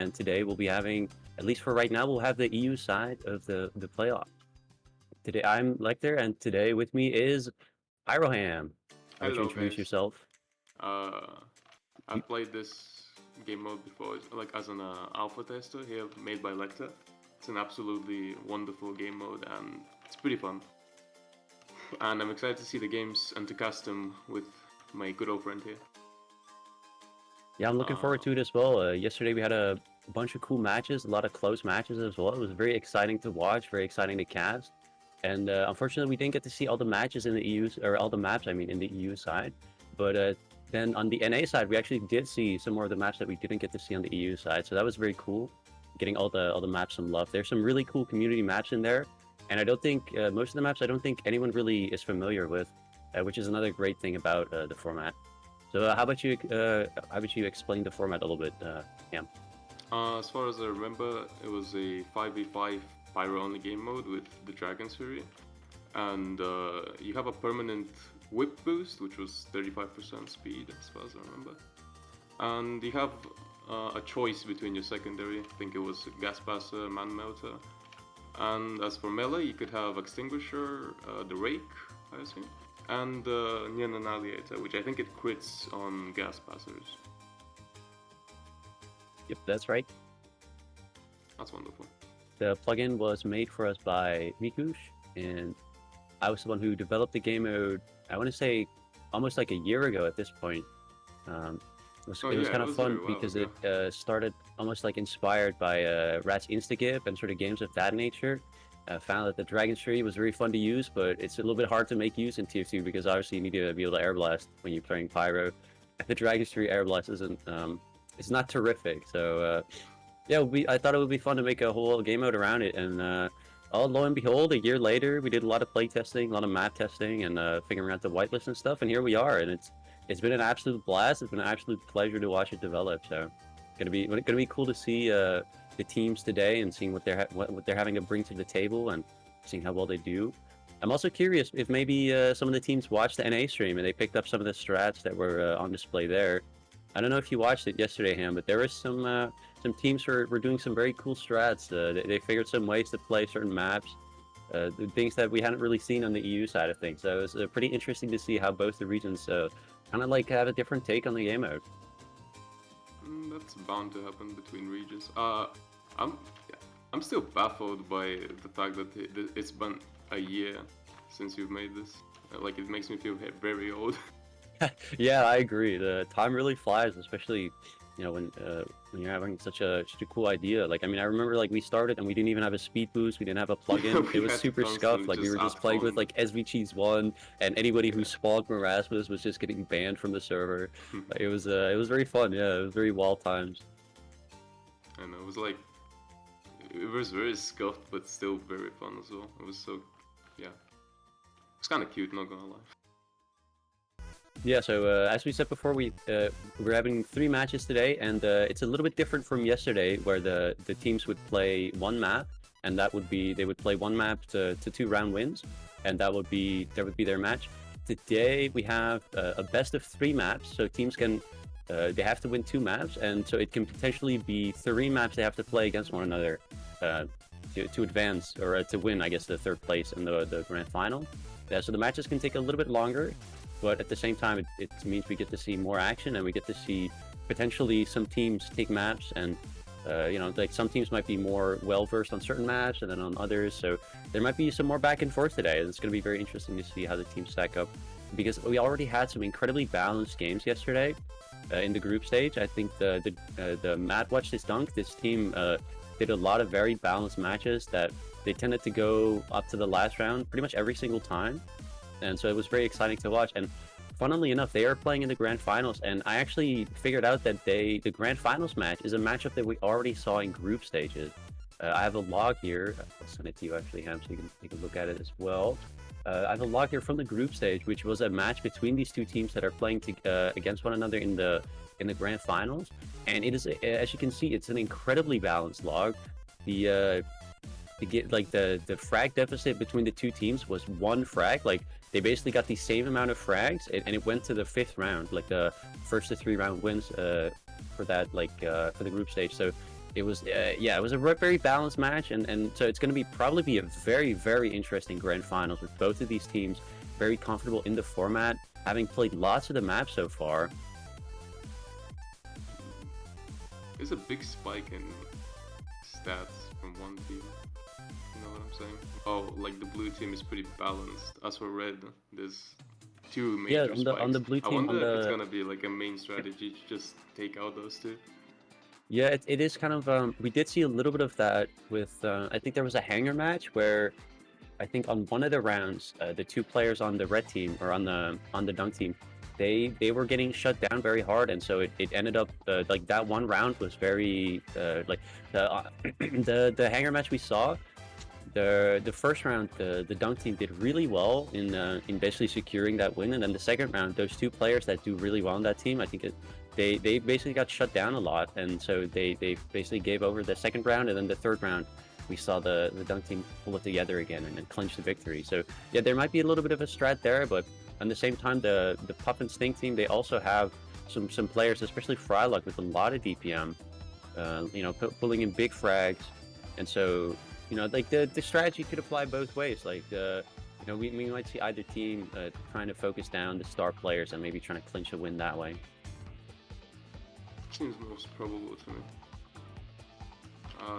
and today we'll be having, at least for right now, we'll have the EU side of the playoff. Today I'm Lecter, and today with me is Pyroham. How about you Hello, introduce guys. yourself? Uh, You, I've played this game mode before, like as an alpha tester here, made by Lecter. It's an absolutely wonderful game mode, and it's pretty fun. And I'm excited to see the games and to cast them with my good old friend here. yeah, I'm looking forward Uh, to it as well. Yesterday we had a bunch of cool matches, a lot of close matches as well. It was very exciting to watch, very exciting to cast. And unfortunately, we didn't get to see all the matches in the EU, or all the maps, I mean, in the EU side. But then on the NA side, we actually did see some more of the maps that we didn't get to see on the EU side. So that was very cool, getting all the maps some love. There's some really cool community maps in there, and I don't think most of the maps I don't think anyone really is familiar with, which is another great thing about the format. So how about you explain the format a little bit, Cam? as far as I remember, it was a 5v5 Pyro-Only game mode with the Dragon's Fury. And you have a permanent whip boost, which was 35% speed, as far as I remember. And you have a choice between your secondary. I think it was Gas Passer, Man Melter. And as for melee, you could have Extinguisher, the Rake, I assume, and Neon Annihilator, which I think it crits on Gas Passers. Yep, that's right. That's wonderful. The plugin was made for us by Mikush, and I was the one who developed the game mode. I want to say almost like a year ago at this point. Oh It was yeah, kind it of was a fun while because ago. it started almost like inspired by Rat's Instagib and sort of games of that nature. Found that the Dragon's Tree was very fun to use, but it's a little bit hard to make use in Tier 2 because obviously you need to be able to air blast when you're playing Pyro. The Dragon's Tree air blast isn't it's not terrific. So yeah, I thought it would be fun to make a whole game mode around it, and oh, lo and behold, a year later, we did a lot of play testing, a lot of map testing, and figuring out the whitelist and stuff, and here we are, and it's been an absolute blast. It's been an absolute pleasure to watch it develop. So, gonna be cool to see the teams today and seeing what they're having to bring to the table and seeing how well they do. I'm also curious if maybe some of the teams watched the NA stream and they picked up some of the strats that were on display there. I don't know if you watched it yesterday, Ham, but there was some teams were doing some very cool strats. They figured some ways to play certain maps, the things that we hadn't really seen on the EU side of things. So it was pretty interesting to see how both the regions kind of like have a different take on the game mode. That's bound to happen between regions. I'm yeah, I'm still baffled by the fact that it's been a year since you've made this. Like it makes me feel very old. Yeah, I agree. The time really flies, especially when you're having such a cool idea. Like, I mean, I remember like we started and we didn't even have a speed boost. We didn't have a plugin. It We was had to super scuffed. constantly Like we just were add just playing with fun. like SV Cheese One, and anybody who Yeah. spawned Marasmus was just getting banned from the server. It was very fun. Yeah, it was very wild times. And it was like it was very scuffed, but still very fun as well. It was so yeah. It's kind of cute, not gonna lie. Yeah, so as we said before, we're having 3 matches today, and it's a little bit different from yesterday, where the teams would play one map, and that would be they would play one map to 2 round wins, and that would be their match. Today we have a best of 3 maps, so teams can they have to win 2 maps, and so it can potentially be 3 maps they have to play against one another uh, to advance or to win, I guess, the third place in the grand final. Yeah, so the matches can take a little bit longer, but at the same time, it means we get to see more action and we get to see potentially some teams take maps and like some teams might be more well versed on certain maps and then on others. So there might be some more back and forth today. It's going to be very interesting to see how the teams stack up because we already had some incredibly balanced games yesterday in the group stage. I think the Matt Watch This Dunk, this team did a lot of very balanced matches that they tended to go up to the last round pretty much every single time. And so it was very exciting to watch. And funnily enough, they are playing in the grand finals, and I actually figured out that the grand finals match is a matchup that we already saw in group stages. I have a log here. I'll send it to you actually, Ham, so you can take a look at it as well. I have a log here from the group stage, which was a match between these 2 teams that are playing against one another in the grand finals, and it is, as you can see, it's an incredibly balanced log. The the frag deficit between the 2 teams was 1 frag. Like they basically got the same amount of frags, and it went to the 5th round, like the first to 3 round wins for that for the group stage. So It was yeah, it was a very balanced match, and so it's going to be probably be a very interesting grand finals with both of these teams very comfortable in the format, having played lots of the maps so far. There's a big spike in stats from one team. You know what I'm saying? Oh, like the blue team is pretty balanced. As for red, there's two major spikes. On the blue I team, wonder if it's gonna be like a main strategy to just take out those two. Yeah, it is kind of we did see a little bit of that with I think there was a hanger match where I think on one of the rounds the two players on the red team or on the dunk team they were getting shut down very hard, and so it ended up like that one round was very like the the hanger match we saw. The first round, the dunk team did really well in basically securing that win, and then the second round, those two players that do really well on that team, I think they basically got shut down a lot, and so they basically gave over the second round, and then the third round, we saw the dunk team pull it together again and then clinch the victory. So yeah, there might be a little bit of a strat there, but at the same time, the Puff and Stink team, they also have some players, especially Frylock, with a lot of DPM, you know, pulling in big frags, and so. You know, like the strategy could apply both ways. Like, you know, we might see either team trying to focus down the star players and maybe trying to clinch a win that way. Seems most probable to me.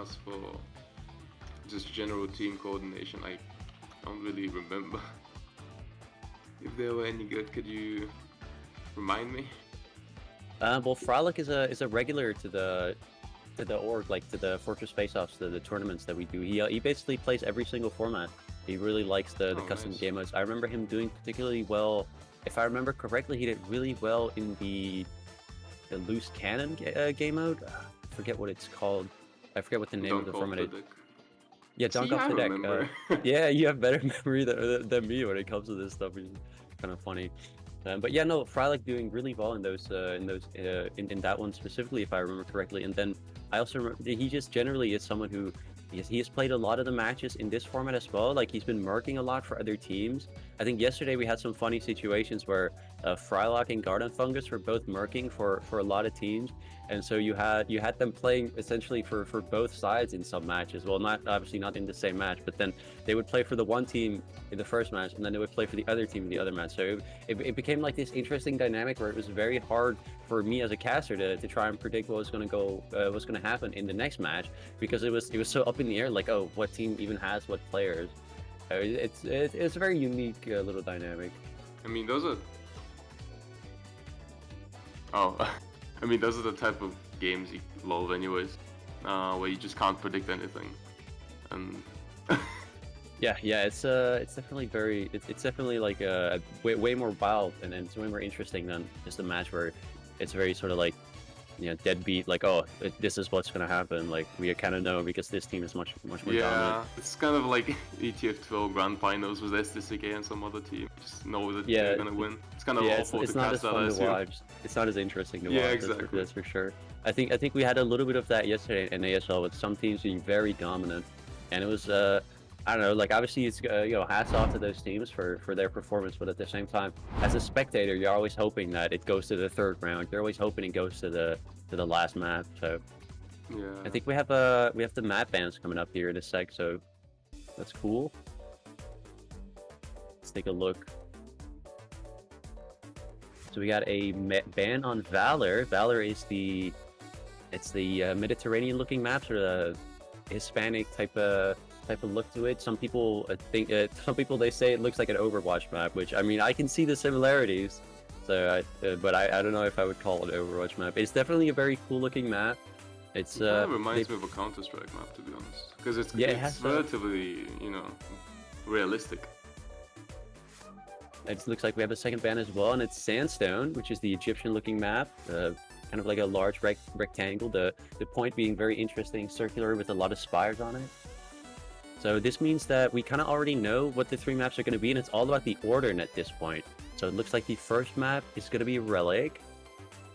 As for just general team coordination, I don't really remember if they were any good. Could you remind me? Well, Frolic is a regular to the org, like to the Fortress Faceoffs, the tournaments that we do. He basically plays every single format. He really likes the custom game modes. I remember him doing particularly well. If I remember correctly, he did really well in the loose cannon game mode. I forget what it's called. I forget what the name of the format is. Yeah, dunk off the deck. Yeah, you have better memory than me when it comes to this stuff. It's kind of funny. But yeah, no, Frylock doing really well in those in that one specifically, if I remember correctly. And then I also remember he just generally is someone who he has played a lot of the matches in this format as well. Like he's been marking a lot for other teams. I think yesterday we had some funny situations where Frylock and Garden Fungus were both marking for a lot of teams, and so you had them playing essentially for both sides in some matches. Well, not obviously not in the same match, but then they would play for the one team in the first match, and then they would play for the other team in the other match. So it became like this interesting dynamic where it was very hard for me as a caster to try and predict what was going to happen in the next match, because it was so up in the air, like, oh, what team even has what players. It's a very unique little dynamic. I mean, those are. Oh, I mean, those are the type of games you love, anyways, where you just can't predict anything, and. Yeah, it's definitely it's definitely like way more wild, and it's way more interesting than just a match where it's very sort of like, you know, deadbeat, like, oh, this is what's gonna happen, like we kind of know because this team is much more dominant. Yeah, it's kind of like ETF 12 grand finals with STCK and some other team. Just know that they're gonna win. It's kind of awful it's to not cast as that, fun to watch. It's not as interesting to watch. Exactly. That's for sure. I think we had a little bit of that yesterday in ASL with some teams being very dominant, and it was I don't know, like obviously it's you know, hats off to those teams for their performance, but at the same time, as a spectator, you're always hoping that it goes to the third round. You're always hoping it goes to the last map. So yeah, I think we have the map bans coming up here in a sec, so that's cool. Let's take a look. So we got a ban on Valor. Valor is the Mediterranean looking maps, or the Hispanic type of look to it. Some people think some people they say it looks like an Overwatch map, which I mean I can see the similarities. So, but I don't know if I would call it an Overwatch map. It's definitely a very cool looking map. It kind of reminds me of a Counter-Strike map, to be honest, because it's relatively realistic. It looks like we have a second ban as well, and it's Sandstone, which is the Egyptian looking map. Kind of like a large rectangle. The point being very interesting, circular with a lot of spires on it. So this means that we kind of already know what the three maps are going to be, and it's all about the order at this point. So it looks like the first map is going to be Relic,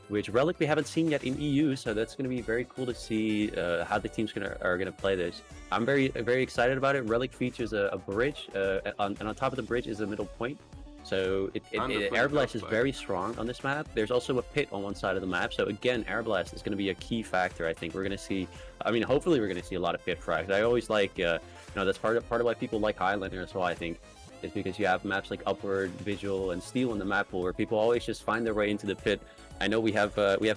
which Relic we haven't seen yet in EU, so that's going to be very cool to see how the teams are going to play this. I'm very excited about it. Relic features a bridge, and on top of the bridge is a middle point. So And the Air flame Blast is dropback. very strong on this map. There's also a pit on one side of the map. So again, Air Blast is going to be a key factor. I think we're going to see. I mean, hopefully we're going to see a lot of pit frags. I always like, that's part of why people like Highlander as well. I think is because you have maps like Upward, Vigil, and Steel in the map pool where people always just find their way into the pit. I know we have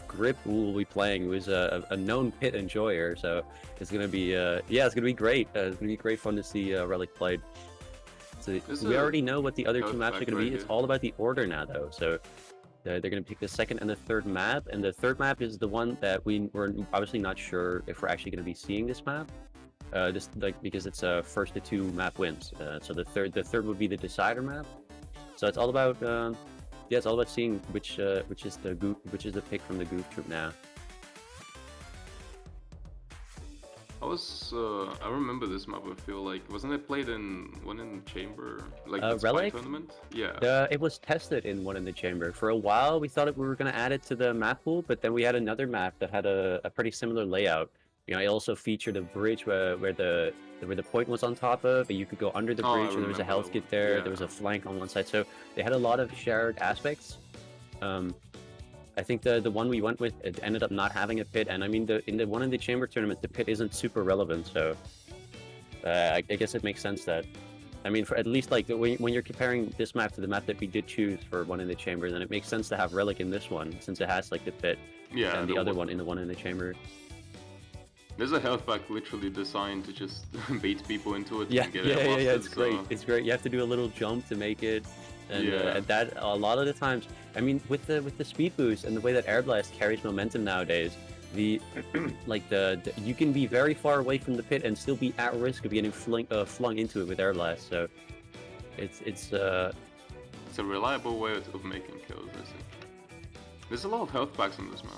Grip who will be playing, who is a known pit enjoyer. So it's going to be it's going to be great. It's going to be great fun to see Relic played. So we already know what the other two maps are going to be. It's all about the order now, though. So they're going to pick the second and the third map, and the third map is the one that we're obviously not sure if we're actually going to be seeing this map. Just like because it's first to two map wins. So the third would be the decider map. So it's all about it's all about seeing which is the pick from the goof troop now. I remember this map. I feel like wasn't it played in one in chamber, like the Relic tournament? Yeah. It was tested in one in the chamber. For a while, we thought we were going to add it to the map pool, but then we had another map that had a pretty similar layout. You know, it also featured a bridge where the point was on top of, but you could go under the bridge, and there was a health kit there. Yeah. There was a flank on one side, so they had a lot of shared aspects. I think the one we went with, it ended up not having a pit, and I mean in the one in the chamber tournament, the pit isn't super relevant, so I guess it makes sense that, I mean, for at least like when you're comparing this map to the map that we did choose for one in the chamber, then it makes sense to have Relic in this one since it has like the pit, and the other one in the one in the chamber. There's a health pack literally designed to just bait people into it. Yeah, and get it's great. It's great. You have to do a little jump to make it. And that a lot of the times, I mean, with the speed boost and the way that Air Blast carries momentum nowadays, you can be very far away from the pit and still be at risk of getting flung into it with Air Blast. So it's a reliable way of making kills. I think there's a lot of health packs on this map.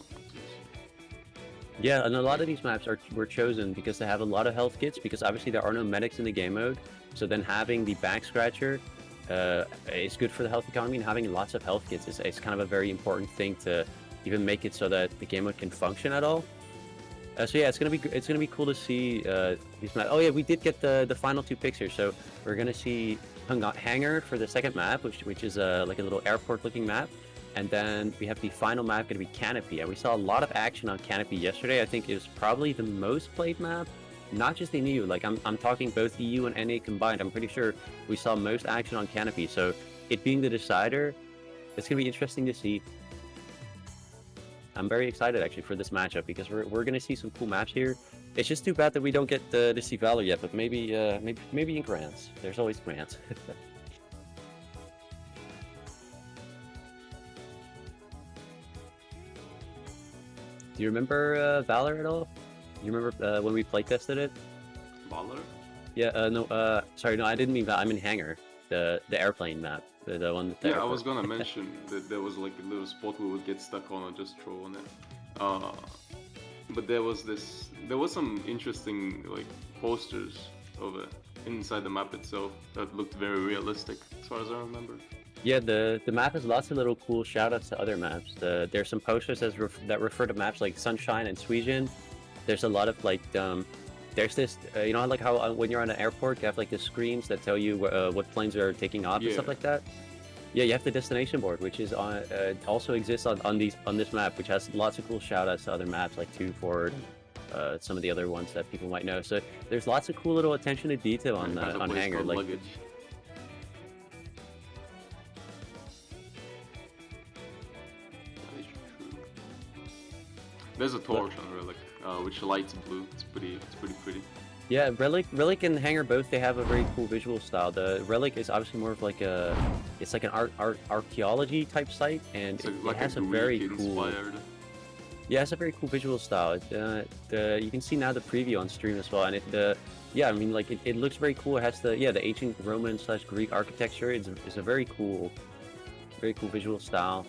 Yeah, and a lot of these maps were chosen because they have a lot of health kits, because obviously there are no medics in the game mode. So then having the back scratcher is good for the health economy, and having lots of health kits is kind of a very important thing to even make it so that the game mode can function at all. So yeah, it's gonna be cool to see these maps. Oh yeah, we did get the final two picks here. So we're gonna see Hangar for the second map, which is like a little airport looking map. And then we have the final map going to be Canopy, and we saw a lot of action on Canopy yesterday. I think it was probably the most played map, not just in EU. Like I'm talking both EU and NA combined. I'm pretty sure we saw most action on Canopy. So it being the decider, it's going to be interesting to see. I'm very excited actually for this matchup because we're going to see some cool maps here. It's just too bad that we don't get to see Valor yet, but maybe in grants. There's always grants. Do you remember Valor at all? You remember when we playtested it? Valor? Yeah, no, sorry, no, I didn't mean Valor. I mean Hangar, the airplane map, the one. With the airport. I was gonna mention that there was like a little spot we would get stuck on and just throw on it. But there was some interesting like posters of it inside the map itself that looked very realistic, as far as I remember. Yeah, the map has lots of little cool shoutouts to other maps. There's some posters that refer to maps like Sunshine and Suijin. There's a lot of like there's this you know, like how when you're on an airport you have like the screens that tell you what planes are taking off and stuff like that. Yeah, you have the destination board, which is on also exists on this map, which has lots of cool shoutouts to other maps like 2 Forward, some of the other ones that people might know. So there's lots of cool little attention to detail on Hangar. Like luggage. There's a torch on Relic, which lights blue. It's pretty pretty. Yeah, Relic and Hangar both, they have a very cool visual style. The Relic is obviously more of like it's like an archaeology type site, and it has a very cool. Yeah, it's a very cool visual style. You can see now the preview on stream as well, and I mean, like it looks very cool. It has the ancient Roman / Greek architecture. It's a very cool visual style.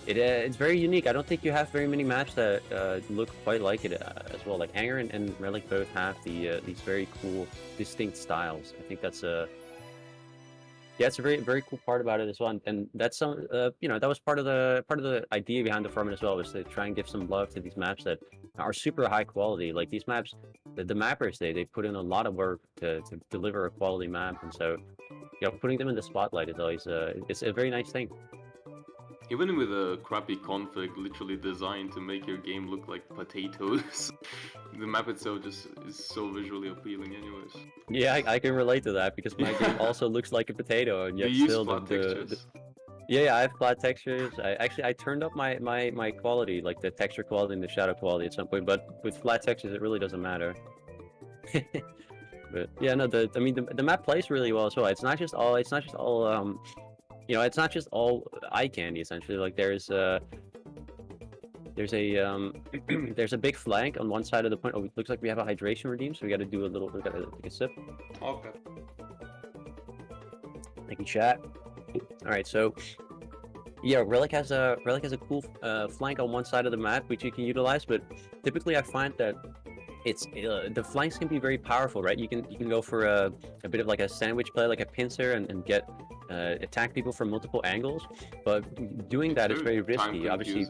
It's very unique. I don't think you have very many maps that look quite like it as well. Like Hangar and Relic both have these very cool, distinct styles. I think that's Yeah, it's a very cool part about it as well, and that's some you know, that was part of the idea behind the format as well, was to try and give some love to these maps that are super high quality. Like these maps, the mappers they put in a lot of work to deliver a quality map, and so you know, putting them in the spotlight is always it's a very nice thing. Even with a crappy config literally designed to make your game look like potatoes, the map itself just is so visually appealing anyways. Yeah, I can relate to that because my game also looks like a potato, and Do yet you use still flat textures? yeah, I have flat textures. I turned up my quality, like the texture quality and the shadow quality at some point, but with flat textures it really doesn't matter. But yeah, no, I mean the map plays really well as well. It's not just all you know, it's not just all eye candy essentially. Like there's a there's a big flank on one side of the point. Oh, it looks like we have a hydration redeem, so we got to do a little. We got to take a sip. Okay. Thank you, chat. All right, so yeah, Relic has a cool flank on one side of the map which you can utilize, but typically I find that it's the flanks can be very powerful, right? You can go for a bit of like a sandwich play, like a pincer, and get attack people from multiple angles. But doing that is very risky. Obviously,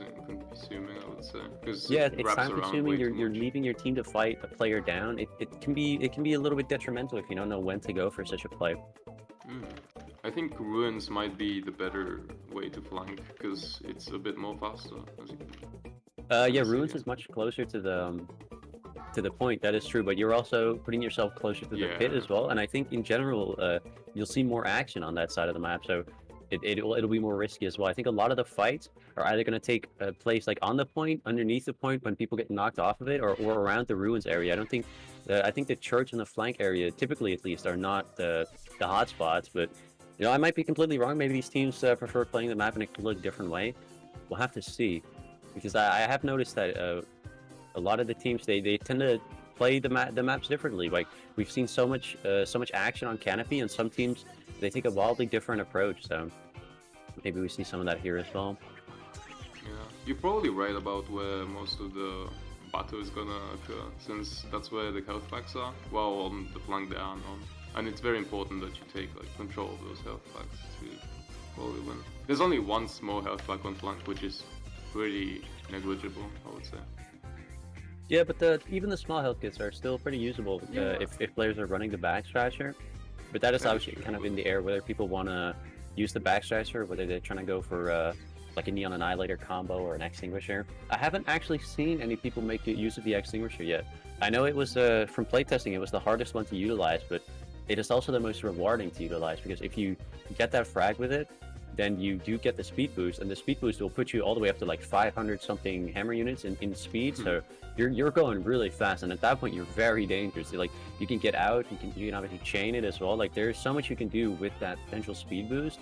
Consuming, I would say, because yeah, it it's wraps time around consuming. way too You're much. leaving your team to fight a player down. It can be a little bit detrimental if you don't know when to go for such a play. I think ruins might be the better way to flank because it's a bit more faster. As you can Yeah, see ruins here. is much closer to the point. That is true, but you're also putting yourself closer to the pit Yeah. as well. And I think in general, you'll see more action on that side of the map. So it'll be more risky as well. I think a lot of the fights are either going to take place like on the point, underneath the point when people get knocked off of it, or around the ruins area. I think the church and the flank area, typically at least, are not the hot spots. But you know, I might be completely wrong. Maybe these teams prefer playing the map in a completely different way. We'll have to see, because I have noticed that a lot of the teams they tend to play the maps differently. Like we've seen so much action on Canopy, and some teams they take a wildly different approach. So maybe we see some of that here as well. Yeah, you're probably right about where most of the battle is gonna occur, since that's where the health packs are. Well, on the flank they are none, and it's very important that you take like control of those health packs to probably win. There's only one small health pack on flank, which is pretty negligible, I would say. Yeah, but even the small health kits are still pretty usable if players are running the back scratcher. But that is obviously kind of in the air whether people want to use the back scratcher, whether they're trying to go for like a Neon Annihilator combo or an extinguisher. I haven't actually seen any people make use of the extinguisher yet. I know it was from playtesting, it was the hardest one to utilize, but it is also the most rewarding to utilize, because if you get that frag with it, then you do get the speed boost, and the speed boost will put you all the way up to like 500 something hammer units in speed. So you're going really fast, and at that point you're very dangerous. Like you can get out, you can obviously chain it as well. Like there's so much you can do with that potential speed boost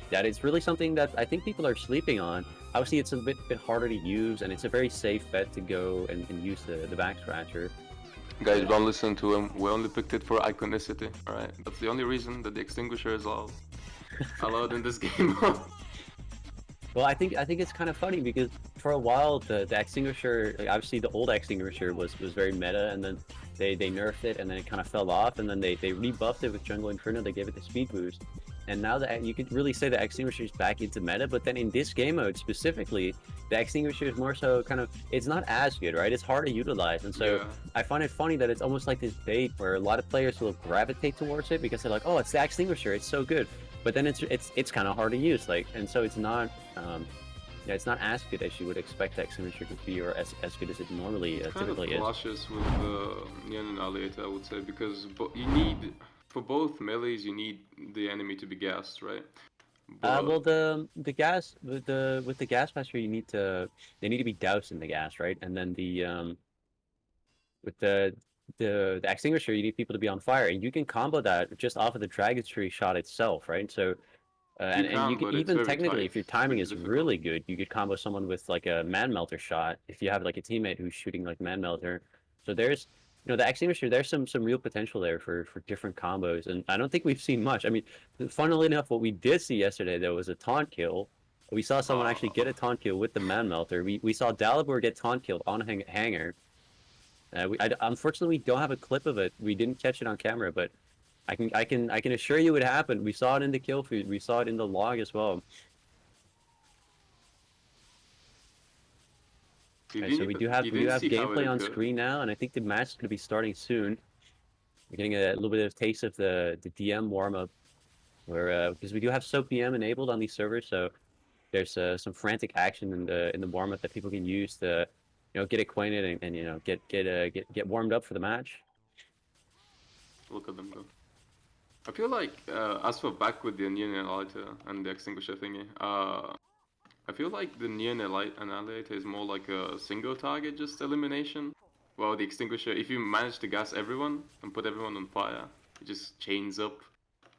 that it's really something that I think people are sleeping on. Obviously it's a bit harder to use, and it's a very safe bet to go and use the back scratcher. Guys, don't listen to him. We only picked it for iconicity, alright? That's the only reason that the extinguisher is allowed in this game. Well, I think it's kind of funny because for a while the extinguisher, like, obviously the old extinguisher was very meta, and then they nerfed it, and then it kind of fell off, and then they rebuffed it with Jungle Inferno. They gave it the speed boost, and now that you could really say the extinguisher is back into meta. But then in this game mode specifically, the extinguisher is more so kind of, it's not as good, right? It's hard to utilize, and so Yeah. I find it funny that it's almost like this bait where a lot of players will gravitate towards it because they're like, oh, it's the extinguisher, it's so good. But then it's kind of hard to use, like, and so it's not yeah, it's not as good as you would expect the extinguisher to be, or as good as it normally Kind of typically is. clashes with Neon Annihilator, I would say, because you need, for both melees, you need the enemy to be gassed, right? Well, the gas with the gas master, they need to be doused in the gas, right? And then with the extinguisher, you need people to be on fire, and you can combo that just off of the Dragon Tree shot itself, right? So and you can but it's even very technically, tight. if your It's timing pretty is difficult. really good, you could combo someone with like a man melter shot if you have like a teammate who's shooting like man melter. So there's, you know, the extinguisher, there's some real potential there for different combos, and I don't think we've seen much. I mean, funnily enough, what we did see yesterday though was a taunt kill. We saw someone actually get a taunt kill with the man melter. We saw Dalibor get taunt killed on a hanger. Unfortunately we don't have a clip of it. We didn't catch it on camera, but I can assure you it happened. We saw it in the kill feed. We saw it in the log as well. You Okay, so we do didn't have see how it gameplay on occurred. screen now, and I think the match is going to be starting soon. We're getting a little bit of taste of the DM warm up, where because we do have SOAP DM enabled on these servers, so there's some frantic action in the warm up that people can use to get acquainted and get warmed up for the match. Look at them go. I feel like, as for back with the Neon Annihilator and the Extinguisher thingy, I feel like the Neon Annihilator is more like a single target, just elimination. While the Extinguisher, if you manage to gas everyone and put everyone on fire, it just chains up.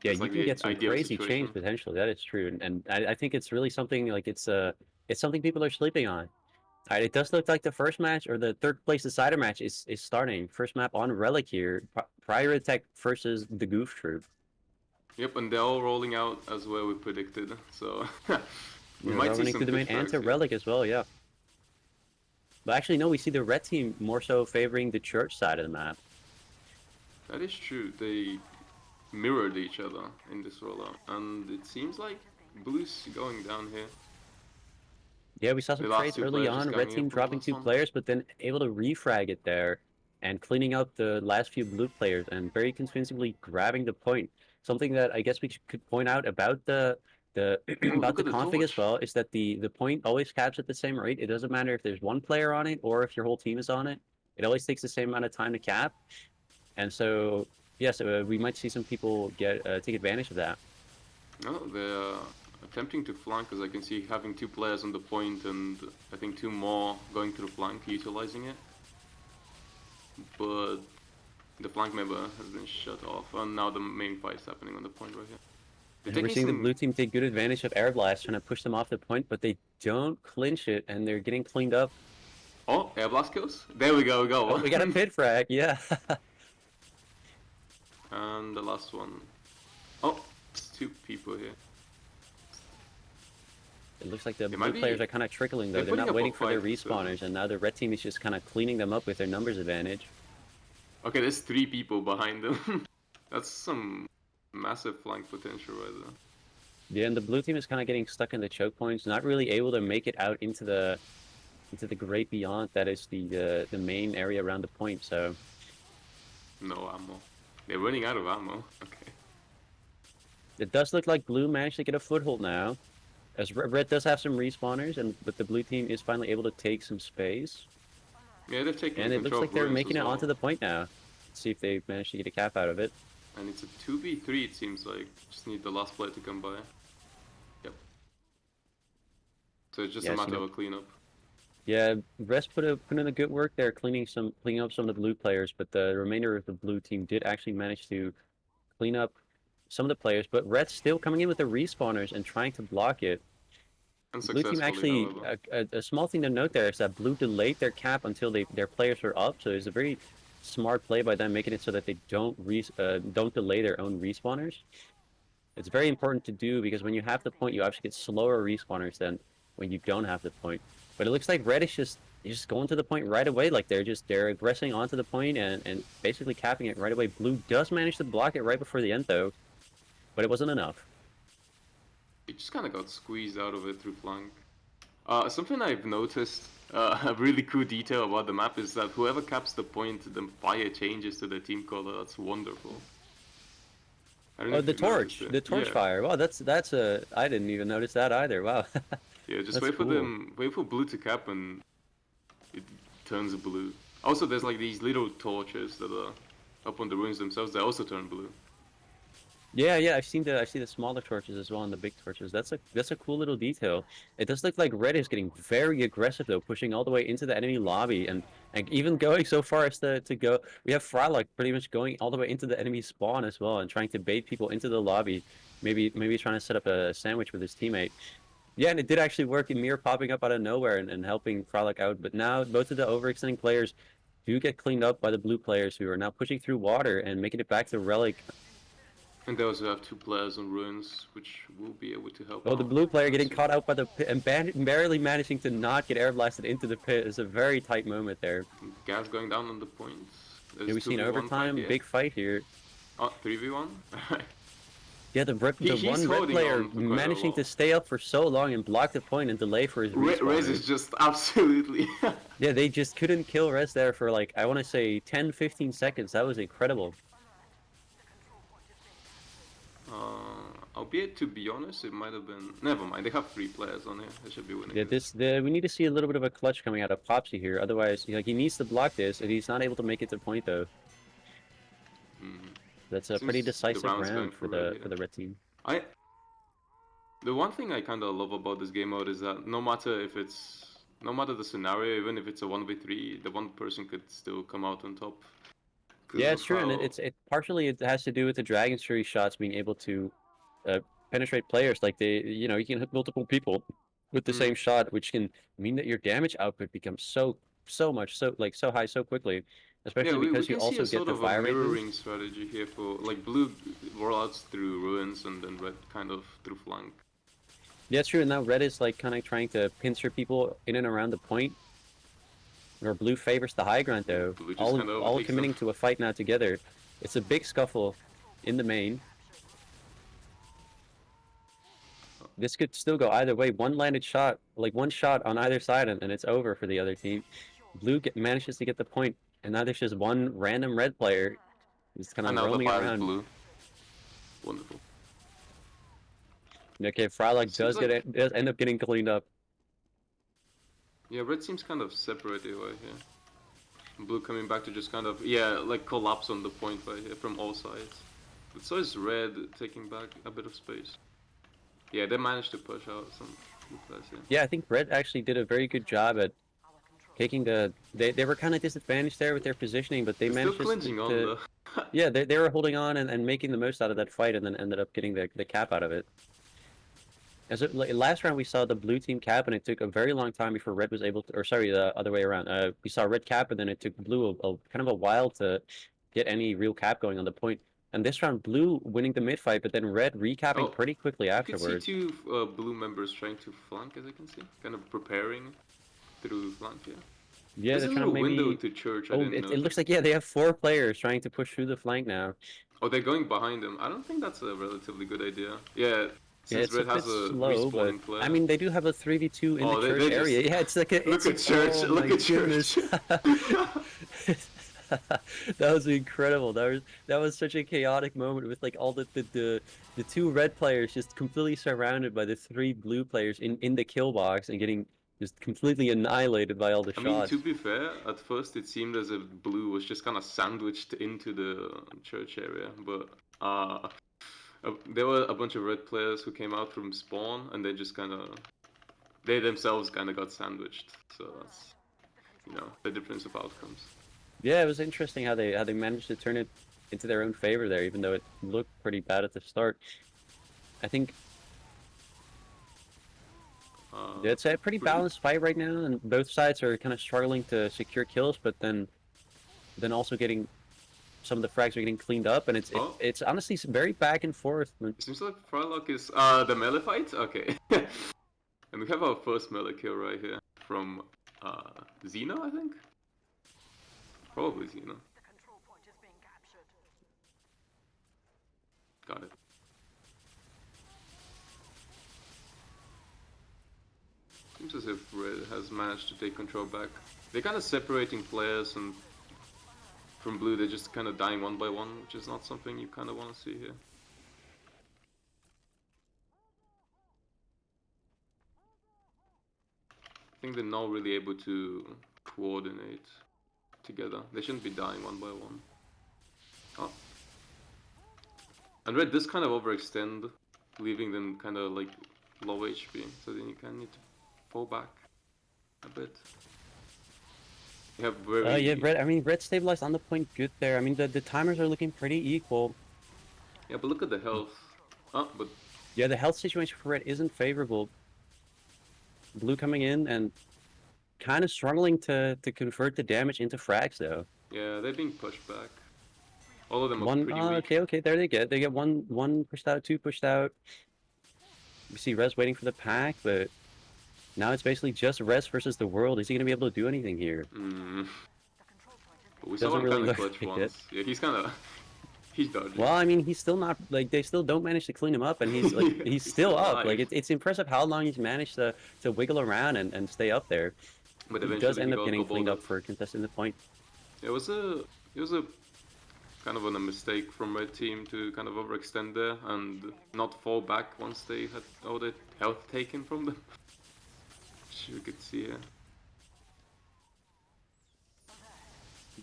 Yeah, That's you like can the get some ideal crazy change situation. potentially. That is true, and I think it's really something like it's something people are sleeping on. All right, it does look like the first match or the third place decider match is starting. First map on Relic here. Pyrotech versus the Goof Troop. Yep, and they're all rolling out as well we predicted. So we Yeah, they're might all see running some through the main fish and frags to here. Relic as well, yeah. But actually, no, we see the red team more so favoring the church side of the map. That is true. They mirrored each other in this rollout, and it seems like blue's going down here. Yeah, we saw some The last trades two early players on. just Red ganging team up on the dropping last two one. players, but then able to refrag it there and cleaning up the last few blue players and very convincingly grabbing the point. Something that I guess we could point out about the Oh, about look the at the config as torch. well is that the point always caps at the same rate. It doesn't matter if there's one player on it or if your whole team is on it. It always takes the same amount of time to cap. And so, yes, we might see some people get take advantage of that. No, they're attempting to flank, as I can see having two players on the point and I think two more going to the flank, utilizing it. But the flank member has been shut off, and now the main fight is happening on the point right here. They're And we're taking seeing the some. blue team take good advantage of air blast, trying to push them off the point, but they don't clinch it, and they're getting cleaned up. Oh, air blast kills. There we go, we got Oh, we got a one. pit frag, yeah. And the last one. Oh, it's two people here. It looks like the They blue might players be. are kind of trickling, though. They're They're putting not up a waiting for their fight. respawners, and now the red team is just kind of cleaning them up with their numbers advantage. Okay, there's three people behind them. That's some massive flank potential right there. Yeah, and the blue team is kind of getting stuck in the choke points, not really able to make it out into the great beyond that is the main area around the point. So No ammo. They're running out of ammo. Okay. it does look like blue managed to get a foothold now, as red does have some respawners, but the blue team is finally able to take some space. Yeah, they're taking And it looks control like of they're ruins making as it well. onto the point now. Let's see if they manage to get a cap out of it. And it's a 2v3, it seems like. Just need the last player to come by. Yep. So it's just a Yes, matter of a cleanup. yeah, Rest put in a good work there, cleaning up some of the blue players, but the remainder of the blue team did actually manage to clean up some of the players. But Red's still coming in with the respawners and trying to block it. Blue team Unsuccessfully, actually however. a small thing to note there is that blue delayed their cap until their players were up, so it's a very smart play by them making it so that they don't delay their own respawners. It's very important to do because when you have the point, you actually get slower respawners than when you don't have the point. But it looks like Red is just going to the point right away. Like they're aggressing onto the point and basically capping it right away. Blue does manage to block it right before the end though, but it wasn't enough. He just kind of got squeezed out of it through flank. Something I've noticed, a really cool detail about the map is that whoever caps the point, the fire changes to the team color. That's wonderful. I don't know Oh, if you've noticed it. the torch Yeah, fire. Wow, that's a I didn't even notice that either. Wow, yeah. Just that's wait for cool. them. Wait for blue to cap, and it turns blue. Also, there's like these little torches that are up on the ruins themselves. They also turn blue. Yeah, yeah, I've seen the smaller torches as well and the big torches. That's a cool little detail. It does look like Red is getting very aggressive though, pushing all the way into the enemy lobby and even going so far as to go. We have Frolic pretty much going all the way into the enemy spawn as well and trying to bait people into the lobby. Maybe trying to set up a sandwich with his teammate. Yeah, and it did actually work. Mir popping up out of nowhere and helping Frolic out. But now both of the overextending players do get cleaned up by the blue players who are now pushing through water and making it back to Relic. And they also have two players on ruins, which will be able to help Oh, the out. blue player getting Soon. caught out by the pit and barely managing to not get air blasted into the pit is a very tight moment there. Gas going down on the points. Yeah, There's we've seen 2v1 fight overtime, here. big fight here. Oh, 3v1? Yeah, the He's one red holding player on to quite a managing to lot. stay up for so long and block the point and delay for his Rez respawn. is just absolutely... Yeah, they just couldn't kill Res there for like, I want to say 10, 15 seconds. That was incredible. Albeit, to be honest, it might have been... Never mind, they have 3 players on here. They should be winning Yeah, this. we need to see a little bit of a clutch coming out of Popsy here. Otherwise, like, he needs to block this, and he's not able to make it to point though. That's a pretty Seems the decisive round's going round for red for here. the red team. The one thing I kind of love about this game mode is that no matter the scenario, even if it's a 1v3, the one person could still come out on top. Yeah, Because it's of true, and how... it partially it has to do with the Dragon Fury shots being able to penetrate players. Like you know, you can hit multiple people with the same shot, which can mean that your damage output becomes so high so quickly, Yeah, especially we because you can see a also get sort the of a fire rate boost. mirroring strategy here for like blue rollouts through ruins and then red kind of through flank. Yeah, it's true, and now red is like kind of trying to pincer people in and around the point, where blue favors the high ground Yeah, though. blue just kind of All overtakes them. committing to a fight now together. It's a big scuffle in the main. This could still go either way. One landed shot, like one shot on either side, and it's over for the other team. Blue manages to get the point, and now there's just one random red player who's kind And of now the roaming fight is around. blue. Wonderful. Okay, Frylock Seems like does end up getting cleaned up. yeah, red seems kind of separated right here. Blue coming back to just kind of like collapse on the point right here from all sides. But so is red taking back a bit of space. Yeah, they managed to push out some blue players here. Yeah, I think red actually did a very good job at taking the. They were kind of disadvantaged there with their positioning, but they They're still managed clinching on to the... yeah, they were holding on and making the most out of that fight, and then ended up getting the cap out of it. As it, like, last round we saw the blue team cap, and it took a very long time before red was able to, or sorry, the other way around. We saw red cap, and then it took blue a kind of a while to get any real cap going on the point. And this round, blue winning the mid fight, but then red recapping Oh, pretty quickly you could see afterwards. 2 blue members trying to flank, as I can see. Kind of preparing through flank here. Yeah, There's they're a trying to little window maybe. to church, I Oh, didn't it notice. looks like yeah, they have 4 players trying to push through the flank now. Oh, they're going behind them. I don't think that's a relatively good idea. Yeah, Yeah, since it's a red bit has a slow, but respawning player. I mean they do have a 3v2 in the Oh, church they just... area. Yeah, it's like a, Look at church, oh look my at goodness. church. That was incredible. That was such a chaotic moment with like all the 2 red players just completely surrounded by the 3 blue players in the kill box and getting just completely annihilated by all the I mean, to shots. be fair, at first it seemed as if blue was just kind of sandwiched into the church area, but there were a bunch of red players who came out from spawn, and they themselves kind of got sandwiched. So that's, the difference of outcomes. Yeah, it was interesting how they managed to turn it into their own favor there, even though it looked pretty bad at the start. I think it's a pretty balanced fight right now, and both sides are kind of struggling to secure kills, but then also getting some of the frags are getting cleaned up, and it's honestly very back and forth. It seems like Frylock is the melee fight. Okay, and we have our first melee kill right here from Xeno, I think. Probably Xeno. Got it. Seems as if red has managed to take control back. They're kind of separating players, and from blue they're just kind of dying one by one, which is not something you kind of want to see here. I think they're not really able to coordinate together. They shouldn't be dying one by one. Oh. And red does kind of overextend, leaving them kind of like low HP, so then you kind of need to fall back a bit. You have very... yeah, red. I mean, red stabilized on the point good there. I mean, the timers are looking pretty equal. Yeah, but look at the health. Oh, but yeah, the health situation for red isn't favorable. Blue coming in and kind of struggling to convert the damage into frags though. yeah, they're being pushed back. All of them are One, pretty weak. okay, there they get one pushed out, 2 pushed out. You see Res waiting for the pack, but now it's basically just Res versus the world. Is he gonna be able to do anything here? But we saw Doesn't him really kind of look clutch like once. it. Yeah, he's kind of... He's dodging. Well, I mean, he's still not like they still don't manage to clean him up, and he's like Yeah, he's he's still still up. Like alive. it's impressive how long he's managed to wiggle around and stay up there. But He does eventually he end up got getting cleaned gobbled up up. for contesting the point. It was a kind of a mistake from red team to kind of overextend there and not fall back once they had all the health taken from them. Which you could see here.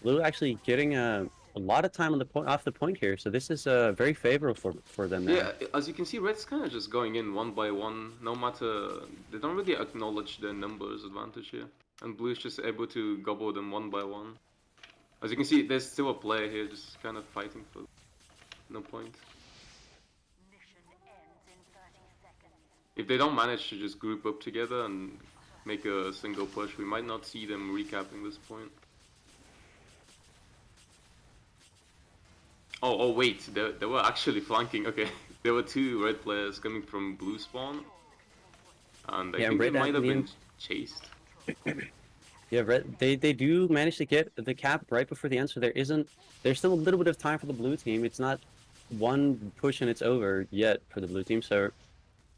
Blue actually getting a lot of time on the point off the point here, so this is very favorable for them now. Yeah, as you can see, red's kind of just going in one by one, no matter. They don't really acknowledge their numbers advantage here, and blue is just able to gobble them one by one. As you can see, there's still a player here just kind of fighting for no point. If they don't manage to just group up together and make a single push, we might not see them recapping this point. Oh wait, they were actually flanking. Okay, there were two red players coming from blue spawn, and I think they might have been chased. Yeah, red, they do manage to get the cap right before the end, so there's still a little bit of time for the blue team. It's not one push and it's over yet for the blue team, so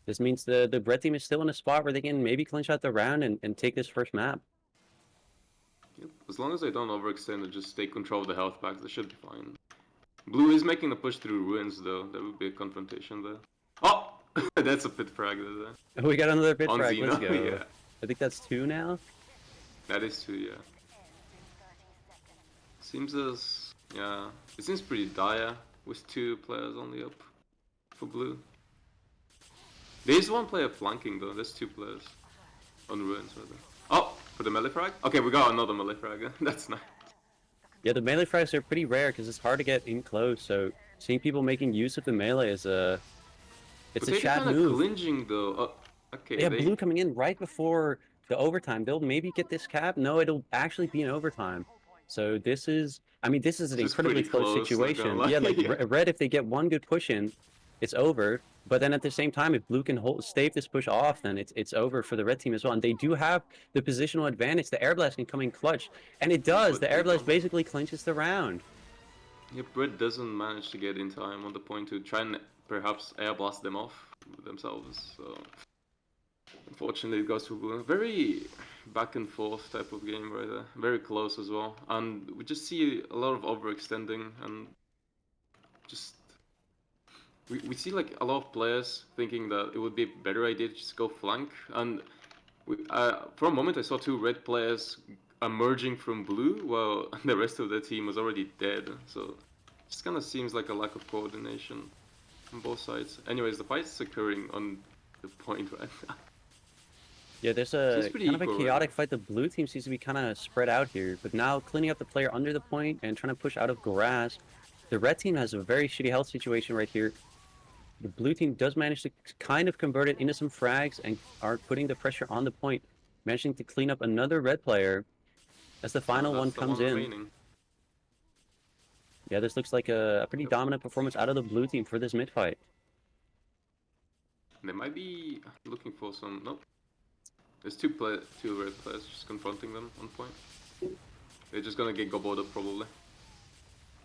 this means the red team is still in a spot where they can maybe clinch out the round and take this first map. Yep. As long as they don't overextend and just take control of the health packs, they should be fine. Blue is making a push through ruins though. There would be a confrontation there. Oh! That's a pit frag there. We got another pit On frag, let's Xeno, go. yeah. I think that's 2 now. That is 2, yeah. Yeah, it seems pretty dire with 2 players only up for blue. There is 1 player flanking though, there's 2 players on ruins rather. Oh, for the melee frag? Okay, we got another melee frag, that's nice. Yeah, the melee frags are pretty rare because it's hard to get in close, so seeing people making use of the melee is it's a chat move. Clinging though. Okay, Yeah, blue coming in right before the overtime. They'll maybe get this cap. No, it'll actually be an overtime. So this is, I mean, this is an incredibly close situation. Yeah, like yeah. red, if they get one good push in, it's over. But then at the same time, if blue can stave this push off, then it's over for the red team as well. And they do have the positional advantage. The air blast can come in clutch, and it does. The air blast basically clinches the round. Yep, red doesn't manage to get in time on the point to try and perhaps air blast them off themselves. So unfortunately, it goes to blue. Very back and forth type of game right there. Very close as well, and we just see a lot of overextending and just. We see like a lot of players thinking that it would be a better idea to just go flank, and for a moment I saw 2 red players emerging from blue while the rest of the team was already dead, so it just kind of seems like a lack of coordination on both sides. Anyways, the fight's occurring on the point right now. Yeah, there's a kind of a chaotic fight. The blue team seems to be kind of spread out here, but now cleaning up the player under the point and trying to push out of grass. The red team has a very shitty health situation right here. The blue team does manage to kind of convert it into some frags and are putting the pressure on the point, managing to clean up another red player as the final one comes in. Remaining. Yeah, this looks like a pretty dominant performance out of the blue team for this mid fight. They might be looking for some. Nope. There's 2 red players just confronting them on point. They're just gonna get gobbled up probably.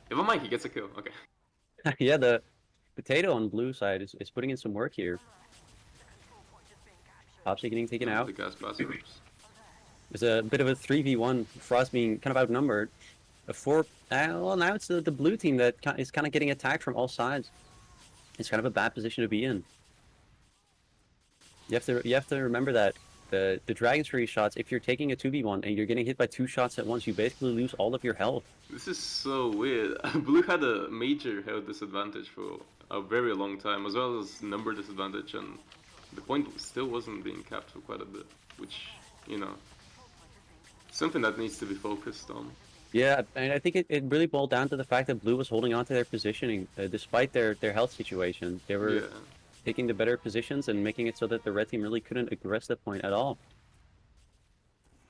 Never mind, he gets a kill. Okay. Yeah, the potato on blue side is putting in some work here. Topsy getting taken out. The gas blast groups. There's a bit of a 3v1. Frost being kind of outnumbered. Well, now it's the blue team that is kind of getting attacked from all sides. It's kind of a bad position to be in. You have to remember that the Dragon's Fury shots, if you're taking a 2v1 and you're getting hit by 2 shots at once, you basically lose all of your health. This is so weird. Blue had a major health disadvantage for a very long time, as well as number disadvantage, and the point still wasn't being capped for quite a bit, which, you know, something that needs to be focused on. Yeah, and I think it really boiled down to the fact that blue was holding on to their positioning, despite their health situation. They were taking the better positions and making it so that the red team really couldn't aggress the point at all.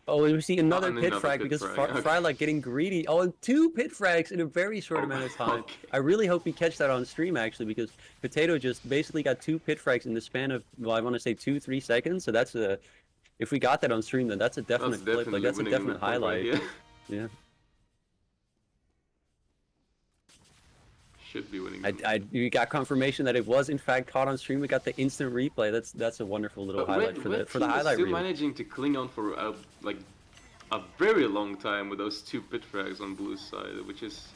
Oh, we see another pit frag because Frylock getting greedy. Oh, and 2 pit frags in a very short amount of time. Okay. I really hope we catch that on stream, actually, because Potato just basically got 2 pit frags in the span of, well, I want to say 2-3 seconds. So that's a, if we got that on stream, then that's a definite clip. Like, that's a definite highlight. Right, yeah. should be winning. We got confirmation that it was in fact caught on stream. We got the instant replay. That's a wonderful little But highlight for the team is highlight still reel. managing to cling on for like a very long time with those 2 pit frags on blue side, which is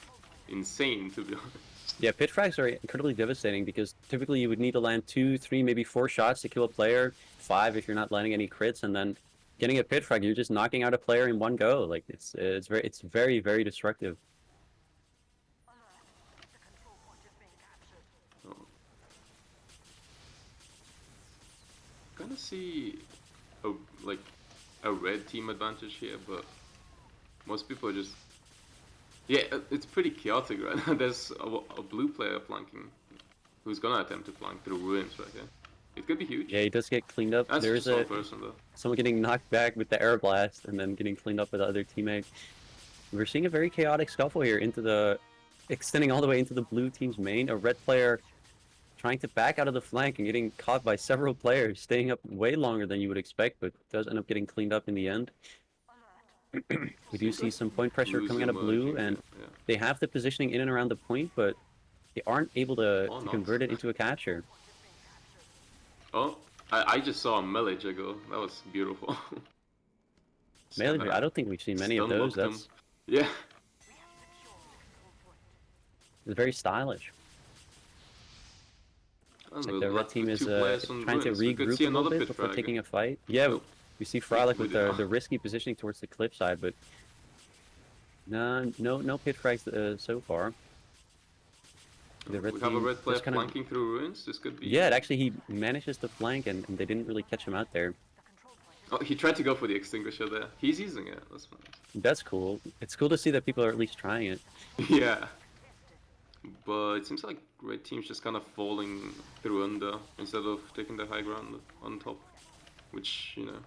insane to be honest. Yeah, pit frags are incredibly devastating because typically you would need to land 2, 3, maybe 4 shots to kill a player, 5 if you're not landing any crits, and then getting a pit frag, you're just knocking out a player in one go. Like it's very very destructive. Oh. Kind of see a red team advantage here, but most people are just it's pretty chaotic right now. There's a blue player flanking who's gonna attempt to flank through ruins right here. It could be huge. Yeah, he does get cleaned up. That's There's just one person though. someone getting knocked back with the air blast and then getting cleaned up by the other teammate. We're seeing a very chaotic scuffle here extending all the way into the blue team's main. A red player trying to back out of the flank and getting caught by several players, staying up way longer than you would expect, but does end up getting cleaned up in the end. We do see some point pressure coming out of blue, and they have the positioning in and around the point, but they aren't able to convert it into a capture. Oh, I just saw a melee jiggle. That was beautiful. Melee, I don't think we've seen many of those. That's yeah. It's very stylish. It's like the red team is trying to regroup a little bit before taking a fight. Yeah, we see Frolic with the risky positioning towards the cliff side, but no pit frags so far. The red team have a red player flanking through ruins. This could be. Yeah, actually he manages to flank, and they didn't really catch him out there. Oh, he tried to go for the extinguisher there. He's using it. That's fine. That's cool. It's cool to see that people are at least trying it. Yeah. But it seems like red team's just kind of falling through under instead of taking the high ground on top, which, you know.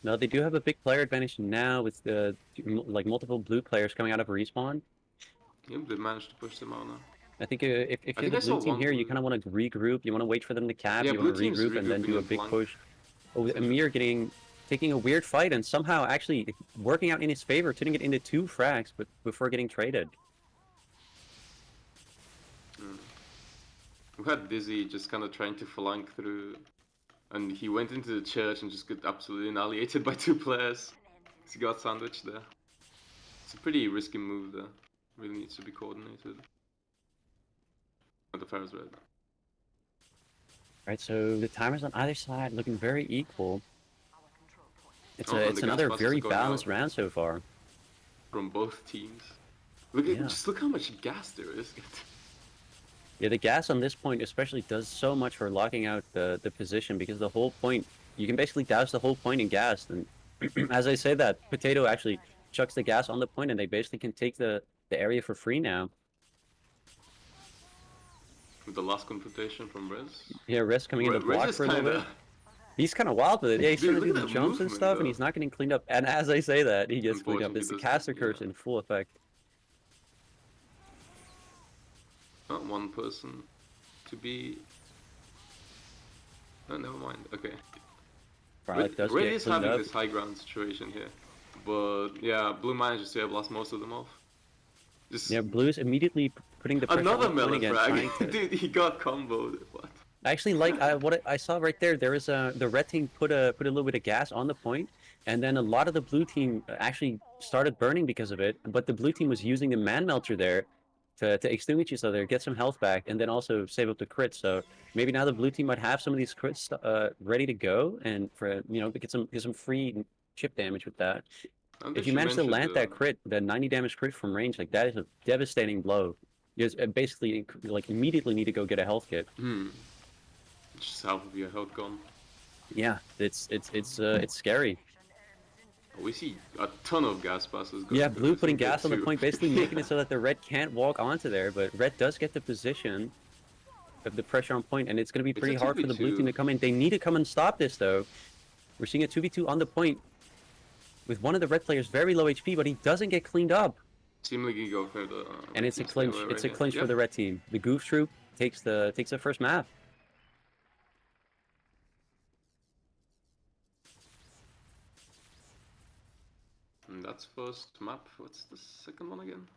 No, they do have a big player advantage now with the multiple blue players coming out of a respawn. Yeah, they managed to push them out now. I think if you're the blue team here, you kind of want to regroup. You want to wait for them to cap. You want to regroup and then do a big push. Oh, Amir taking a weird fight and somehow actually working out in his favor, turning it into 2 frags, but before getting traded. We had Dizzy just kind of trying to flank through, and he went into the church and just got absolutely annihilated by 2 players. He got sandwiched there. It's a pretty risky move there. Really needs to be coordinated. The fire's red. Alright, so the timers on either side looking very equal. It's another very balanced round so far. From both teams. Just look how much gas there is. Yeah, the gas on this point especially does so much for locking out the position, because the whole point, you can basically douse the whole point in gas. And as I say that, Potato actually chucks the gas on the point and they basically can take the area for free now. With the last confrontation from Rez? Yeah, Rez coming in the block for a little bit. He's kind of wild with it. Yeah, he's trying to do the jumps and stuff, and he's not getting cleaned up. And as I say that, he gets cleaned up. It's the caster curse in full effect. Not one person to be... Oh, never mind. Okay. Red is having this high ground situation here. But yeah, blue manages to blast most of them off. Yeah, blue is immediately putting the pressure another on the point again. Frag. Dude, he got comboed. What? Actually, like what I saw right there, there is the red team put a little bit of gas on the point, and then a lot of the blue team actually started burning because of it. But the blue team was using the man melter there to extinguish each other, get some health back, and then also save up the crits. So maybe now the blue team might have some of these crits ready to go, and for get some free chip damage with that. If you manage to land that crit, the 90 damage crit from range, like that is a devastating blow. You just basically like immediately need to go get a health kit. Just half of your health gone. Yeah, it's scary. We see a ton of gas passes. Yeah, blue putting gas on the point, basically making it so that the red can't walk onto there, but red does get the position of the pressure on point, and it's going to be pretty hard for the blue team to come in. They need to come and stop this, though. We're seeing a 2v2 on the point with one of the red players very low HP, but he doesn't get cleaned up. Seemingly go for the... And it's a clinch. It's a clinch for the red team. The Goof Troop takes the first map. And that's first map. What's the second one again?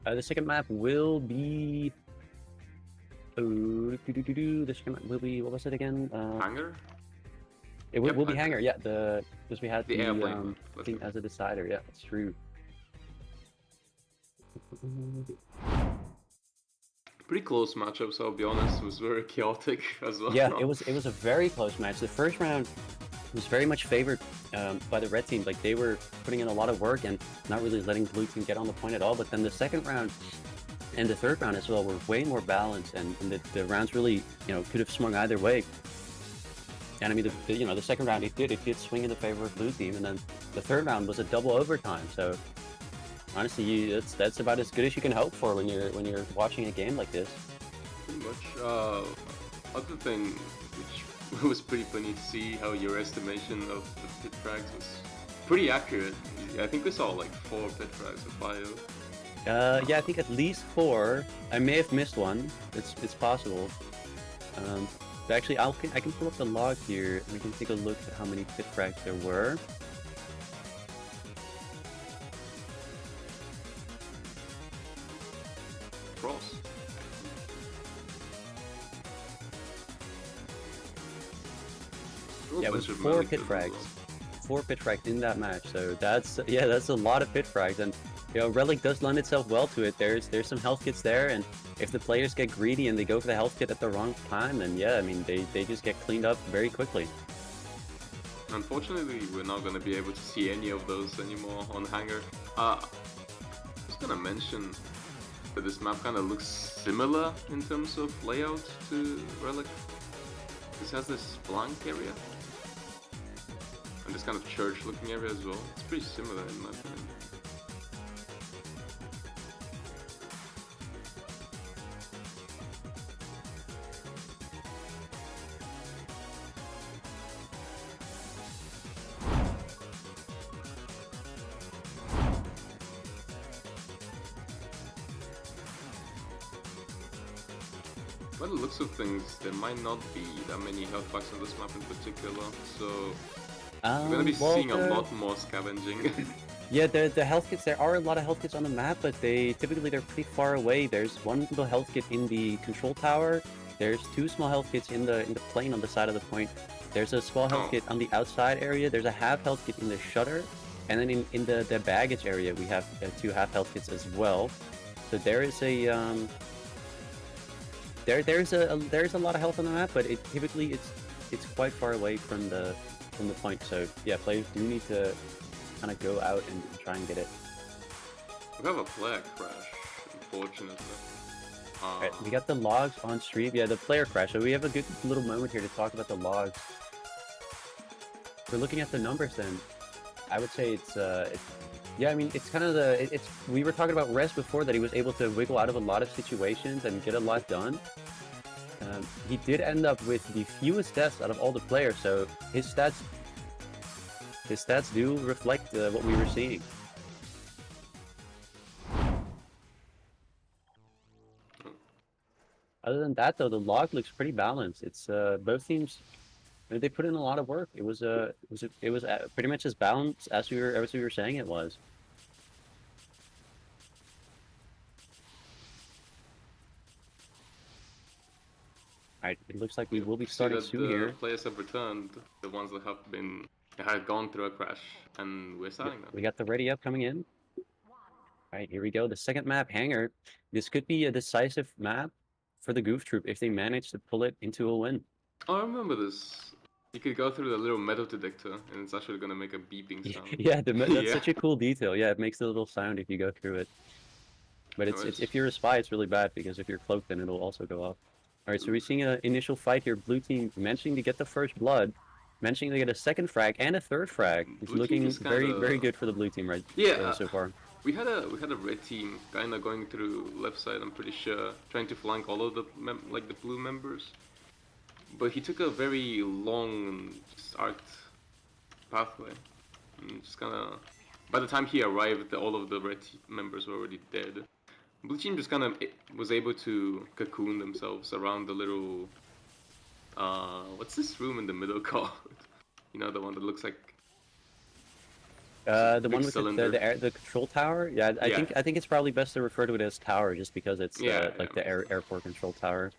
The second map will be. The second map will be. What was it again? Hangar? It Yep, will be Hangar. Hangar. Yeah, because we had The the airplane map. That's thing it. as a decider. Yeah, it's true. Pretty close matchups, I'll be honest. It was very chaotic as well. Yeah, it was a very close match. The first round was very much favored by the red team. Like they were putting in a lot of work and not really letting blue team get on the point at all. But then the second round and the third round as well were way more balanced, and the rounds really could have swung either way. And I mean the second round it did swing in the favor of blue team, and then the third round was a double overtime. So honestly, that's about as good as you can hope for when you're watching a game like this. Pretty much. Other thing which was pretty funny to see how your estimation of the pit frags was pretty accurate. I think we saw like 4 pit frags of Bio. Yeah, I think at least 4. I may have missed one. It's possible. But actually, I can pull up the log here. We can take a look at how many pit frags there were. Cross. Yeah, it was 4 pit frags. 4 pit frags in that match. So that's a lot of pit frags, and Relic does lend itself well to it. There's some health kits there, and if the players get greedy and they go for the health kit at the wrong time, then yeah, I mean they just get cleaned up very quickly. Unfortunately, we're not going to be able to see any of those anymore on Hangar. I was going to mention that this map kind of looks similar in terms of layout to Relic. This has this blank area and this kind of church looking area as well. It's pretty similar in my opinion. By the looks of things, there might not be that many health packs on this map in particular, so we're gonna be seeing a lot more scavenging. Yeah, the health kits, there are a lot of health kits on the map, but they're pretty far away. There's one little health kit in the control tower. There's 2 small health kits in the plane on the side of the point. There's a small health kit on the outside area. There's a half health kit in the shutter. And then in the baggage area, we have 2 half health kits as well. So there is a there's a lot of health on the map, but typically it's quite far away from the point. So yeah, players do need to kind of go out and try and get it. We have a player crash, unfortunately. Right, we got the logs on stream. Yeah, the player crash. So we have a good little moment here to talk about the logs. We're looking at the numbers then. I would say it's yeah, I mean, it's kind of we were talking about Res before, that he was able to wiggle out of a lot of situations and get a lot done. He did end up with the fewest deaths out of all the players, so his stats do reflect what we were seeing. Other than that, though, the log looks pretty balanced. It's both teams. They put in a lot of work. It was pretty much as balanced as we were saying it was. Alright, it looks like we will be starting soon here. The players have returned, the ones that had gone through a crash, and we're starting them. We got the ready up coming in. Alright, here we go. The second map, Hangar. This could be a decisive map for the Goof Troop if they manage to pull it into a win. Oh, I remember this. You could go through the little metal detector, and it's actually gonna make a beeping sound. Yeah, that's such a cool detail. Yeah, it makes a little sound if you go through it. But if you're a spy, it's really bad, because if you're cloaked, then it'll also go off. Alright, so we're seeing an initial fight here. Blue team managing to get the first blood, managing to get a second frag and a third frag. It's looking very good for the blue team so far. We had a red team kind of going through left side, I'm pretty sure, trying to flank all of the the blue members. But he took a very long, just arced pathway. And just kind of, by the time he arrived, all of the red members were already dead. Blue team just kind of was able to cocoon themselves around the little, what's this room in the middle called? You know, the one that looks like The Big one with cylinder. the control tower. Yeah, Yeah. I think it's probably best to refer to it as tower, just because it's Yeah, the yeah, like the makes sense. airport control tower.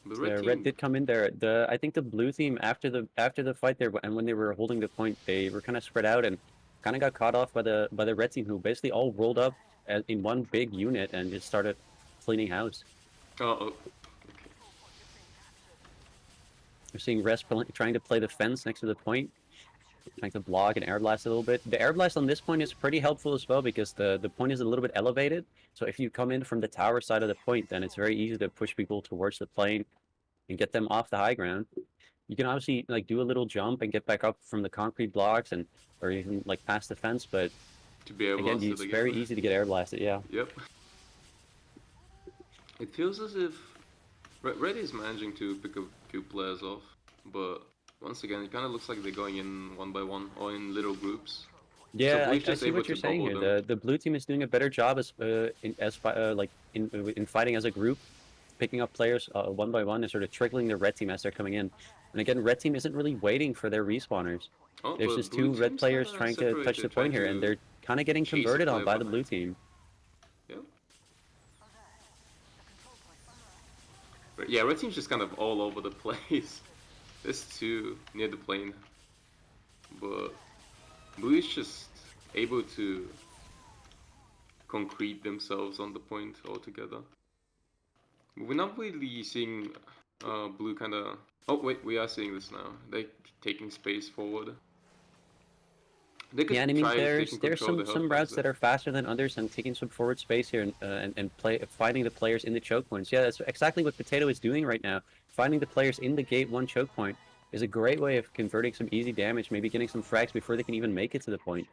The red Red team. did come in there. I think the blue team after the fight there, and when they were holding the point, they were kind of spread out and kind of got caught off by the red team, who basically all rolled up in one big unit and just started cleaning house. Oh, We're seeing Res trying to play the fence next to the point, trying to block and air blast a little bit. The air blast on this point is pretty helpful as well, because the point is a little bit elevated. So if you come in from the tower side of the point, then it's very easy to push people towards the plane and get them off the high ground. You can obviously like do a little jump and get back up from the concrete blocks, and or even like past the fence, but to be able again, to it's again. very easy to get air blasted. Yeah. Yep. It feels as if Red is managing to pick a few players off, but once again, it kind of looks like they're going in one by one or in little groups. So Yeah, Blue's I just see able what to you're saying bubble here. them. The blue team is doing a better job in fighting as a group, picking up players one by one and sort of trickling the red team as they're coming in. And again, red team isn't really waiting for their respawners. Oh, There's but just blue two red team's kind players of trying to touch the separated, trying point here, and to they're kind of getting chase a converted on player by the blue behind. team. Yep. But yeah, red team's just kind of all over the place. There's two near the plane, but blue is just able to concrete themselves on the point altogether. We're not really seeing blue kind of. Oh wait, we are seeing this now. They taking space forward. They Yeah, could and I mean, try taking there's control of the health some packs routes there. that are faster than others and taking some forward space here and play finding the players in the choke points. Yeah, that's exactly what Potato is doing right now. Finding the players in the gate one choke point is a great way of converting some easy damage, maybe getting some frags before they can even make it to the point.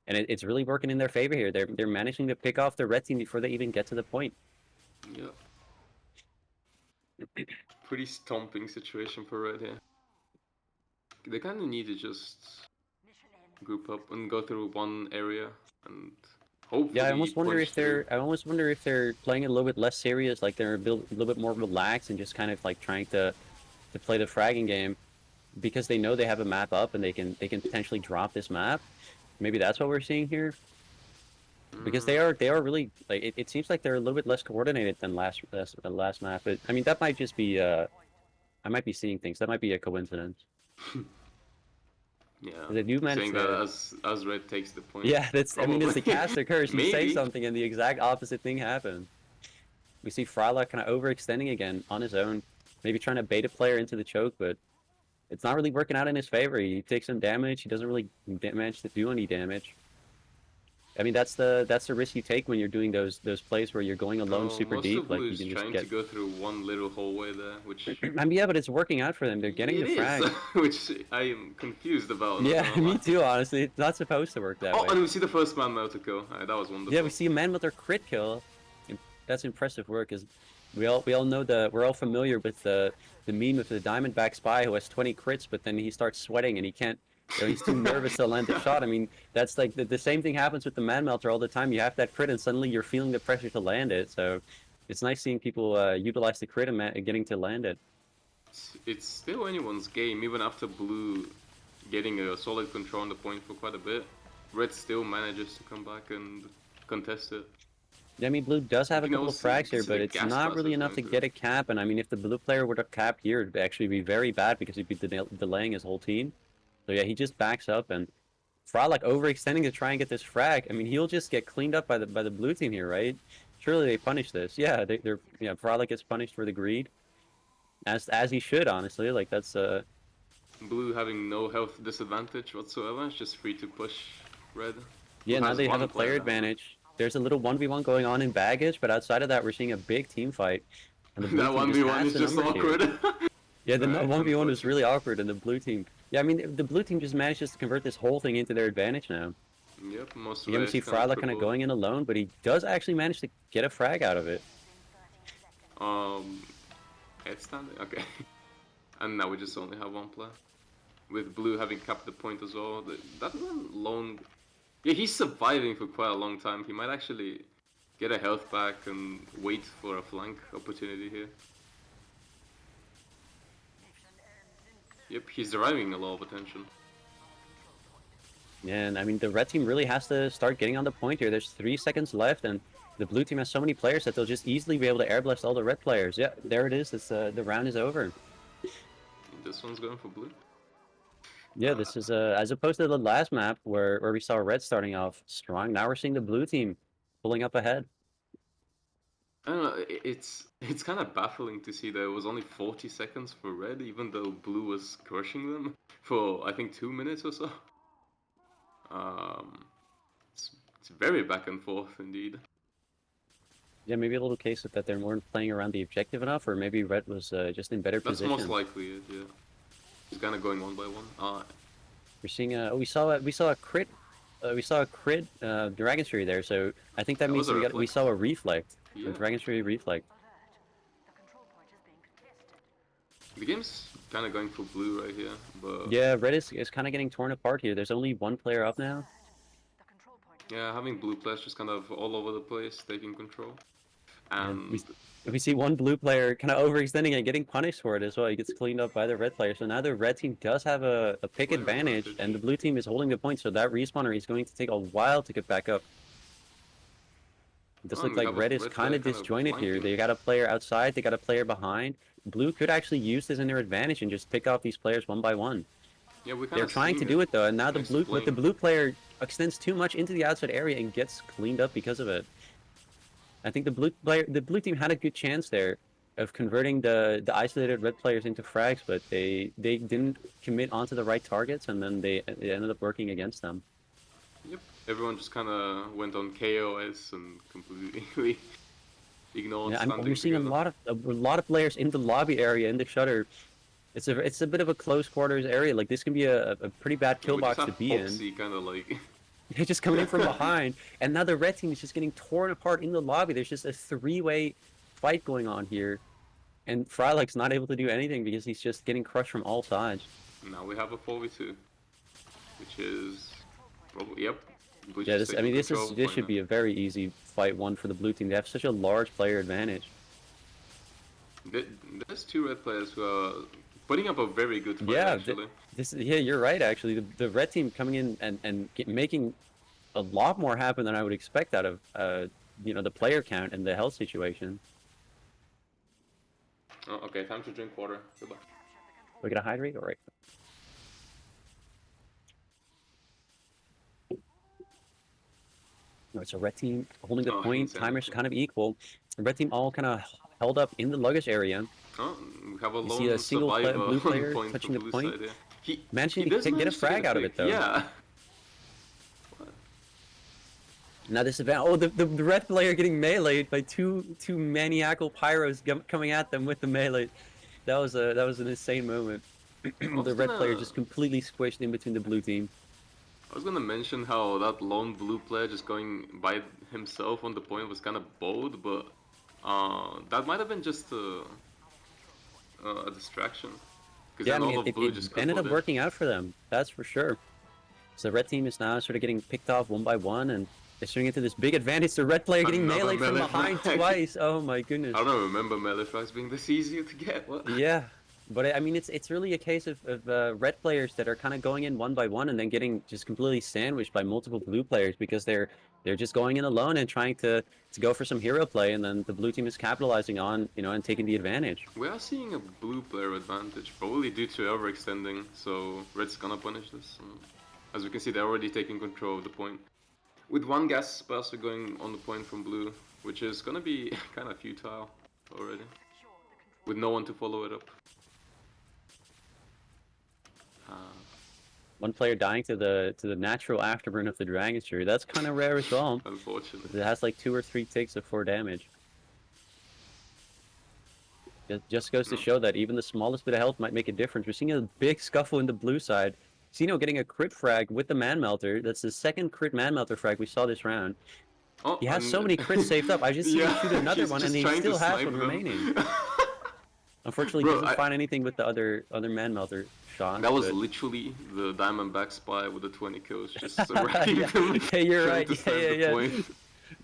And it's really working in their favor here. They're managing to pick off the red team before they even get to the point. Yeah, pretty stomping situation for red here. They kind of need to just group up and go through one area and Yeah, hopefully punch through. I almost wonder if they're playing it a little bit less serious, like they're a little bit more relaxed and just kind of like trying to play the fragging game, because they know they have a map up and they can potentially drop this map. Maybe that's what we're seeing here, because Mm, they are really like it seems like they're a little bit less coordinated than last map. But I mean, that might just be I might be seeing things. That might be a coincidence. yeah, They do manage saying that to. as red takes the point, Yeah, that's. I mean, it's probably. the caster curse. You say Maybe. something and the exact opposite thing happens. We see Frylock kind of overextending again on his own, maybe trying to bait a player into the choke, but it's not really working out in his favor. He takes some damage. He doesn't really manage to do any damage. I mean, that's the risk you take when you're doing those plays where you're going alone Oh, super most deep. of Like blue you is can just trying to get. go through one little hallway there, which I mean, yeah, but it's working out for them. They're getting the it is, frag. which I am confused about. Not Yeah, gonna me lie. too. Honestly, it's not supposed to work that Oh, way. and we see the first man now to kill. That was Yeah, we wonderful. see a man with their crit kill. That's impressive work. Because we all know we're all familiar with the meme of the Diamondback spy who has 20 crits, but then he starts sweating and he can't. You know, he's too nervous to land the shot. I mean, that's like the same thing happens with the Man Melter all the time. You have that crit, and suddenly you're feeling the pressure to land it. So it's nice seeing people utilize the crit and getting to land it. It's still anyone's game, even after blue getting a solid control on the point for quite a bit. Red still manages to come back and contest it. I mean, blue does You have a can couple of also frags here, see but the it's gas not really blasters enough going to through. get a cap. And I mean, if the blue player would have capped here, it'd actually be very bad because he'd be delaying his whole team. So yeah, he just backs up, and Frolic overextending to try and get this frag. I mean, he'll just get cleaned up by the blue team here, right? Surely they punish this. Yeah, they're yeah. Frolic gets punished for the greed, as he should, honestly. Like that's Blue having no health disadvantage whatsoever, it's just free to push red, who yeah. Now has they have one a player player down. advantage. There's a little 1v1 going on in baggage, but outside of that, we're seeing a big team fight, and the blue That team just 1v1 has is the just numbers here. awkward. Yeah, the Alright, 1v1 was unfortunate. really awkward, and the blue team. Yeah, I mean, the blue team just manages to convert this whole thing into their advantage now. Yep, most Again, we red see is kind of Fryla kind of crippled. going in alone, but he does actually manage to get a frag out of it. Um, headstand? Okay. And now we just only have one player. With blue having capped the point as well. That one lone. Yeah, he's surviving for quite a long time. He might actually get a health back and wait for a flank opportunity here. Yep, he's deriving a lot of attention. And I mean, the red team really has to start getting on the point here. There's 3 seconds left, and the blue team has so many players that they'll just easily be able to air blast all the red players. Yeah, there it is. It's, the round is over. This one's going for blue. Yeah, this is as opposed to the last map where we saw red starting off strong. Now we're seeing the blue team pulling up ahead. I don't know. It's kind of baffling to see that it was only 40 seconds for red, even though blue was crushing them for I think 2 minutes or so. Um, it's very back and forth indeed. Yeah, maybe a little case of that they weren't playing around the objective enough, or maybe red was just in better That's position. most likely it. Yeah, it's kind of going one by one. We're seeing we saw a crit. We saw a crit Dragon's Fury there, so I think that means was a we reflect. saw a reflect. Yeah. A Dragon's Fury reflect. The game's kind of going for blue right here, but Yeah, red is kind of getting torn apart here. There's only one player up now. yeah, having blue players just kind of all over the place, taking control. And And we see one blue player kind of overextending and getting punished for it as well. He gets cleaned up by the red player. So now the red team does have a pick player advantage, and the blue team is holding the point. So that respawner is going to take a while to get back up. It does look we like have a red is red kind player of disjointed here. flanking. They got a player outside, they got a player behind. Blue could actually use this in their advantage and just pick off these players one by one. Yeah, we kind They're of trying to do it though, and now the blue, but the playing. blue player extends too much into the outside area and gets cleaned up because of it. I think the blue team had a good chance there of converting the isolated red players into frags, but they didn't commit onto the right targets, and then it ended up working against them. Yep, everyone just kind of went on KOS and completely ignored. Yeah, we're seeing a lot of players in the lobby area in the shutter. It's a bit of a close quarters area. Like this can be a pretty bad kill box to be in. Kind of like They're just coming in from behind, and now the red team is just getting torn apart in the lobby. There's just a 3-way fight going on here, and Frylik's not able to do anything because he's just getting crushed from all sides. now we have a 4v2, which is probably yep. Yeah, this should be a very easy fight one for the blue team. They have such a large player advantage. There's 2 red players who are putting up a very good fight. Yeah, actually. You're right. Actually, the red team coming in and making a lot more happen than I would expect out of the player count and the health situation. Oh, okay, time to drink water. Goodbye. We get a hydrate, all right. No, it's a red team holding the point. Timers kind of equal. The red team all kind of held up in the luggage area. Oh, we have a You see a single blue player touching the point. Side, yeah. Managing to get a frag out of it though. Yeah. Now this event, the red player getting meleeed by two maniacal pyros coming at them with the melee. That was an insane moment. The red player just completely squished in between the blue team. I was gonna mention how that lone blue player just going by himself on the point was kind of bold, but that might have been just a distraction. Yeah, I mean, it ended up working out for them. That's for sure. So the red team is now sort of getting picked off one by one, and they're turning into this big advantage. The red player getting meleeed from behind twice. Oh my goodness. I don't remember melee frags being this easy to get. What? Yeah, but I mean, it's really a case of red players that are kind of going in one by one and then getting just completely sandwiched by multiple blue players because they're just going in alone and trying to go for some hero play, and then the blue team is capitalizing on and taking the advantage. We are seeing a blue player advantage, probably due to overextending. So red's gonna punish this. As we can see, they're already taking control of the point. With one gas buster going on the point from blue, which is gonna be kind of futile already, with no one to follow it up. One player dying to the natural afterburn of the Dragon's Fury. That's kind of rare as well. Unfortunately. It has like 2 or 3 ticks of 4 damage. It just goes to show that even the smallest bit of health might make a difference. We're seeing a big scuffle in the blue side. Xeno getting a crit frag with the Man Melter. That's the second crit Man Melter frag we saw this round. Oh, he has so many crits saved up. I just see him shoot another one, and he still has one remaining. Unfortunately, he doesn't find anything with the other Man Melter shot. That was literally the Diamondback spy with the 20 kills. Just surrounding him. Yeah, you're right. Yeah.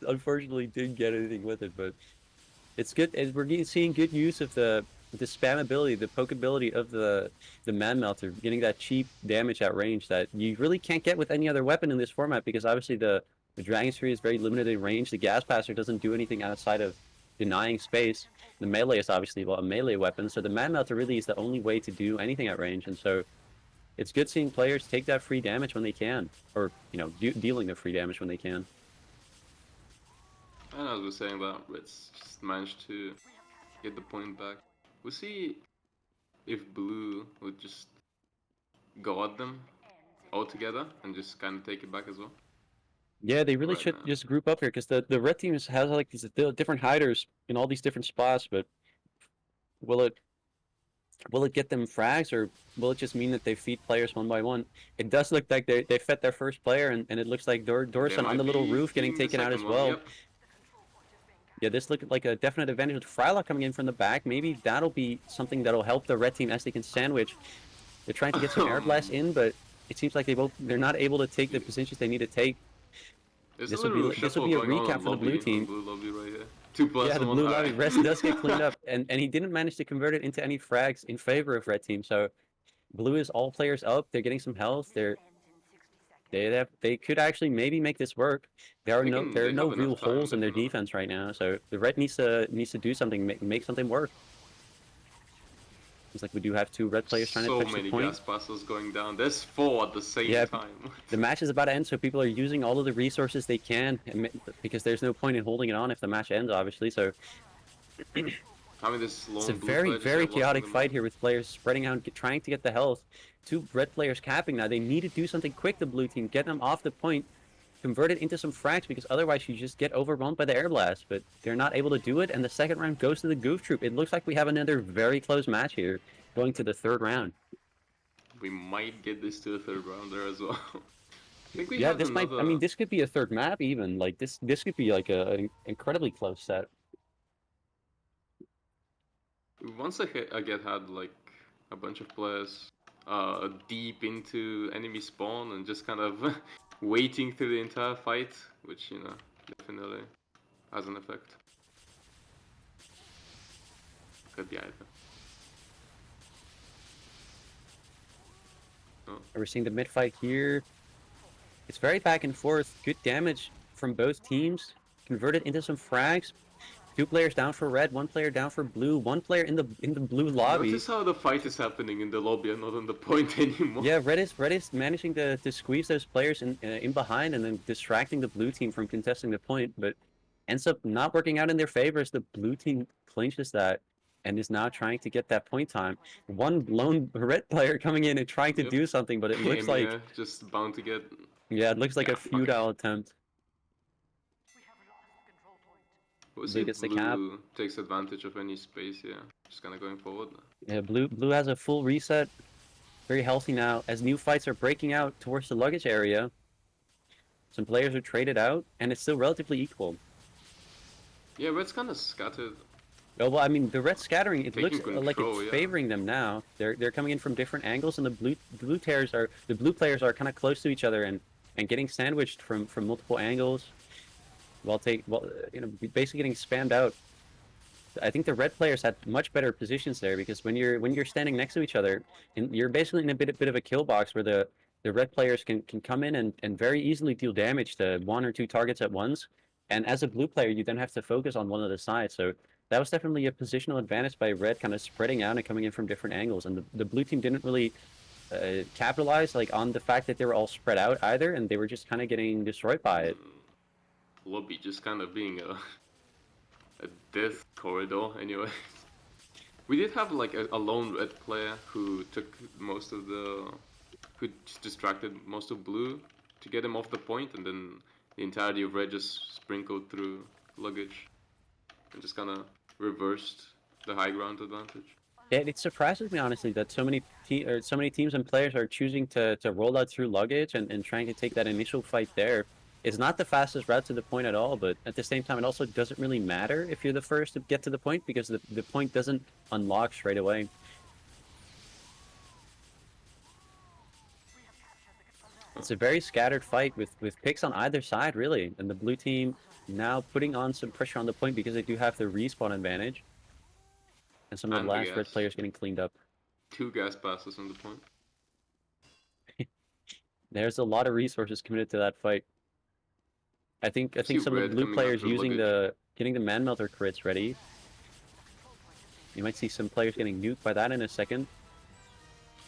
Unfortunately, didn't get anything with it, but it's good. We're seeing good use of the the spamability, the pokeability of the Man Melter, getting that cheap damage at range that you really can't get with any other weapon in this format, because obviously the Dragon Tree is very limited in range. The Gas Passer doesn't do anything outside of denying space. The melee is obviously, well, a melee weapon, so the Man Melter really is the only way to do anything at range, and so it's good seeing players take that free damage when they can, or, you know, dealing the free damage when they can. And as we were saying, that Reds just managed to get the point back. We'll see if Blue would just go at them all together and just kind of take it back as well. Yeah, they really Right should now. just group up here, because the red team has like these different hiders in all these different spots, but will it get them frags, or will it just mean that they feed players one by one? It does look like they fed their first player, and it looks like They Dorson on might the little be roof getting feeding the taken out second as one. well. Yep. Yeah, this looked like a definite advantage with Frylock coming in from the back. Maybe that'll be something that'll help the red team as they can sandwich. They're trying to get some air blasts in, but it seems like they're not able to take the positions they need to take. There's a This will little be a going recap on for the blue lobby, on team. blue lobby right here. 2 plus Yeah, the and 1. blue lobby. Alright. Rest does get cleaned up, and he didn't manage to convert it into any frags in favor of red team. So blue is all players up. They're getting some health. They could actually maybe make this work. There are They no have real enough time, holes in their definitely. defense right now. So the red needs to do something, make something work. Seems like we do have two red players trying to So touch the many point. gas passes going down. There's 4 at the same Yeah, time. the match is about to end, so people are using all of the resources they can, because there's no point in holding it on if the match ends, obviously. So Having this it's a lone blue very, player just very get lost in chaotic the fight middle. here with players spreading out, trying to get the health. Two red players capping now. They need to do something quick, the blue team. Get them off the point, convert it into some frags, because otherwise you just get overwhelmed by the air blast. But they're not able to do it, and the second round goes to the Goof Troop. It looks like we have another very close match here, going to the third round. We might get this to a third rounder as well. I think we Yeah, had this might. I another. mean, this could be a third map even. Like this could be like an incredibly close set. Once I get had like a bunch of players deep into enemy spawn and just kind of waiting through the entire fight, which definitely has an effect. Could be either. Oh. We're seeing the mid fight here. It's very back and forth. Good damage from both teams. Converted into some frags. Two players down for red, one player down for blue, one player in the blue lobby. Notice how the fight is happening in the lobby and not on the point anymore. Yeah, red is managing to squeeze those players in behind, and then distracting the blue team from contesting the point, but ends up not working out in their favor as the blue team clinches that and is now trying to get that point time. One lone red player coming in and trying to Yep. do something, but it looks like, Emia just bound to get. yeah, it looks like Yeah, a okay. futile attempt. We'll see Blue if gets the cap. blue takes advantage of any space here. Just kind of going forward. Yeah, blue has a full reset. Very healthy now as new fights are breaking out towards the luggage area. Some players are traded out, and it's still relatively equal. Yeah, red's kind of scattered. Oh, well, I mean, the red scattering, it Taking looks like it's control, yeah. favoring them now. They're coming in from different angles, and the blue players are kind of close to each other and getting sandwiched from multiple angles. Basically getting spammed out. I think the red players had much better positions there, because when you're standing next to each other, and you're basically in a bit of a kill box where the red players can come in and very easily deal damage to one or two targets at once. And as a blue player, you then have to focus on one of the sides. So that was definitely a positional advantage by red, kind of spreading out and coming in from different angles. And the blue team didn't really capitalize like on the fact that they were all spread out either, and they were just kind of getting destroyed by it. Lobby just kind of being a death corridor anyway. We did have like a lone red player who took most of who just distracted most of blue to get him off the point, and then the entirety of red just sprinkled through luggage and just kind of reversed the high ground advantage. Yeah, it surprises me honestly that so many teams and players are choosing to roll out through luggage and trying to take that initial fight there. It's not the fastest route to the point at all, but at the same time, it also doesn't really matter if you're the first to get to the point, because the point doesn't unlock straight away. It's a very scattered fight with picks on either side, really, and the blue team now putting on some pressure on the point because they do have the respawn advantage. And some of the And the last red gas. players getting cleaned up. 2 gas passes on the point. There's a lot of resources committed to that fight. I think See some of the red blue coming players after using luggage. getting the man melter crits ready. You might see some players getting nuked by that in a second.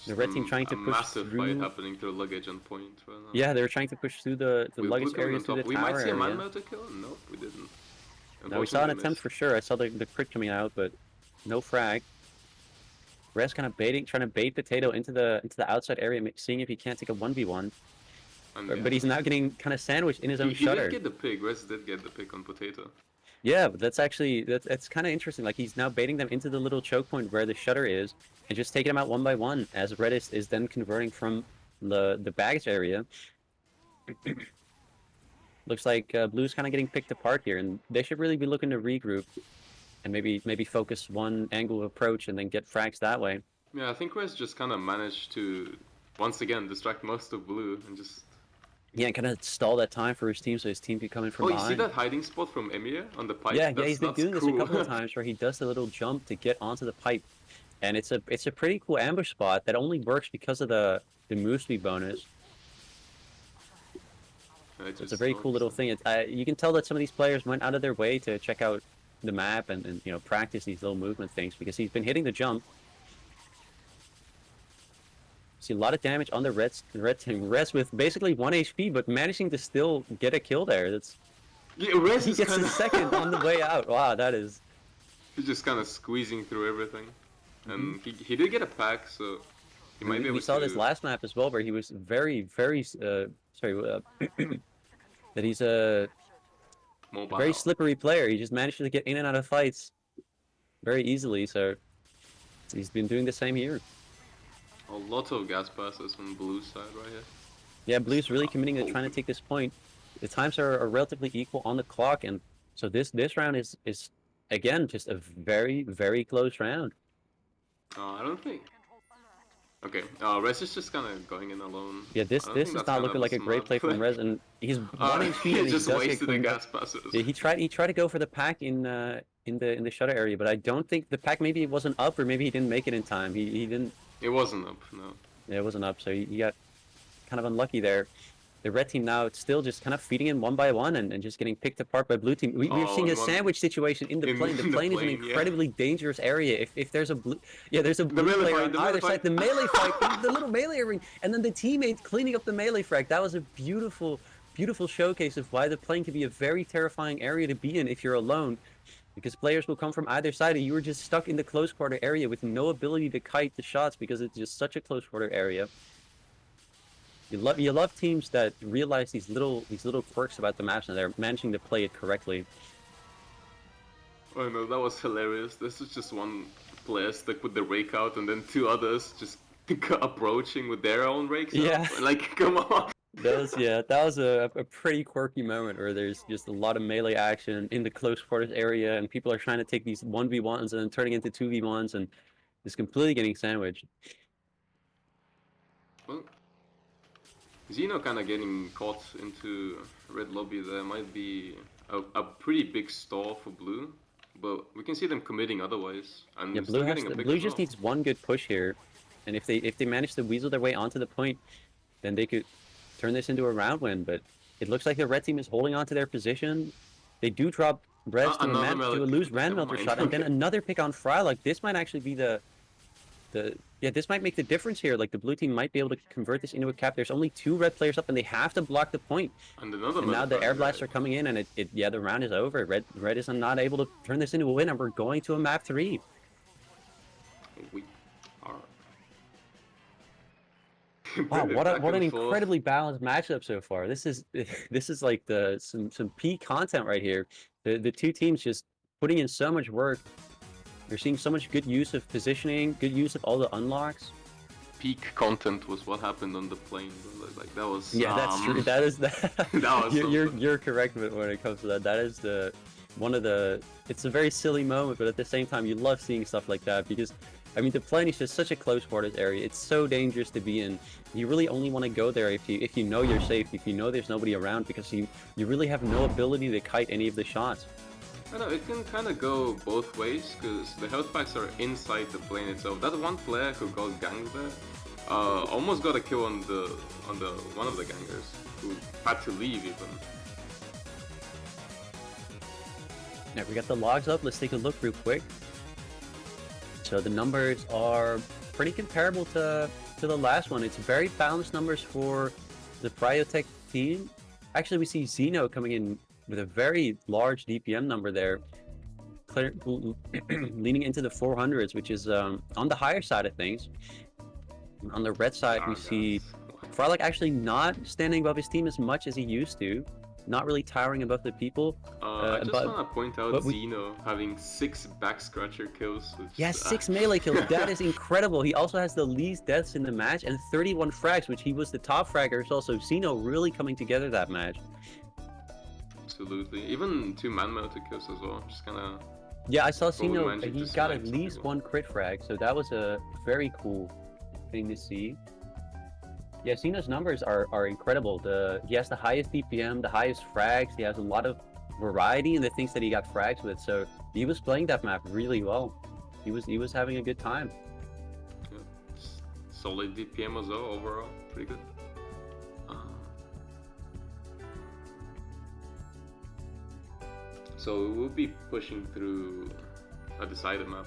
The Just red team trying a to push massive fight through. happening to luggage on point right now. Yeah, they're trying to push through the With blue luggage coming area on through the top. We might tower see a man area. melter kill? Nope, we didn't. Now we saw an Unfortunately attempt missed. for sure. I saw the crit coming out, but no frag. Rez kind of trying to bait Potato into the outside area, seeing if he can't take a 1v1. And yeah. But he's now getting kind of sandwiched in his own He did shutter. get the pick. Rez did get the pick on Potato. Yeah, but that's actually that's kind of interesting. Like he's now baiting them into the little choke point where the shutter is, and just taking them out one by one as Red is then converting from the baggage area. Looks like Blue's kind of getting picked apart here, and they should really be looking to regroup and maybe focus one angle of approach and then get frags that way. Yeah, I think Rez just kind of managed to, once again, distract most of blue and just... Yeah, and kind of stall that time for his team so his team can come in from Oh, you see behind. that hiding spot from Emir on the pipe? Yeah, he's been That's doing this a cool. couple of times where he does the little jump to get onto the pipe, and it's a pretty cool ambush spot that only works because of the move speed bonus. So it's a very cool little thing. You can tell that some of these players went out of their way to check out the map and you know practice these little movement things because he's been hitting the jump. See a lot of damage on the red team. Rez with basically 1 HP, but managing to still get a kill there. That's Yeah, Rez he is gets kind the second on the way out. Wow, that is. He's just kind of squeezing through everything. And he did get a pack, so he might be able We saw to... this last map as well, where he was very sorry that he's a mobile. very slippery player. He just managed to get in and out of fights very easily. So he's been doing the same here. A lot of gas passes on blue side right here. Yeah, Blue's really committing to trying to take this point. The times are relatively equal on the clock, and so this round is again just a very close round. I don't think... Okay, Rez is just kind of going in alone. Yeah, this is not looking like a great play from Rez, and he's 1 HP and he just does wasted get the cleaned up. gas passes. Yeah, he tried to go for the pack in the shutter area, but I don't think the pack maybe it wasn't up or maybe he didn't make it in time. He didn't. It wasn't up, no. Yeah, it wasn't up, so he got kind of unlucky there. The red team now it's still just kind of feeding in one by one and just getting picked apart by blue team. We're seeing a sandwich situation in the plane. The plane is an incredibly dangerous area. If there's a blue, there's a blue player on either side. The melee fight, the little melee ring, and then the teammate cleaning up the melee frag. That was a beautiful showcase of why the plane can be a very terrifying area to be in if you're alone. Because players will come from either side and you were just stuck in the close quarter area with no ability to kite the shots because it's just such a close quarter area. You love teams that realize these little quirks about the maps and they're managing to play it correctly. Oh no, that was hilarious. This is just one player stuck with the rake out and then 2 others just approaching with their own rakes out. Like, come on. That was a pretty quirky moment where there's just a lot of melee action in the close quarters area and people are trying to take these 1v1s and then turning into 2v1s and just completely getting sandwiched. Well, Xeno kind of getting caught into red lobby there might be a pretty big stall for blue, but we can see them committing otherwise. And yeah, blue just needs one good push here, and if they manage to weasel their way onto the point, then they could turn this into a round win. But it looks like the red team is holding on to their position. They do drop Rez to a loose Rand Melter shot, and then another pick on Fry. Like this might actually be this might make the difference here. Like the blue team might be able to convert this into a cap. There's only 2 red players up, and they have to block the point. And now the air blasts are coming in, and the round is over. Red is not able to turn this into a win, and we're going to a map 3. We are. Wow, what an incredibly balanced matchup so far. This is like some peak content right here. The 2 teams just putting in so much work. You're seeing so much good use of positioning, good use of all the unlocks. Peak content was what happened on the plane. Like that was. Yeah, that's true. That is that was you're correct when it comes to that. That is it's a very silly moment, but at the same time, you love seeing stuff like that because, I mean, the plane is just such a close quarters area. It's so dangerous to be in. You really only want to go there if you know you're safe, if you know there's nobody around, because you really have no ability to kite any of the shots. I know, it can kind of go both ways, because the health packs are inside the plane itself. That one player who got ganged there, almost got a kill on the one of the gangers, who had to leave even. Yeah, we got the logs up. Let's take a look real quick. So the numbers are pretty comparable to the last one. It's very balanced numbers for the Cryotech team. Actually, we see Xeno coming in with a very large DPM number there, leaning into the 400s, which is on the higher side of things. On the red side, we see Frylock actually not standing above his team as much as he used to, not really towering above the people. I just want to point out Xeno having 6 back scratcher kills. Yeah, 6 melee kills. That is incredible. He also has the least deaths in the match and 31 frags, which he was the top fragger. So also Xeno really coming together that match. Absolutely. Even 2 man-mounted kills as well. Just kind of... Yeah, I saw Xeno. He got at least 1 crit frag, so that was a very cool thing to see. Yeah, Xeno's numbers are incredible. He has the highest DPM, the highest frags. He has a lot of variety in the things that he got frags with. So he was playing that map really well. He was having a good time. Yeah. Solid DPM as well overall. Pretty good. So we'll be pushing through a decided map.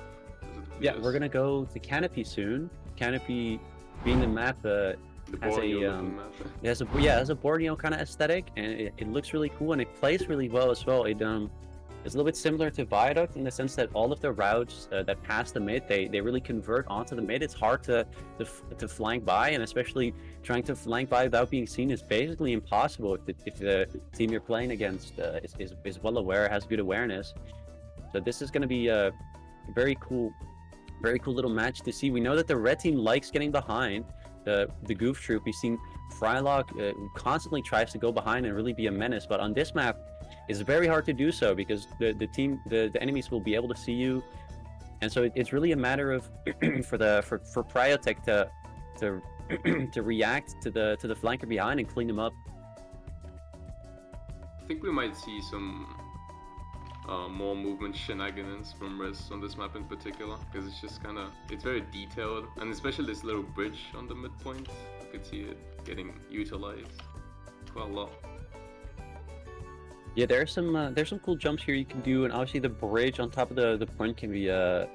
Yeah, we're gonna go to Canopy soon. Canopy being the map has a Borneo kind of aesthetic, and it looks really cool and it plays really well as well. It's a little bit similar to Viaduct in the sense that all of the routes that pass the mid, they really convert onto the mid. It's hard to flank by, and especially trying to flank by without being seen is basically impossible if the team you're playing against is well aware, has good awareness. So this is going to be a very cool little match to see. We know that the red team likes getting behind the Goof Troop. We've seen Frylock constantly tries to go behind and really be a menace, but on this map, it's very hard to do so because the enemies will be able to see you, and so it's really a matter of for Cryotech to react to the flanker behind and clean them up. I think we might see some more movement shenanigans from Res on this map in particular, because it's very detailed, and especially this little bridge on the midpoint, I could see it getting utilized quite a lot. Yeah, there's some cool jumps here you can do, and obviously the bridge on top of the point can be a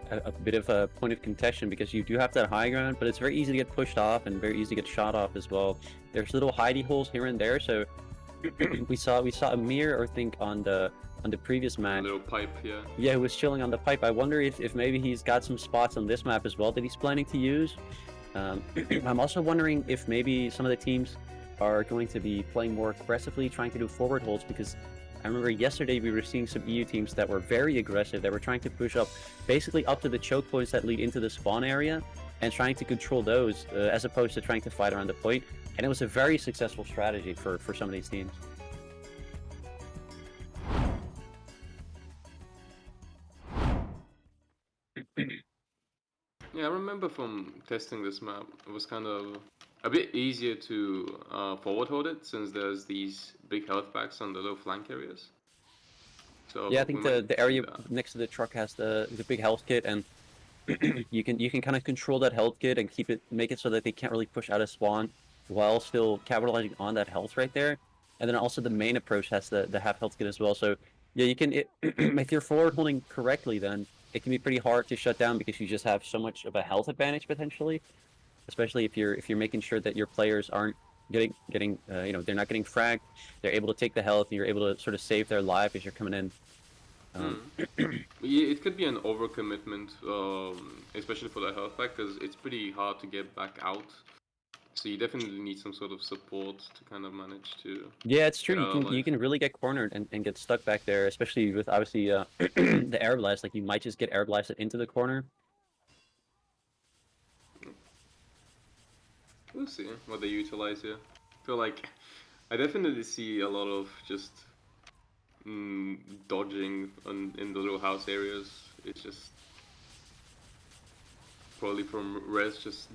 bit of a point of contention because you do have that high ground, but it's very easy to get pushed off and very easy to get shot off as well. There's little hidey holes here and there, so we saw a mirror, I think, on the previous match. A little pipe, yeah. Yeah, he was chilling on the pipe. I wonder if maybe he's got some spots on this map as well that he's planning to use. I'm also wondering if maybe some of the teams are going to be playing more aggressively, trying to do forward holds, because I remember yesterday we were seeing some EU teams that were very aggressive, that were trying to push up, basically up to the choke points that lead into the spawn area, and trying to control those, as opposed to trying to fight around the point. And it was a very successful strategy for some of these teams. Yeah, I remember from testing this map, it was kind of a bit easier to forward hold it, since there's these big health packs on the low flank areas. So yeah, I think the area next to the truck has the big health kit, and you can kind of control that health kit and make it so that they can't really push out of spawn while still capitalizing on that health right there. And then also the main approach has the half health kit as well. So yeah, if you're forward holding correctly, then it can be pretty hard to shut down because you just have so much of a health advantage potentially, especially if you're making sure that your players aren't getting they're not getting fragged, they're able to take the health, and you're able to sort of save their life as you're coming in. Yeah, it could be an overcommitment, especially for the health pack, because it's pretty hard to get back out. So you definitely need some sort of support to kind of manage to... Yeah, it's true. You can really get cornered and get stuck back there, especially with obviously the air blast. Like you might just get air blasted into the corner. We'll see what they utilize here. I feel like I definitely see a lot of just dodging in the little house areas. It's just probably from Res just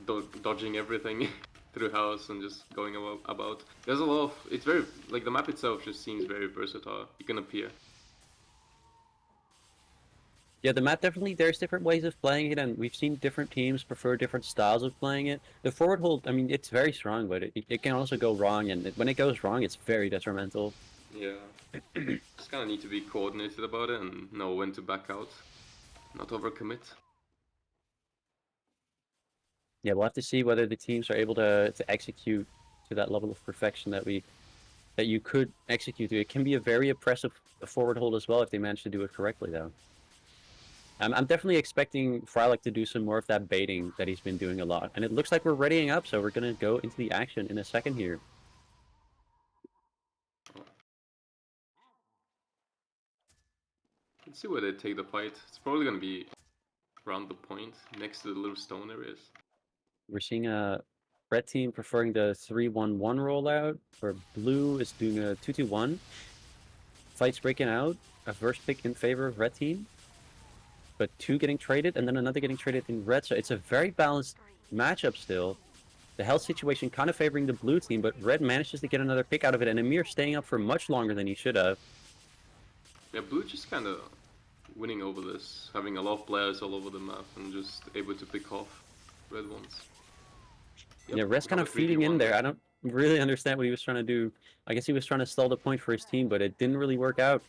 dodging everything through house and just going about. There's a lot of... It's very... Like, the map itself just seems very versatile. You can appear. Yeah, the map definitely, there's different ways of playing it, and we've seen different teams prefer different styles of playing it. The forward hold, I mean, it's very strong, but it can also go wrong, and when it goes wrong, it's very detrimental. Yeah. Just kind of need to be coordinated about it and know when to back out, not overcommit. Yeah, we'll have to see whether the teams are able to execute to that level of perfection that you could execute to. It can be a very oppressive forward hold as well if they manage to do it correctly, though. I'm definitely expecting Frylock to do some more of that baiting that he's been doing a lot. And it looks like we're readying up, so we're going to go into the action in a second here. Let's see where they take the fight. It's probably going to be around the point, next to the little stone areas. We're seeing a red team preferring the 3-1-1 rollout, where blue is doing a 2-2-1. Fights breaking out, a verse pick in favor of red team, but two getting traded and then another getting traded in red. So it's a very balanced matchup still. The health situation kind of favoring the blue team, but red manages to get another pick out of it, and Amir staying up for much longer than he should have. Yeah, blue just kind of winning over this, having a lot of players all over the map and just able to pick off red ones. Yep, Yeah, Red's kind of feeding in there. I don't really understand what he was trying to do. I guess he was trying to stall the point for his team, but it didn't really work out.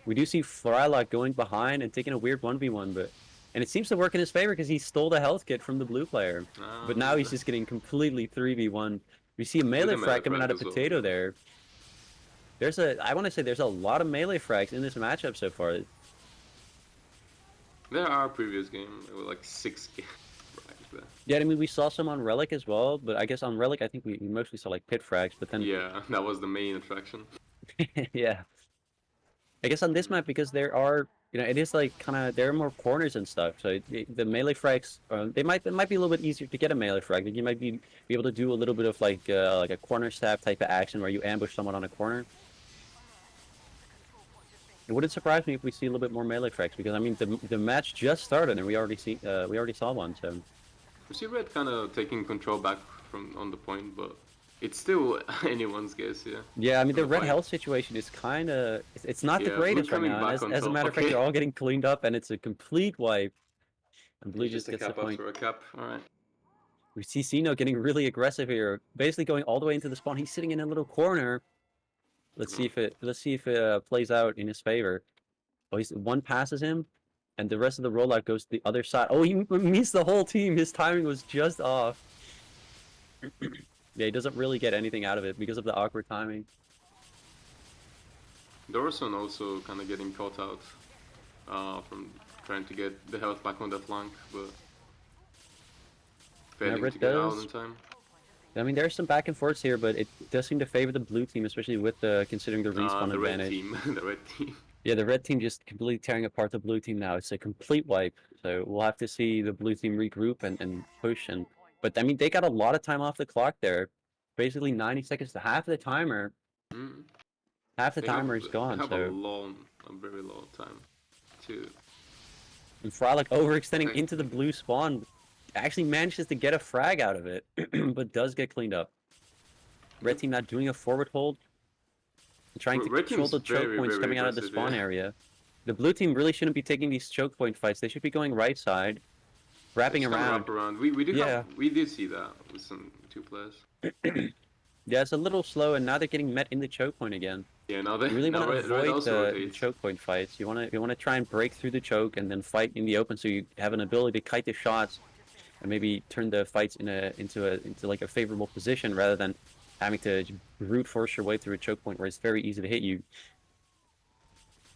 We do see Frylock going behind and taking a weird 1v1, and it seems to work in his favor because he stole the health kit from the blue player. But now he's just getting completely 3v1. We see a melee frag coming out of Potato well, there. I want to say there's a lot of melee frags in this matchup so far. There are previous game, there were like 6 frags there. Yeah, I mean, we saw some on Relic as well, but I guess on Relic, I think we mostly saw like pit frags, but then... Yeah, that was the main attraction. Yeah. I guess on this map, because there are, it is like kind of, there are more corners and stuff. So the melee frags, it might be a little bit easier to get a melee frag. Like you might be able to do a little bit of like a corner stab type of action where you ambush someone on a corner. It wouldn't surprise me if we see a little bit more melee frags, because I mean the match just started and we already saw one. So We see red kind of taking control back from on the point, but it's still anyone's guess, yeah. yeah, I mean the red health situation is kind of, it's not the greatest right now. And as a matter of fact, they're all getting cleaned up and it's a complete wipe. And blue just gets the point. After a cap, all right. We see Sino getting really aggressive here, basically going all the way into the spawn. He's sitting in a little corner. Let's see if it plays out in his favor. Oh, one passes him, and the rest of the rollout goes to the other side. Oh, he meets the whole team. His timing was just off. Yeah, he doesn't really get anything out of it because of the awkward timing. Dorson also kind of getting caught out from trying to get the health back on the flank, but failing to get out in time. I mean, there's some back and forths here, but it does seem to favor the blue team, especially with considering the respawn advantage. The red team. Yeah, the red team just completely tearing apart the blue team now. It's a complete wipe. So we'll have to see the blue team regroup and push. But I mean, they got a lot of time off the clock there. Basically 90 seconds to half the timer. Half the timer is gone. They have a very long time too. And Frolic overextending into the blue spawn actually manages to get a frag out of it, but does get cleaned up. Red team not doing a forward hold. Trying to control the choke points coming out of the spawn area. The blue team really shouldn't be taking these choke point fights. They should be going right side, wrapping around. We did see that with some 2 players. Yeah, it's a little slow, and now they're getting met in the choke point again. Yeah, now they really want to avoid the choke point fights. You want to try and break through the choke and then fight in the open, so you have an ability to kite the shots and maybe turn the fights into like a favorable position rather than having to brute force your way through a choke point where it's very easy to hit you.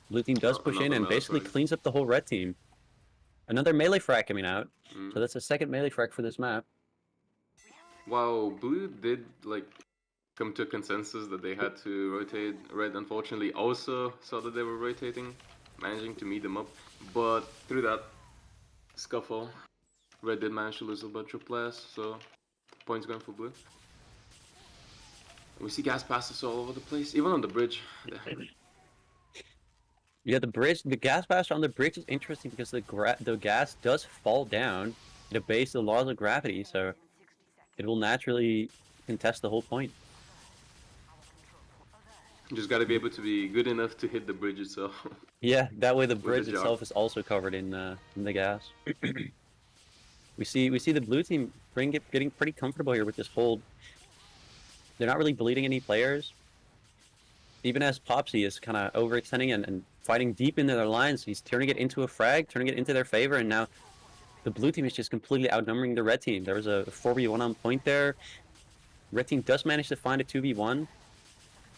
Blue team does push in and basically cleans up the whole red team. Another melee frag coming out. So that's a second melee frag for this map. Wow, blue did like come to a consensus that they had to rotate. Red unfortunately also saw that they were rotating, managing to meet them up. But through that scuffle, red did manage to lose a bunch of players, so points going for blue. We see gas passes all over the place, even on the bridge. Yeah, the gas pass on the bridge is interesting because the gas does fall down. It obeys the laws of gravity, so it will naturally contest the whole point. You just gotta be able to be good enough to hit the bridge itself. Yeah, that way the With bridge the jar. itself is also covered in the gas. We see the blue team getting pretty comfortable here with this hold. They're not really bleeding any players. Even as Popsy is kind of overextending and fighting deep into their lines, he's turning it into a frag, turning it into their favor, and now the blue team is just completely outnumbering the red team. There was a 4v1 on point there. Red team does manage to find a 2v1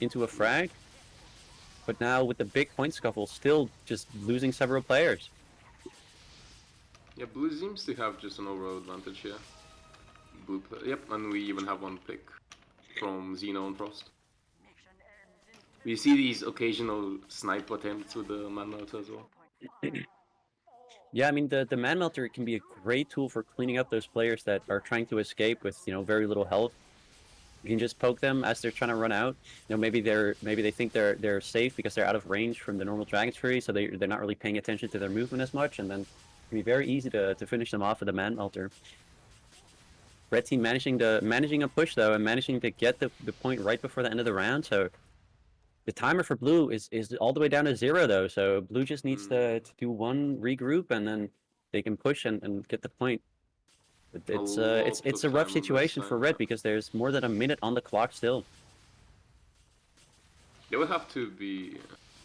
into a frag, but now with the big point scuffle, still just losing several players. Yeah, blue seems to have just an overall advantage here. Yep, and we even have one pick from Xeno and Frost. We see these occasional snipe attempts with the man melter as well. Yeah, I mean the man melter can be a great tool for cleaning up those players that are trying to escape with very little health. You can just poke them as they're trying to run out. Maybe they think they're safe because they're out of range from the normal Dragon's Fury, so they're not really paying attention to their movement as much, and then it can be very easy to finish them off with a man melter. Red team managing a push though, and managing to get the point right before the end of the round. So the timer for blue is all the way down to 0 though. So blue just needs to do one regroup, and then they can push and get the point. It's a rough situation for red because there's more than a minute on the clock still. They would have to be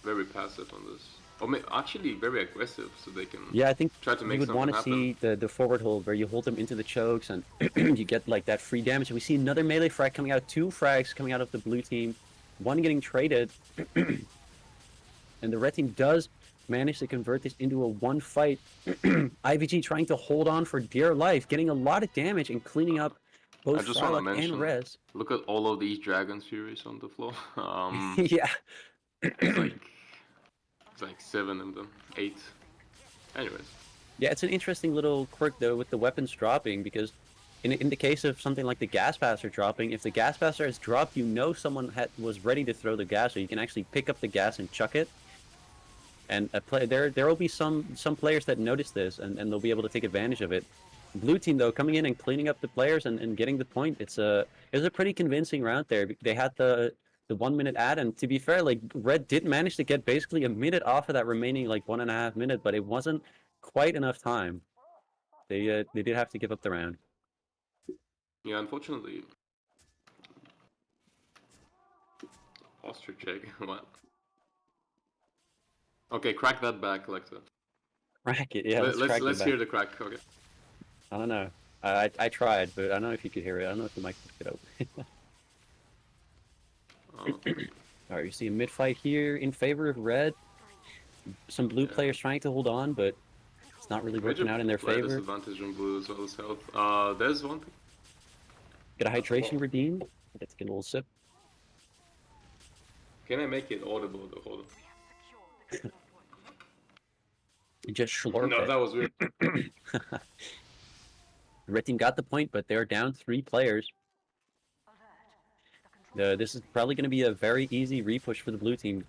very passive on this, or actually very aggressive, so they can. Yeah, I think try to make you would want to see the forward hold where you hold them into the chokes and you get like that free damage. And we see another melee frag coming out, 2 frags coming out of the blue team, one getting traded, and the red team does manage to convert this into a one fight. IVG trying to hold on for dear life, getting a lot of damage and cleaning up both Frylock and Rez. Look at all of these Dragon's Furies on the floor. Yeah. It's like 7 of them, 8. Anyways. Yeah, it's an interesting little quirk though with the weapons dropping, because in the case of something like the gas passer dropping, if the gas passer has dropped, someone was ready to throw the gas, so you can actually pick up the gas and chuck it. And there will be some players that notice this and they'll be able to take advantage of it. Blue team though coming in and cleaning up the players and getting the point. It was a pretty convincing round there. They had the 1 minute ad, and to be fair, like red did manage to get basically a minute off of that remaining like 1.5 minute, but it wasn't quite enough time. They did have to give up the round. Yeah, unfortunately. Posture check. What? Okay, crack that back, Alexa. Crack it, yeah. Let's hear the crack. Okay. I don't know. I tried, but I don't know if you could hear it. I don't know if the mic picked it up. All right, you see a mid fight here in favor of red. Some blue players trying to hold on, but it's not really working out in their favor. Disadvantage on blue as well as health. There's one thing. Get a hydration redeemed. Let's get a little sip. Can I make it audible though? Hold on. You just slurp No, it. that was weird. The red team got the point, but they're down 3 players. This is probably going to be a very easy repush for the blue team.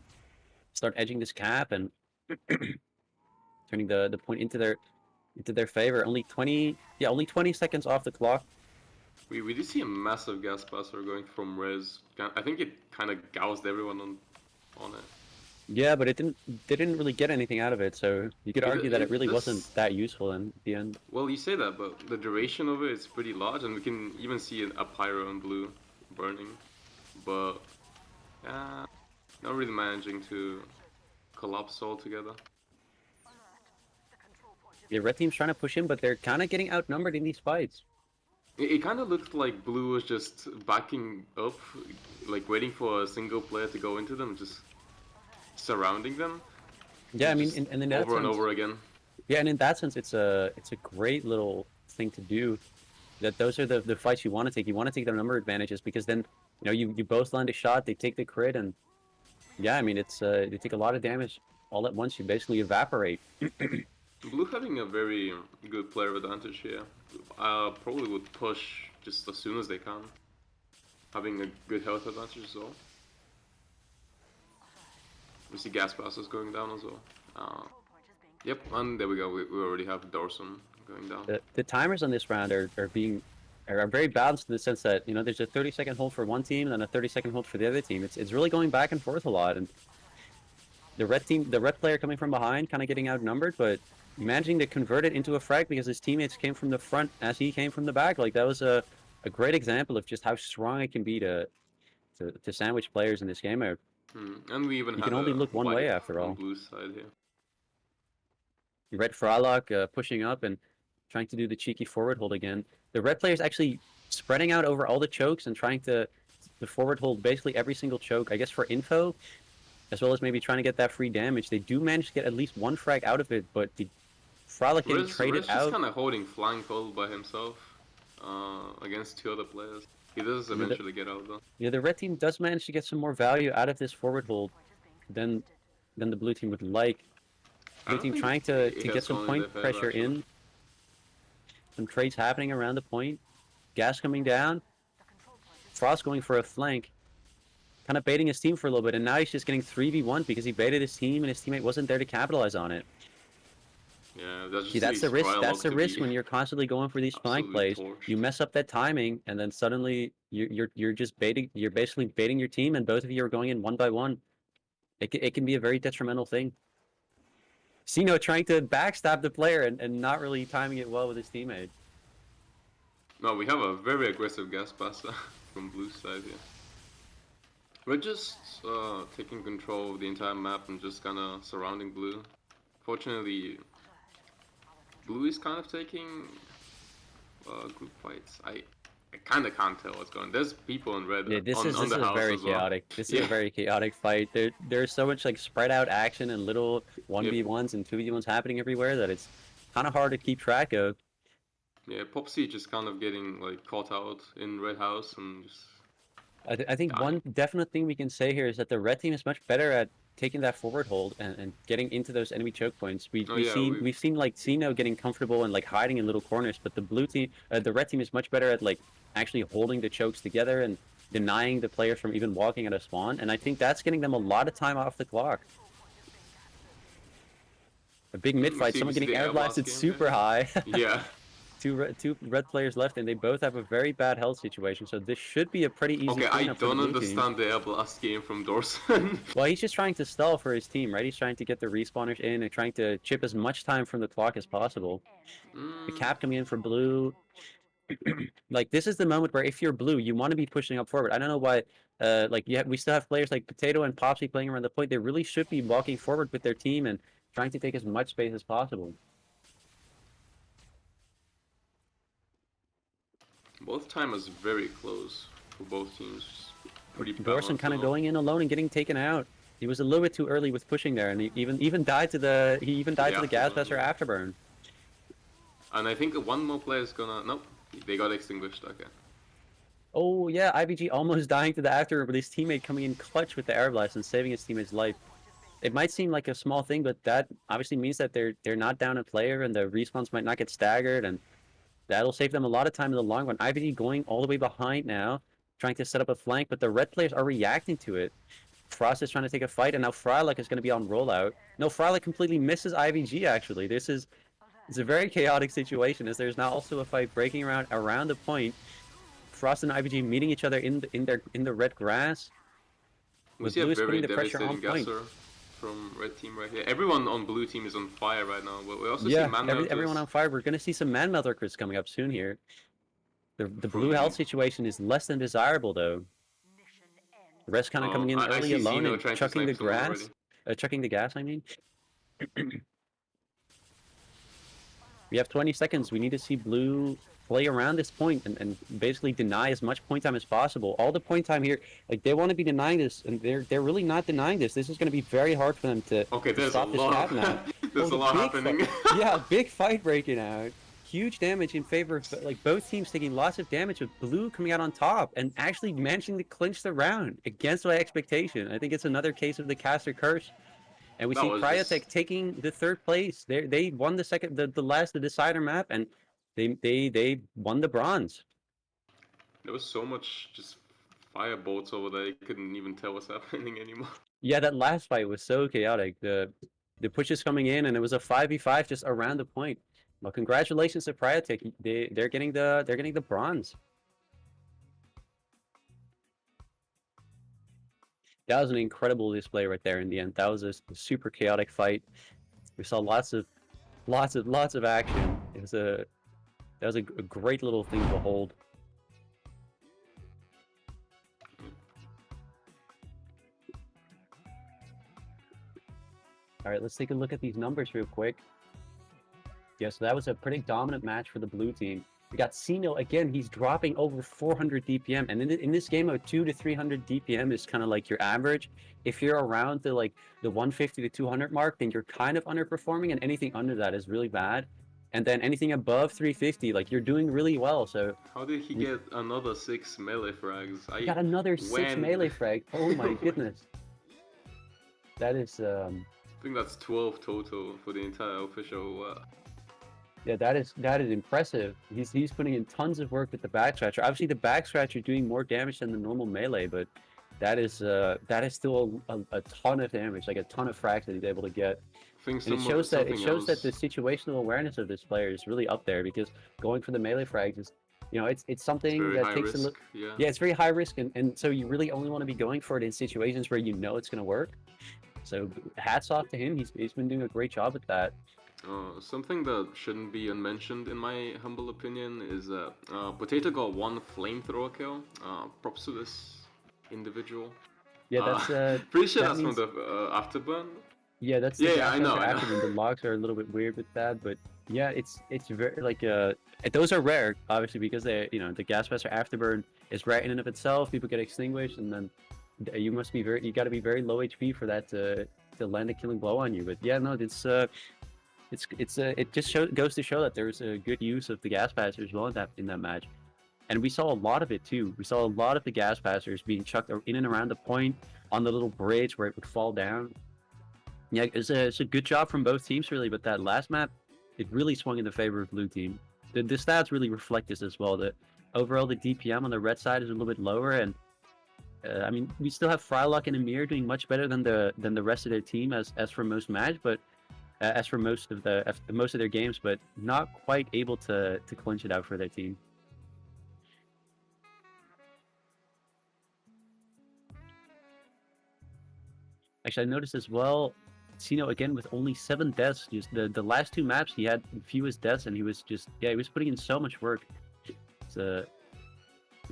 Start edging this cap and turning the point into their favor. Only 20 seconds off the clock. We did see a massive gas passer going from res. I think it kind of gouged everyone on it. Yeah, but they didn't really get anything out of it, so you could argue that it really wasn't that useful in the end. Well, you say that, but the duration of it is pretty large, and we can even see a pyro and blue burning, but not really managing to collapse altogether. Yeah, red team's trying to push in, but they're kind of getting outnumbered in these fights. It kind of looked like blue was just backing up, like waiting for a single player to go into them, just surrounding them. Yeah, I mean, and in that over sense, and over again. Yeah, and in that sense, it's a great little thing to do. That those are the fights you want to take. You want to take the number advantages, because then you both land a shot, they take the crit, and yeah, I mean it's they take a lot of damage all at once. You basically evaporate. Blue having a very good player advantage here. Probably would push just as soon as they can. Having a good health advantage as well. We see gas passes going down as well. Yep, and there we go. We already have Dorson going down. The timers on this round are being are very balanced in the sense that, you know, there's a 30-second hold for one team and then a 30-second hold for the other team. It's really going back and forth a lot, and the red player coming from behind, kind of getting outnumbered, but managing to convert it into a frag because his teammates came from the front as he came from the back. Like, that was a great example of just how strong it can be to sandwich players in this game mode. And we even You had can only a look one way wipe after on all. blue side here. Red Fralock pushing up and trying to do the cheeky forward hold again. The red players actually spreading out over all the chokes and trying to forward hold basically every single choke, I guess, for info, as well as maybe trying to get that free damage. They do manage to get at least one frag out of it, but the Frolic getting traded Riz just out. kind of holding flank all by himself against two other players. He does eventually get out though. Yeah, the red team does manage to get some more value out of this forward hold than the blue team would like. I Blue don't team think trying to it get has some gone in their point favor pressure actually. in. Some trades happening around the point. Gas coming down. Frost going for a flank. Kind of baiting his team for a little bit, and now he's just getting 3v1 because he baited his team and his teammate wasn't there to capitalize on it. Yeah, that See, just that's the leaves risk. That's Frylock the to risk be when you're constantly going for these flank absolutely plays. You torched. mess up that timing, and then suddenly you're just baiting. You're basically baiting your team, and both of you are going in one by one. It can be a very detrimental thing. Sino trying to backstab the player and not really timing it well with his teammate. No, we have a very aggressive gas passer from blue side here. We're just taking control of the entire map and just kind of surrounding blue. Fortunately, blue is kind of taking group fights. I kind of can't tell what's going on. There's people in red Yeah, this on is the a house very as well. chaotic. This is Yeah. a very chaotic fight. There's so much like spread out action and little Yeah, 1v1s and 2v1s happening everywhere that it's kind of hard to keep track of. yeah, Popsy just kind of getting like caught out in red house and just I think dying. one definite thing we can say here is that the red team is much better at taking that forward hold and getting into those enemy choke points. Oh yeah, We've seen like Sino getting comfortable and like hiding in little corners, but the blue team, the red team is much better at like actually holding the chokes together and denying the players from even walking out of spawn. And I think that's getting them a lot of time off the clock. A big mid we fight, see someone getting the air air blast blasted game super here. high. Yeah. Two red players left, and they both have a very bad health situation. So this should be a pretty easy Okay, I cleanup for the don't blue team. understand the air blast game from Dorson. Well, he's just trying to stall for his team, right? He's trying to get the respawners in and trying to chip as much time from the clock as possible. The cap coming in for blue. Like, this is the moment where if you're blue, you want to be pushing up forward. I don't know why, like, we still have players like Potato and Popsy playing around the point. They really should be walking forward with their team and trying to take as much space as possible. Both time is very close for both teams. Pretty Dorson balanced kind as of well. going in alone and getting taken out. He was a little bit too early with pushing there, and he even died to the gas Afterburn, passer yeah. afterburn. And I think one more player is gonna. Nope, they got extinguished. Okay. Oh yeah, IVG almost dying to the afterburn, but his teammate coming in clutch with the air blast and saving his teammate's life. It might seem like a small thing, but that obviously means that they're not down a player, and the respawns might not get staggered, and that'll save them a lot of time in the long run. IVG going all the way behind now, trying to set up a flank, but the red players are reacting to it. Frost is trying to take a fight, and now Frylock is going to be on rollout. No, Frylock completely misses IVG, actually. It's a very chaotic situation, as there's now also a fight breaking around the point. Frost and IVG meeting each other in the red grass, We with see a Blue is very putting the pressure on devastating point. gasser from red team right here. Everyone on blue team is on fire right now, but we also see Yeah, man melters everyone on fire. We're going to see some man melters coming up soon here. The blue health from. situation is less than desirable, though. The rest kind of Oh, coming in I early see alone Zeno and trying to chucking the snipe someone already. chucking the gas, I mean. We have 20 seconds. We need to see blue play around this point and basically deny as much point time as possible. All the point time here, like, they want to be denying this, and they're really not denying this. This is going to be very hard for them Okay, to there's a stop this lot cap of now. there's Oh, a the lot big fight. happening. Yeah, big fight breaking out. Huge damage in favor of, like, both teams taking lots of damage, with blue coming out on top and actually managing to clinch the round against my expectation. I think it's another case of the caster curse. And we That see was just Cryotech taking the third place. They won the decider map, and they won the bronze. there was so much just fire bolts over there. You couldn't even tell what's happening anymore. Yeah, that last fight was so chaotic. The pushes coming in, and it was a 5v5 just around the point. Well, congratulations to Pryotech. They're getting the bronze. That was an incredible display right there in the end. That was a super chaotic fight. We saw lots of action. That was a great little thing to behold. All right, let's take a look at these numbers real quick. Yeah, so that was a pretty dominant match for the blue team. We got Sino again. He's dropping over 400 DPM, and in this game of 200 to 300 DPM is kind of like your average. If you're around the 150 to 200 mark, then you're kind of underperforming, and anything under that is really bad. And then anything above 350, like you're doing really well. So how did he get another 6 melee frags? I got another 6 melee frag. Oh my goodness, that is I think that's 12 total for the entire official. Yeah, that is impressive. He's putting in tons of work with the back scratcher. Obviously, the back scratcher doing more damage than the normal melee, but that is still a ton of damage, like a ton of frags that he's able to get. And it shows that the situational awareness of this player is really up there, because going for the melee frags is, it's something that takes a look. Yeah, it's very high risk, and so you really only want to be going for it in situations where you know it's going to work. So hats off to him. He's been doing a great job with that. Something that shouldn't be unmentioned, in my humble opinion, is that Potato got 1 flamethrower kill. Props to this individual. Yeah, that's pretty sure that's from the afterburn. Yeah, that's the I know. Afterburn. The logs are a little bit weird with that, but yeah, it's very those are rare, obviously, because the gas master afterburn is rare in and of itself. People get extinguished, and then you got to be very low HP for that to land a killing blow on you. But yeah, no, it just goes to show that there's a good use of the gas passers as well in that match. And we saw a lot of it too. We saw a lot of the gas passers being chucked in and around the point on the little bridge where it would fall down. Yeah, it's a good job from both teams really, but that last map, it really swung in the favor of blue team. The stats really reflect this as well. That overall the DPM on the red side is a little bit lower, and I mean, we still have Frylock and Amir doing much better than the rest of their team as for most match, but as for most of their games, but not quite able to clinch it out for their team. Actually, I noticed as well, Sino again with only 7 deaths. Just the last 2 maps he had the fewest deaths, and he was putting in so much work.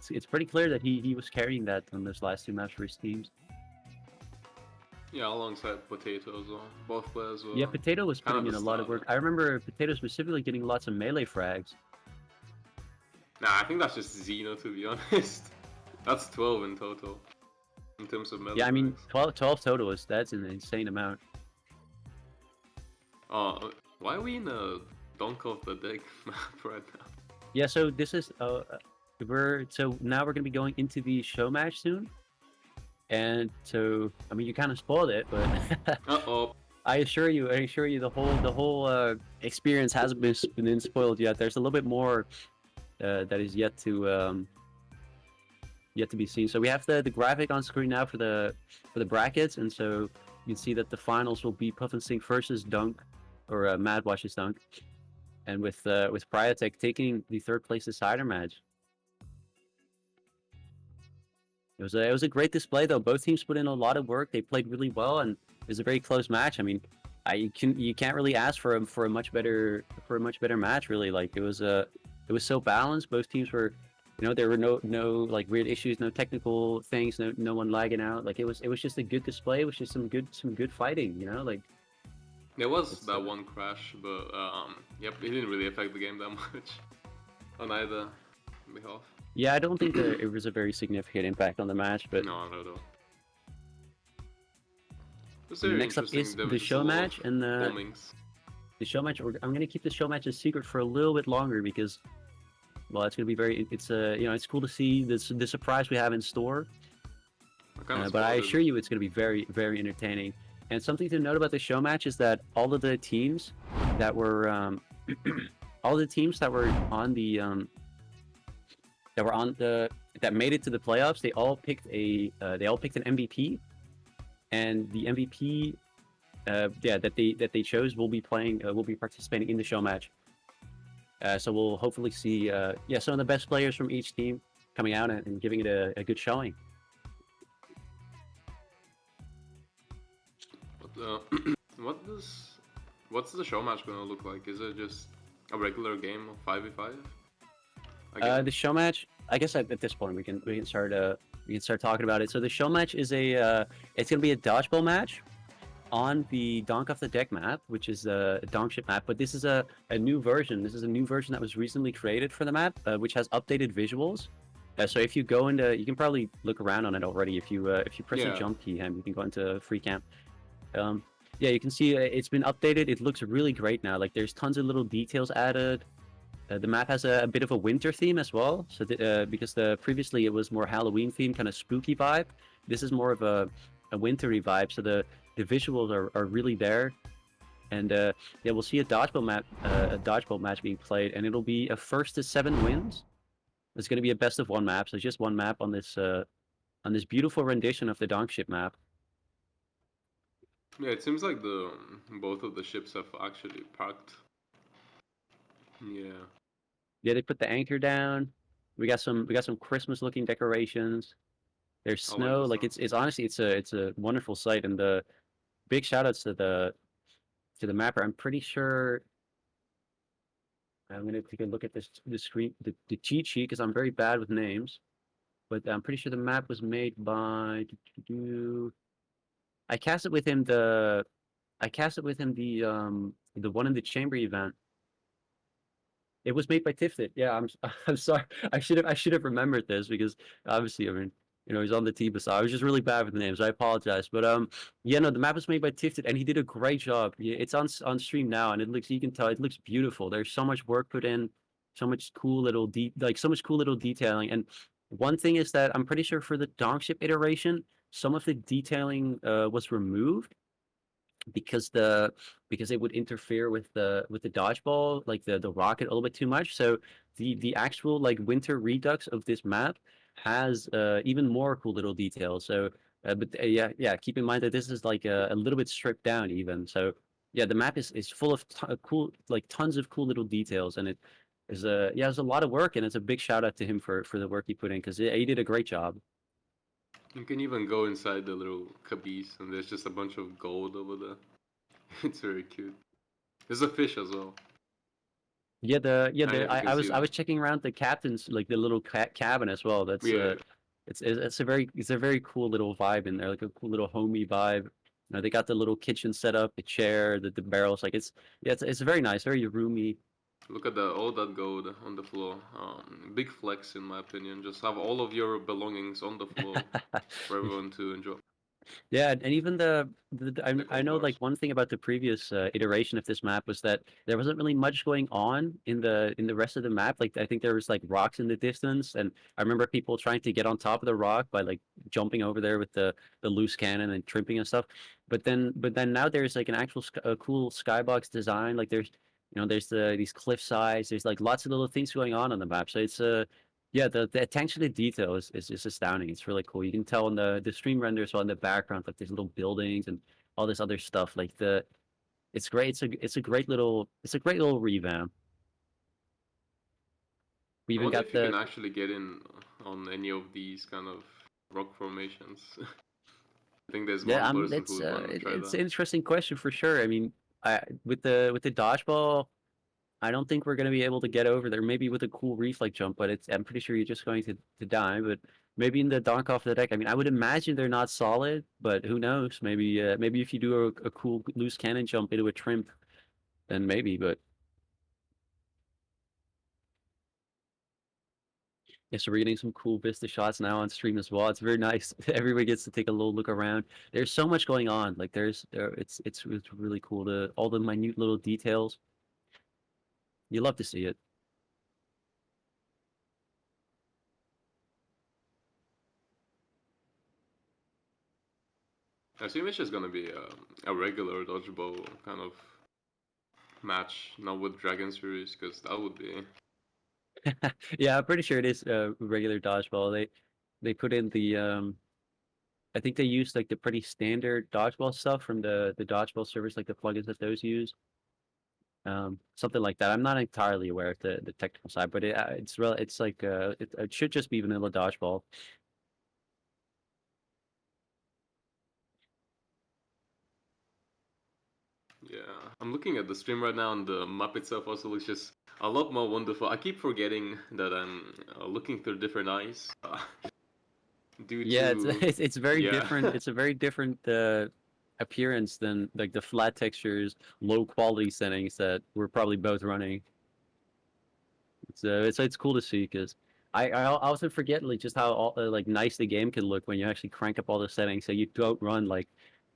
It's pretty clear that he was carrying that on those last 2 maps for his teams. Yeah, alongside Potato as well. Both players were. Yeah, Potato was putting in a lot of work. I remember Potato specifically getting lots of melee frags. Nah, I think that's just Xeno, to be honest. That's 12 in total. In terms of melee. Yeah, I mean, 12 total that's an insane amount. Why are we in a Donk of the Deck map right now? Yeah, so this is now we're gonna be going into the show match soon. And so, I mean, you kind of spoiled it, but I assure you, the whole experience hasn't been spoiled yet. There's a little bit more that is yet to be seen. So we have the graphic on screen now for the brackets, and so you can see that the finals will be Puff and Sink versus Dunk, or Madwatch's Dunk, and with Pryotech taking the 3rd place decider match. It was a great display though. Both teams put in a lot of work. They played really well, and it was a very close match. I mean, you can't really ask for a much better match really. Like it was so balanced. Both teams were, there were no like weird issues, no technical things, no one lagging out. Like it was just a good display. It was just some good fighting. Like there was that one crash, but yep, it didn't really affect the game that much on either behalf. Yeah, I don't think that it was a very significant impact on the match, but no, not at all. Next up is the show match, and the show match. I'm gonna keep the show match a secret for a little bit longer because, well, it's gonna be it's cool to see the surprise we have in store. But I assure you, it's gonna be very, very entertaining. And something to note about the show match is that all of the teams that were on that made it to the playoffs, they all picked an MVP, and the MVP that they chose will be participating in the show match. So we'll hopefully see yeah, some of the best players from each team coming out and giving it a good showing. But, what does what's the show match gonna look like? Is it just a regular game of 5v5 again? The show match, I guess at this point we can start talking about it. So the show match is a it's gonna be a dodgeball match on the Donk off the Deck map, which is a Donkship map. But this is a new version. This is a new version that was recently created for the map, which has updated visuals. So if you go into, you can probably look around on it already. If you press the Yeah. jump key, and you can go into free camp. Yeah, you can see it's been updated. It looks really great now. Like there's tons of little details added. The map has a bit of a winter theme as well. So because previously it was more Halloween theme, kind of spooky vibe. This is more of a wintry vibe. So the visuals are really there. And yeah, we'll see a dodgeball match being played, and it'll be a first to 7 wins. It's going to be a best of 1 map, so it's just 1 map on this beautiful rendition of the Donkship map. Yeah, it seems like the both of the ships have actually parked. Yeah. Yeah, they put the anchor down. We got some Christmas looking decorations. There's I like snow. the Like snow. it's honestly it's a wonderful sight, and the big shout outs to the mapper. I'm pretty sure I'm gonna take a look at the screen the cheat sheet because I'm very bad with names. But I'm pretty sure the map was made by. I cast it with him the one in the chamber event. It was made by Tiftit. Yeah, I'm sorry. I should have remembered this because obviously, I mean, he's on the team, so I was just really bad with the names. I apologize, but yeah, no, the map was made by Tiftit, and he did a great job. Yeah, it's on stream now, and it looks you can tell it looks beautiful. There's so much work put in, so much cool little detailing. And one thing is that I'm pretty sure for the Dogship iteration, some of the detailing was removed because it would interfere with the dodgeball, like the rocket a little bit too much. So the actual like winter redux of this map has even more cool little details. So yeah, keep in mind that this is like a little bit stripped down even. So yeah, the map is full of cool, like tons of cool little details, and it is yeah, it's a lot of work, and it's a big shout out to him for the work he put in because he did a great job. You can even go inside the little caboose, and there's just a bunch of gold over there. It's very cute. There's a fish as well. Yeah, I don't know if you can see I that. was checking around the captain's like the little cabin as well. That's Yeah. it's a very cool little vibe in there, like a cool little homey vibe. They got the little kitchen set up, the chair, the barrels. Like it's very nice, very roomy. Look at all that gold on the floor. Big flex in my opinion. Just have all of your belongings on the floor for everyone to enjoy. Yeah, and even The I gold know like bars. one thing about the previous iteration of this map was that there wasn't really much going on in the rest of the map. Like I think there was like rocks in the distance, and I remember people trying to get on top of the rock by like jumping over there with the loose cannon and tripping and stuff. But then now there's like an actual a cool skybox design. Like there's these cliff sides. There's like lots of little things going on the map. So it's yeah, the attention to detail is just astounding. It's really cool. You can tell in the stream renders on the background, like there's little buildings and all this other stuff. Like it's great. It's a great little revamp. We I even wonder got if you can the actually get in on any of these kind of rock formations. I think there's yeah. one person who would want to try It's that. an interesting question for sure. I mean, with the dodgeball, I don't think we're going to be able to get over there. Maybe with a cool reef like jump, but I'm pretty sure you're just going to die. But maybe in the donk off the deck. I mean, I would imagine they're not solid, but who knows? Maybe if you do a cool loose cannon jump into a trimp, then maybe. But yeah, so we're getting some cool Vista shots now on stream as well. It's very nice. Everybody gets to take a little look around. There's so much going on. Like it's really cool to all the minute little details. You love to see it. I assume it's just gonna be a regular dodgeball kind of match, not with Dragon Series, because that would be. Yeah, I'm pretty sure it is regular dodgeball. They put in I think they used like the pretty standard dodgeball stuff from the dodgeball servers, like the plugins that those use. Something like that. I'm not entirely aware of the technical side, but it's like it should just be vanilla dodgeball. Yeah, I'm looking at the stream right now, and the map itself also looks just a lot more wonderful. I keep forgetting that I'm looking through different eyes due Yeah, it's to it's very yeah. different. It's a very different appearance than like the flat textures, low quality settings that we're probably both running. It's cool to see because I also forget like just how like nice the game can look when you actually crank up all the settings so you don't run like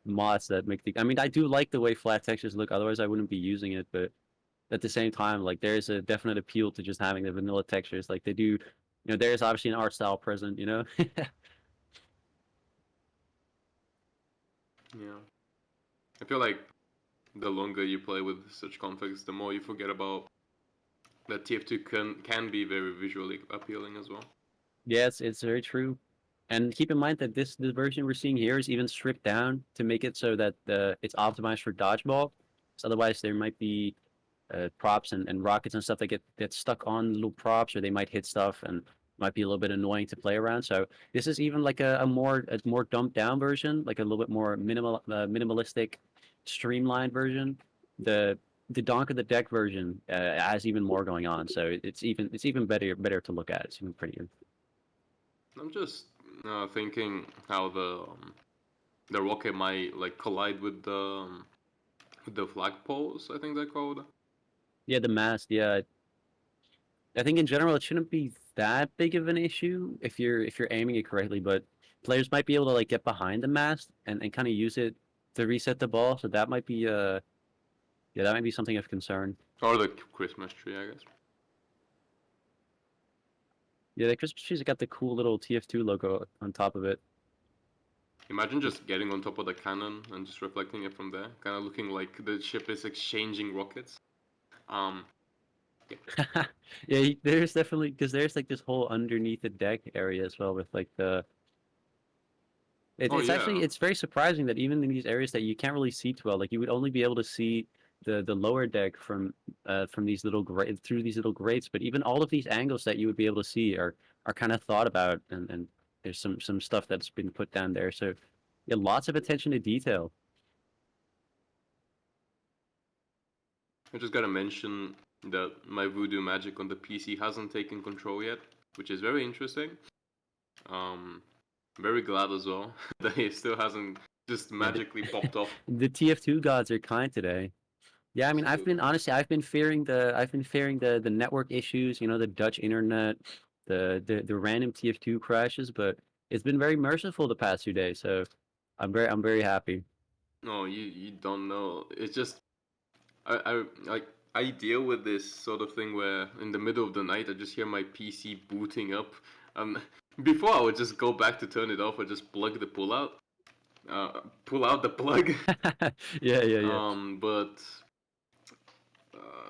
mods that make the. I mean, I do like the way flat textures look. Otherwise, I wouldn't be using it. But at the same time, like there's a definite appeal to just having the vanilla textures. Like they do, there's obviously an art style present. Yeah, I feel like the longer you play with such configs, the more you forget about that TF2 can be very visually appealing as well. Yeah, it's very true. And keep in mind that the version we're seeing here is even stripped down to make it so that it's optimized for dodgeball. So otherwise, there might be props and rockets and stuff that get stuck on little props, or they might hit stuff and might be a little bit annoying to play around. So this is even like a more dumbed down version, like a little bit more minimalistic, streamlined version. The Donk of the Deck version has even more going on, so it's even better to look at. It's even prettier. I'm just thinking how the rocket might like collide with the flagpoles. I think they're called. Yeah, the mast. Yeah, I think in general it shouldn't be that big of an issue if you're aiming it correctly, but players might be able to like get behind the mast and kind of use it to reset the ball. So that might be yeah, that might be something of concern. Or the Christmas tree, I guess. Yeah, the Christmas tree's got the cool little TF2 logo on top of it. Imagine just getting on top of the cannon and just reflecting it from there, kind of looking like the ship is exchanging rockets. Um, yeah. Yeah, there's definitely because there's like this whole underneath the deck area as well with like the Oh it's yeah. actually it's very surprising that even in these areas that you can't really see too well, like you would only be able to see the lower deck from these little through these little grates. But even all of these angles that you would be able to see are kind of thought about, and there's some stuff that's been put down there. So yeah, lots of attention to detail. I just gotta mention that my voodoo magic on the PC hasn't taken control yet, which is very interesting. Um, very glad as well that it still hasn't just Yeah, magically popped off. the TF2 gods are kind today. Yeah, I mean, I've been fearing the network issues, the Dutch internet, the random TF2 crashes, but it's been very merciful the past 2 days, so I'm very happy. No, you don't know. It's just like I deal with this sort of thing where in the middle of the night I just hear my PC booting up. Um, before I would just go back to turn it off or just plug the pull out the plug. Yeah, yeah, yeah. But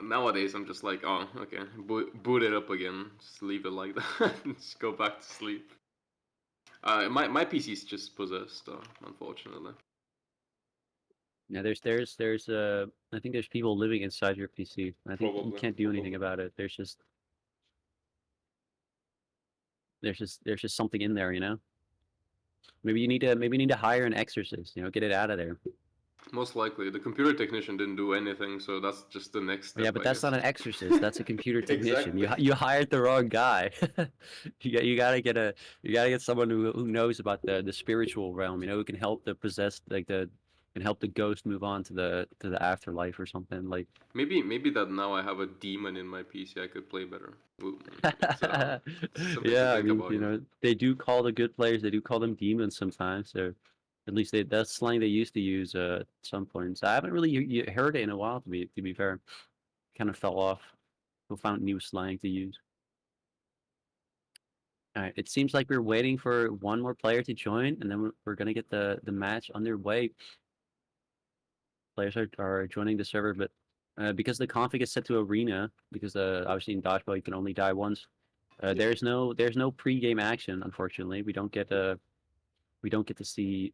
nowadays I'm just like, oh, okay, boot it up again. Just leave it like that. Just go back to sleep. My PC's just possessed, unfortunately. Yeah, there's I think there's people living inside your PC. I think you Probably, can't do anything probably. about it. There's just something in there. Maybe you need to hire an exorcist, get it out of there. Most likely, the computer technician didn't do anything, so that's just the next Yeah, step, but I that's guess. not an exorcist. That's a computer technician. You Exactly. hi- you hired the wrong guy. You gotta get someone who knows about the spiritual realm. Who can help the possessed, like can help the ghost move on to the afterlife or something. Like Maybe that now I have a demon in my PC, I could play better. It's something to yeah, I think mean, about, you know. they do call the good players. They do call them demons sometimes. So at least that's slang they used to use at some points. I haven't really heard it in a while. To be fair, kind of fell off. We found new slang to use. All right, it seems like we're waiting for one more player to join, and then we're gonna get the match underway. Players are joining the server, but because the config is set to arena, because obviously in dodgeball you can only die once. Yeah. There's no pre-game action, unfortunately. We don't get to see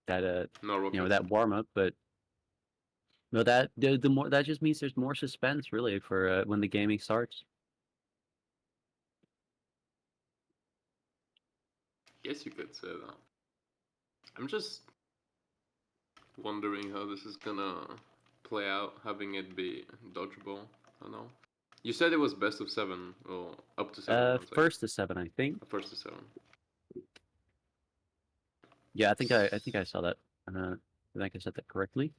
that No rockets. that warm up, but No, that the more that just means there's more suspense really for when the gaming starts. Yes, you could say that. I'm just wondering how this is gonna play out, having it be dodgeball. I don't know. You said it was best of 7, or up to 7 rounds, I guess. First to 7, I think. First to 7. Yeah, I think I saw that. I think I said that correctly.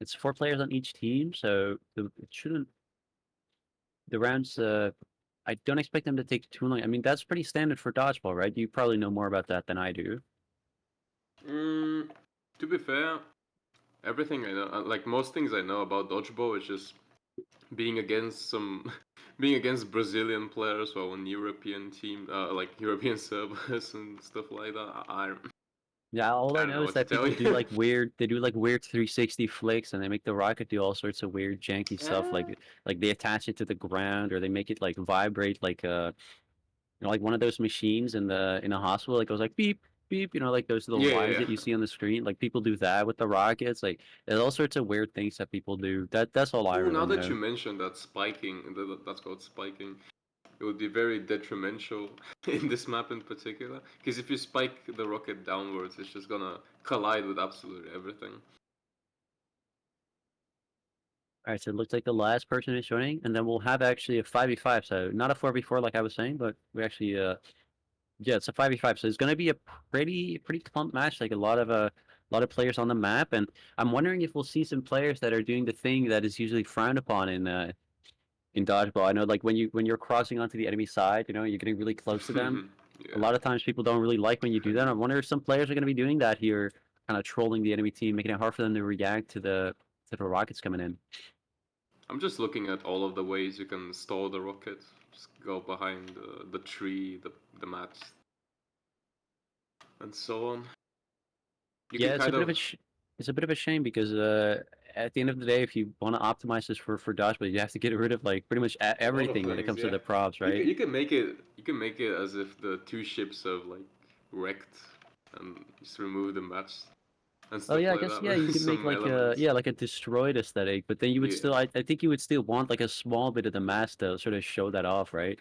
It's 4 players on each team, so it shouldn't. The rounds. I don't expect them to take too long. I mean, that's pretty standard for dodgeball, right? You probably know more about that than I do. To be fair, everything I know, like most things I know about dodgeball, is just being against some, being against Brazilian players or on European team, like European servers and stuff like that. Yeah, all I I don't know know is what to that tell people do you. like weird. They do like weird 360 flicks, and they make the rocket do all sorts of weird, janky stuff. Eh, Like they attach it to the ground, or they make it like vibrate, like like one of those machines in a hospital that goes like beep beep. Like those little yeah, lines yeah. that you see on the screen. Like people do that with the rockets. Like there's all sorts of weird things that people do. That's all I Oh, now really that know. you mentioned that spiking, that's called spiking. It would be very detrimental in this map in particular, because if you spike the rocket downwards, it's just gonna collide with absolutely everything. All right, so it looks like the last person is joining, and then we'll have actually a 5v5. So not a 4v4 like I was saying, but we actually yeah, it's a 5v5. So it's going to be a pretty clump match. Like a lot of players on the map, and I'm wondering if we'll see some players that are doing the thing that is usually frowned upon in dodgeball. I know like when you're crossing onto the enemy side, you're getting really close to them. A Yeah. lot of times people don't really like when you do that. I wonder if some players are going to be doing that here, kind of trolling the enemy team, making it hard for them to react to the rockets coming in. I'm just looking at all of the ways you can stall the rocket. Just go behind the tree, the mats, and so on. You Yeah, can kind of. it's a bit of a shame because at the end of the day, if you want to optimize this for dodgeball, you have to get rid of like pretty much A lot of everything when it things, comes to yeah. the props, You right? can, you can make it you can make it as if the two ships have like wrecked and just remove the mats and Oh stuff yeah, I like guess that yeah, you with could make some like a elements. yeah like a destroyed aesthetic, but then you would still Yeah. I think you would still want like a small bit of the mask to sort of show that off, right?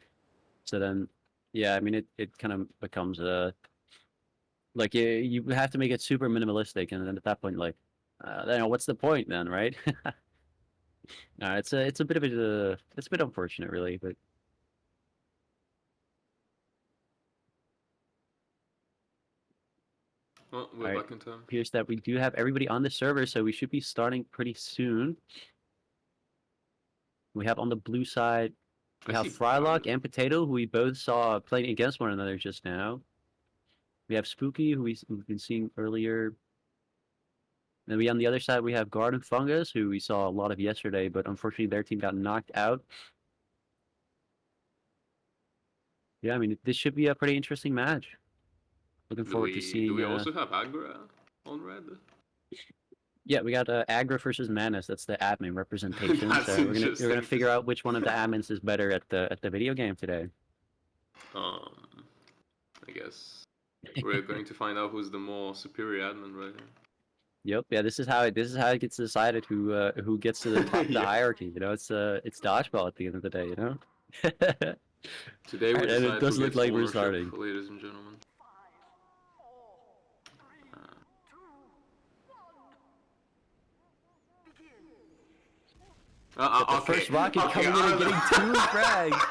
So then yeah, I mean it kind of becomes like you have to make it super minimalistic, and then at that point like then what's the point then, right? It's a bit of it's a bit unfortunate really, but. Well, we're All right. back in time. Appears that we do have everybody on the server, so we should be starting pretty soon. We have on the blue side, I we have see Pyro. Frylock and Potato, who we both saw playing against one another just now. We have Spooky, we've been seeing earlier. Then we on the other side, we have Garden Fungus, who we saw a lot of yesterday, but unfortunately their team got knocked out. Yeah, I mean, this should be a pretty interesting match. Looking Do forward to we do seeing. we also have Agra on red? Yeah, we got Agra versus Manus. That's the admin representation. That's So we're gonna interesting to figure see. out which one of the admins is better at the video game today. Um, I guess we're going to find out who's the more superior admin right Yep. Yeah. This is how it gets decided who gets to the top here. of the Yeah. hierarchy. It's dodgeball at the end of the day. All Today we right, and it decide who does look gets like we're ownership, starting. ladies and gentlemen. Got the Okay, first rocket okay. coming in and getting two frags.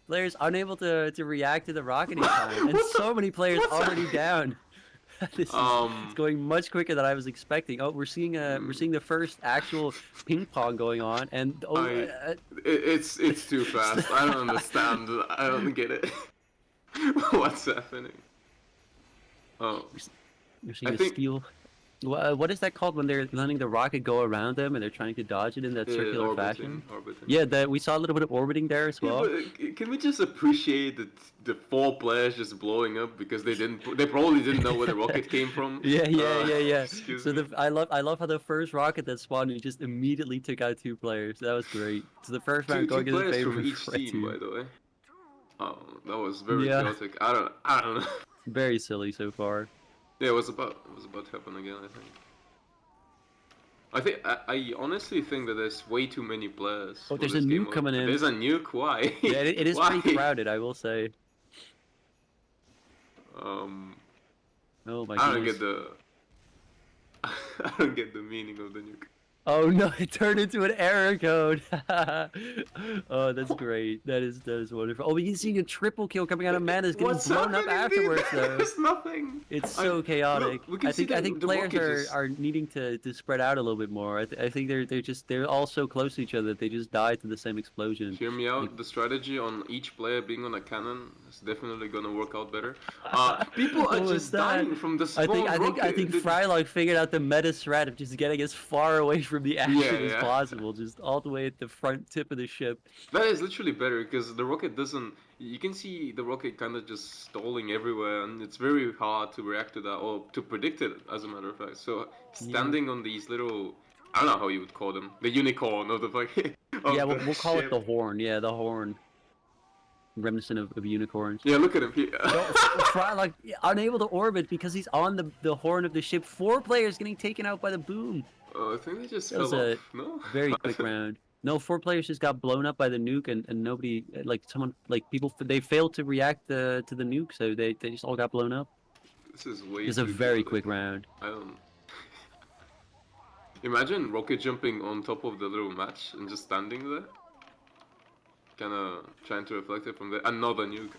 Players unable to react to the rocket in time, and so many players What's already happening? down. It's Um, going much quicker than I was expecting. Oh, we're seeing the first actual ping pong going on, and I, it's too fast. I don't understand. I don't get it. What's happening? Oh, We're I seeing a think steel. What is that called when they're letting the rocket go around them and they're trying to dodge it in that circular orbiting, fashion? orbiting. Yeah, that we saw a little bit of orbiting there as Yeah, well. but can we just appreciate the 4 players just blowing up because they probably didn't know where the rocket came from. Yeah, yeah, yeah, yeah. Excuse So me. I love how the first rocket that spawned, he just immediately took out 2 players. That was great. So the first round Two going in the players favor from of each Red team, by Team. the way. Oh, that was very Yeah, chaotic. I don't know. very silly so far. Yeah, it was about to happen again. I honestly think that there's way too many players Oh, for there's a this game nuke mode. coming in. There's a nuke. Why? Yeah, it is Why? pretty crowded, I will say. Um, Oh my I don't get goodness. the I don't get the meaning of the nuke. Oh no, it turned into an error code. Oh, that's great. That is wonderful. Oh, we can see a triple kill coming out of Manas getting What's blown up happening, dude? afterwards though. There's nothing. It's I so chaotic. Look. We can see I think the players rocket just. are needing to spread out a little bit more. I think they're all so close to each other that they just die to the same explosion. Hear me Like, out. The strategy on each player being on a cannon is definitely gonna work out better. People are what was just that? dying from the I think spawn I think I rocket. think Frylock figured out the meta strat of just getting as far away from the action as Yeah. possible, just all the way at the front tip of the ship. That is literally better because the rocket doesn't. You can see the rocket kind of just stalling everywhere, and it's very hard to react to that or to predict it, as a matter of fact. So Yeah. standing on these little, I don't know how you would call them, the unicorn of the Yeah, of the we'll call it ship. the horn. Yeah, the horn. Reminiscent of unicorns. Yeah, look at him. No, Frylock unable to orbit because he's on the horn of the ship. 4 players getting taken out by the boom. I think they just That was fell off. a No. very quick round. No, 4 players just got blown up by the nuke, and nobody, like someone, like people, they failed to react to the nuke, so they just all got blown up. This is way It's a too very chaotic. quick round. I don't. Imagine rocket jumping on top of the little match and just standing there, kind of trying to reflect it from there. Another nuke.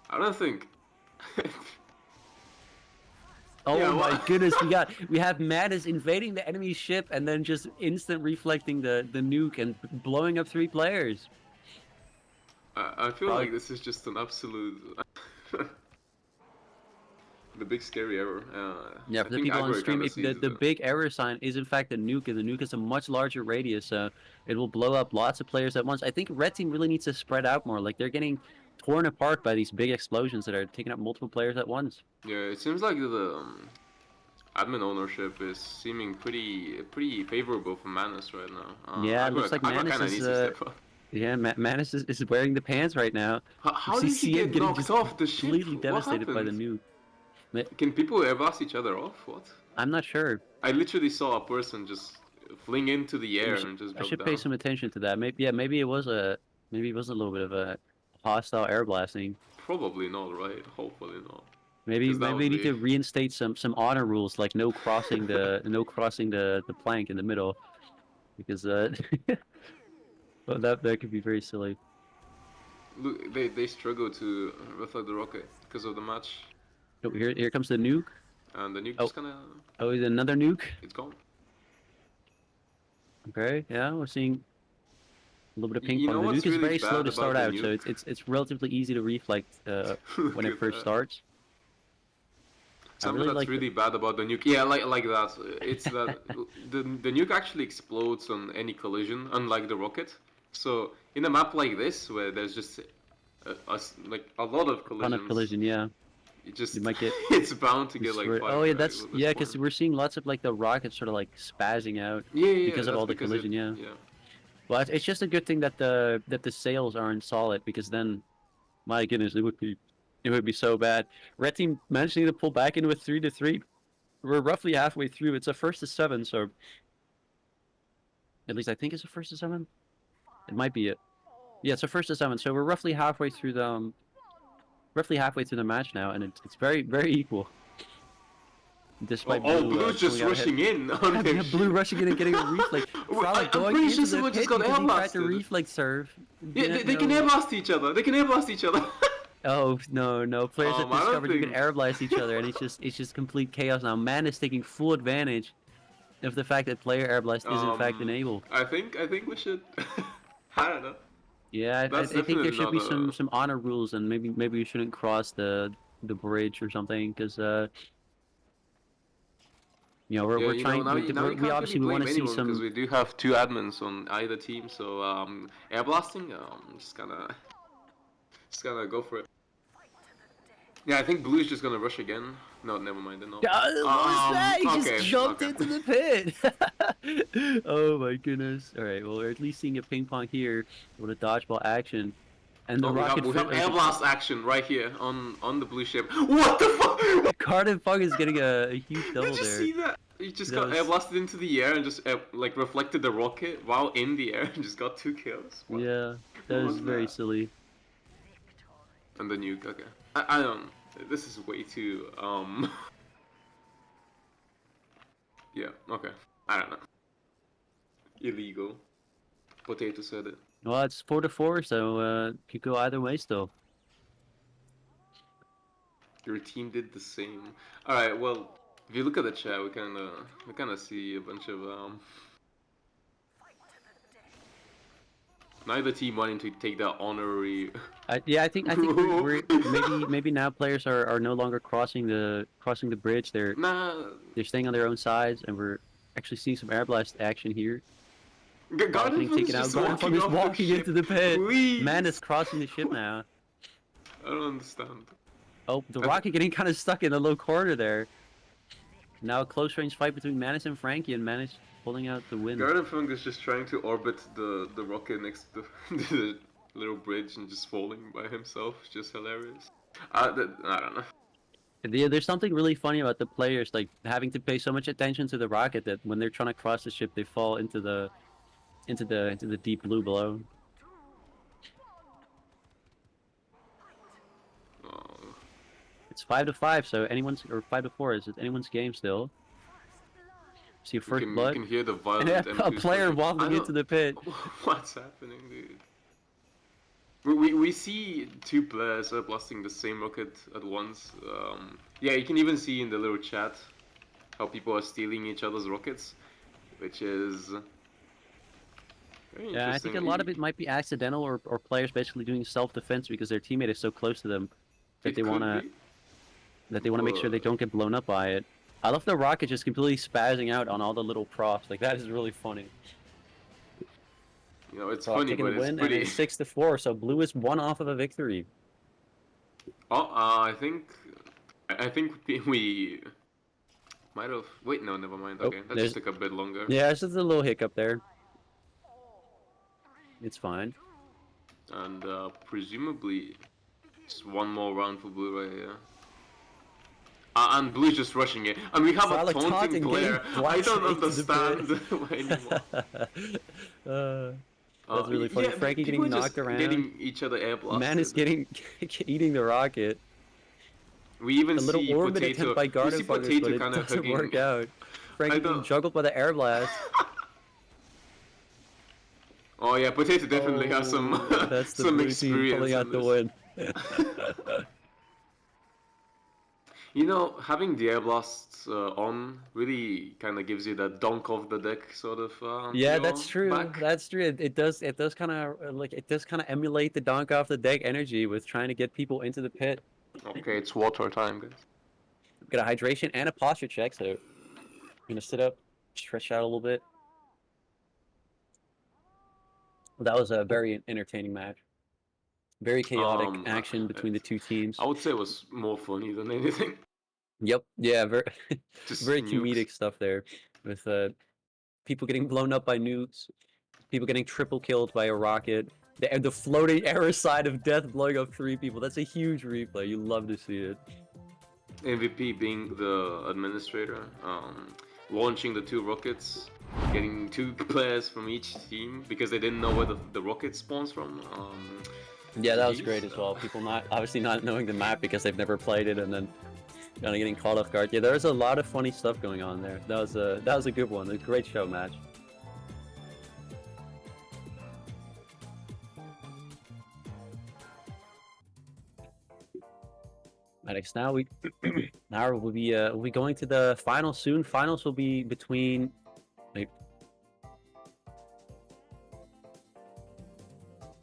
I don't think. Oh Yeah, my what? goodness, we have Mattis invading the enemy ship and then just instant reflecting the nuke and blowing up 3 players. I feel Probably like this is just an absolute. The big scary error. Yeah, I for the think people on Agro stream, kind of if sees the it. big error sign is in fact a nuke, and the nuke is a much larger radius, so it will blow up lots of players at once. I think Red Team really needs to spread out more. Like they're getting torn apart by these big explosions that are taking up multiple players at once. Yeah, it seems like the admin ownership is seeming pretty favorable for Manus right now. Yeah, it looks like Agro Manus kind of is needs to step up. yeah, Manus is wearing the pants right now. You How see did he CN get getting knocked just off the ship? completely What devastated by the happened? nuke. Can people airblast each other off? What? I'm not sure. I literally saw a person just fling into the We air should, and just I drop should pay down. some attention to that. Maybe maybe it was a little bit of a hostile air blasting. Probably not, right? Hopefully not. Maybe Because that maybe would we need be. to reinstate some honor rules like no crossing the plank in the middle because well, that could be very silly. Look, they struggle to reflect the rocket because of the match, Oh, here comes the nuke. and the nuke Oh just kind of oh, another nuke. it's gone. Okay, yeah, we're seeing a little bit of ping You pong. know The what's nuke is really very slow bad to about start the out, so nuke? it's relatively easy to reflect when Look it at first that. starts. I Something really that's like really bad about the nuke, yeah, like that. It's that the nuke actually explodes on any collision, unlike the rocket. So in a map like this, where there's just like a lot of ton of collisions, collision. Yeah, it you just might get it's bound to get like destroyed. Oh fired yeah, by that's the yeah, because storm. we're seeing lots of like the rockets sort of like spazzing out Yeah, because of that's all the because it. collision. Yeah. Yeah. Well, it's just a good thing that the sails aren't solid because then, my goodness, it would be so bad. Red team managing to pull back into a 3-3. We're roughly halfway through. It's a first to 7, so at least I think it's a first to 7. It might be it. Yeah, it's a first to 7. So we're roughly halfway through the match now, and it's very equal. Despite Blue Blue's pulling just out ahead. rushing in on their Yeah, Blue ship. rushing in and getting a reflex. Frolic I'm going pretty into sure the someone just pit got because he tried to airblasted. reflex serve. Yeah, Didn't they can know. airblast each other. They can airblast each other. Oh no! Players have I don't discovered you can think. air blast each other, and it's just complete chaos now. Man is taking full advantage of the fact that player air blast is in fact enabled. I think we should. I don't know. Yeah, I That's think there definitely should not be a. some honor rules, and maybe we shouldn't cross the bridge or something, because Yeah, we're trying now you we can't really obviously we want blame to see anyone because some. we do have two admins on either team. So air blasting, just gonna go for it. Yeah, I think Blue's just gonna rush again. No, never mind. They're not. What was that? He just Okay, jumped okay. into the pit. Oh my goodness! All right, well we're at least seeing a ping pong here with a dodgeball action. And the Oh, rocket we have air fit, blast action right here on the blue ship. What the fuck? Garden Fung is getting a huge double Did you there. see that? He just That got air was blasted into the air and just like reflected the rocket while in the air and just got 2 kills. What? yeah, that What was was very that? silly. And the nuke. Okay. I don't. This is way too Yeah. Okay. I don't know. Illegal. Potato said it. Well, it's 4-4, so could go either way still. Your team did the same. All right. Well, if you look at the chat, we kind of see a bunch of neither team wanting to take that honorary. Yeah, I think we're maybe now players are no longer crossing the bridge. Nah. They're staying on their own sides, and we're actually seeing some air blast action here. Ball Garden getting Fung is taken out. just Garden Fung walking is off the walking into ship. the pit. Man is Please. crossing the ship now. I don't understand. Oh, the I th- rocket getting kind of stuck in the low corner there. Now a close range fight between Manus and Frankie, and Manus pulling out the win. Garden Fung is just trying to orbit the rocket next to the little bridge and just falling by himself. It's just hilarious. I don't know. Yeah, there's something really funny about the players like having to pay so much attention to the rocket that when they're trying to cross the ship, they fall into the deep blue below. Oh. It's 5-5, so anyone's or 5-4 is it anyone's game still. See first You blood, can hear the and violent a M2 player screaming. I wobbling don't. into the pit. What's happening, dude? We see 2 players blasting the same rocket at once. Yeah, you can even see in the little chat how people are stealing each other's rockets, which is very Yeah, I think a interesting. lot of it might be accidental or players basically doing self-defense because their teammate is so close to them that It could be, they wanna make sure they but don't get blown up by it. I love the rocket just completely spazzing out on all the little props. Like that is really funny. it's Prop funny, taking the but it's win, and pretty. it's 6-4. So blue is one off of a victory. Oh, I think we might have. Wait, no, never mind. Oh, Okay, that just there's took a bit longer. yeah, it's just a little hiccup there. It's fine. And presumably, just one more round for blue right here. And blue's just rushing it, and we have a Frolic taunting player. getting I blasted don't into understand the anymore. pit. That's really funny. Yeah, Frankie people getting are just knocked around. getting each other air Man is blasted. getting eating the rocket. We even A little see orbit attempt Potato. by We see Garden Fungus, but Potato it kind of doesn't hugging. work out. I Frankie getting don't. juggled by the air blast. Oh yeah, Potato definitely has some Oh, that's the some blue team experience pulling in out the this. win. Having the air blasts on really kind of gives you that donk off the deck sort of Yeah, that's true. back. That's true. It does kind of emulate the donk off the deck energy with trying to get people into the pit. Okay, it's water time, guys. Got a hydration and a posture check, so I'm gonna sit up, stretch out a little bit. Well, that was a very entertaining match. Very chaotic Um, action between the two teams. I would say it was more funny than anything. Yep. Yeah. Very, Just very nukes. comedic stuff there, with people getting blown up by nukes, people getting triple killed by a rocket, the floating arrow side of death blowing up 3 people. That's a huge replay. You love to see it. MVP being the administrator, launching the 2 rockets, getting 2 players from each team because they didn't know where the rocket spawns from. Yeah, that was GGs. great as well. People obviously not knowing the map because they've never played it, and then kind of getting caught off guard. Yeah, there was a lot of funny stuff going on there. That was a good one. A great show match. Maddox, now we'll be going to the finals soon. Finals will be between. Wait.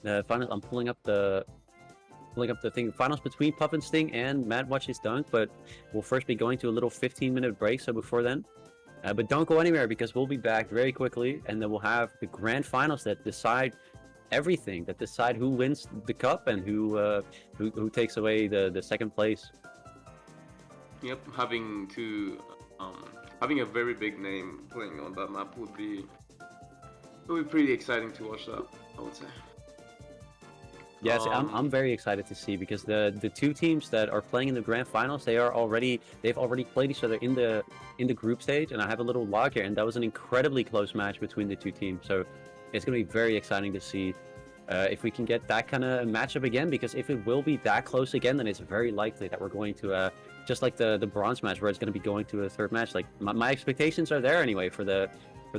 The finals. I'm pulling up the thing. Finals between Puff and Sting and Matt Watches Dunk, but we'll first be going to a little 15-minute break. So before then, but don't go anywhere because we'll be back very quickly, and then we'll have the grand finals that decide everything, that decide who wins the cup and who takes away the second place. Yep, having a very big name playing on that map would be pretty exciting to watch that, I would say. Yes, I'm very excited to see, because the two teams that are playing in the grand finals, they've already played each other in the group stage, and I have a little log here, and that was an incredibly close match between the two teams. So it's going to be very exciting to see if we can get that kind of matchup again, because if it will be that close again, then it's very likely that we're going to just like the bronze match, where it's going to be going to a third match. Like my expectations are there anyway for the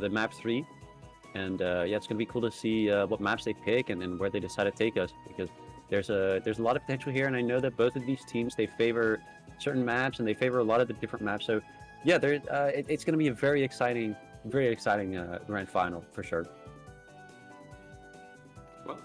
map 3. And yeah, it's gonna be cool to see what maps they pick and where they decide to take us, because there's a lot of potential here, and I know that both of these teams, they favor certain maps and they favor a lot of the different maps. So yeah, it's gonna be a very exciting grand final for sure. Well,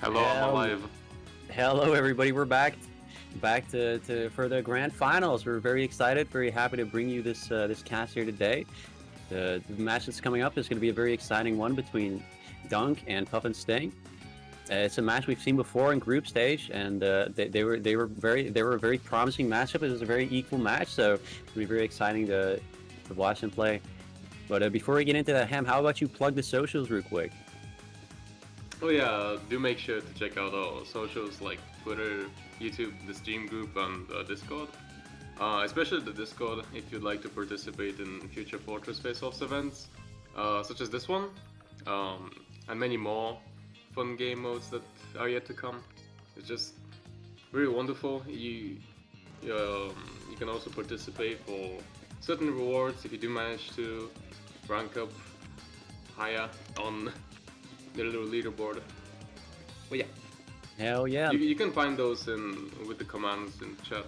Hello, I'm alive. Hello, everybody. We're back for the grand finals. We're very excited, very happy to bring you this cast here today. The match that's coming up is going to be a very exciting one between Dunk and Puff and Sting. It's a match we've seen before in group stage, and they were a very promising matchup. It was a very equal match, so it'll be very exciting to watch them play. But before we get into that, Ham, how about you plug the socials real quick? Oh yeah, do make sure to check out our socials like Twitter, YouTube, the Steam group, and Discord. Especially the Discord if you'd like to participate in future Fortress Faceoffs events, such as this one, and many more fun game modes that are yet to come. It's just really wonderful. You can also participate for certain rewards if you do manage to rank up higher on the little leaderboard. But yeah. Hell yeah. You can find those with the commands in chat.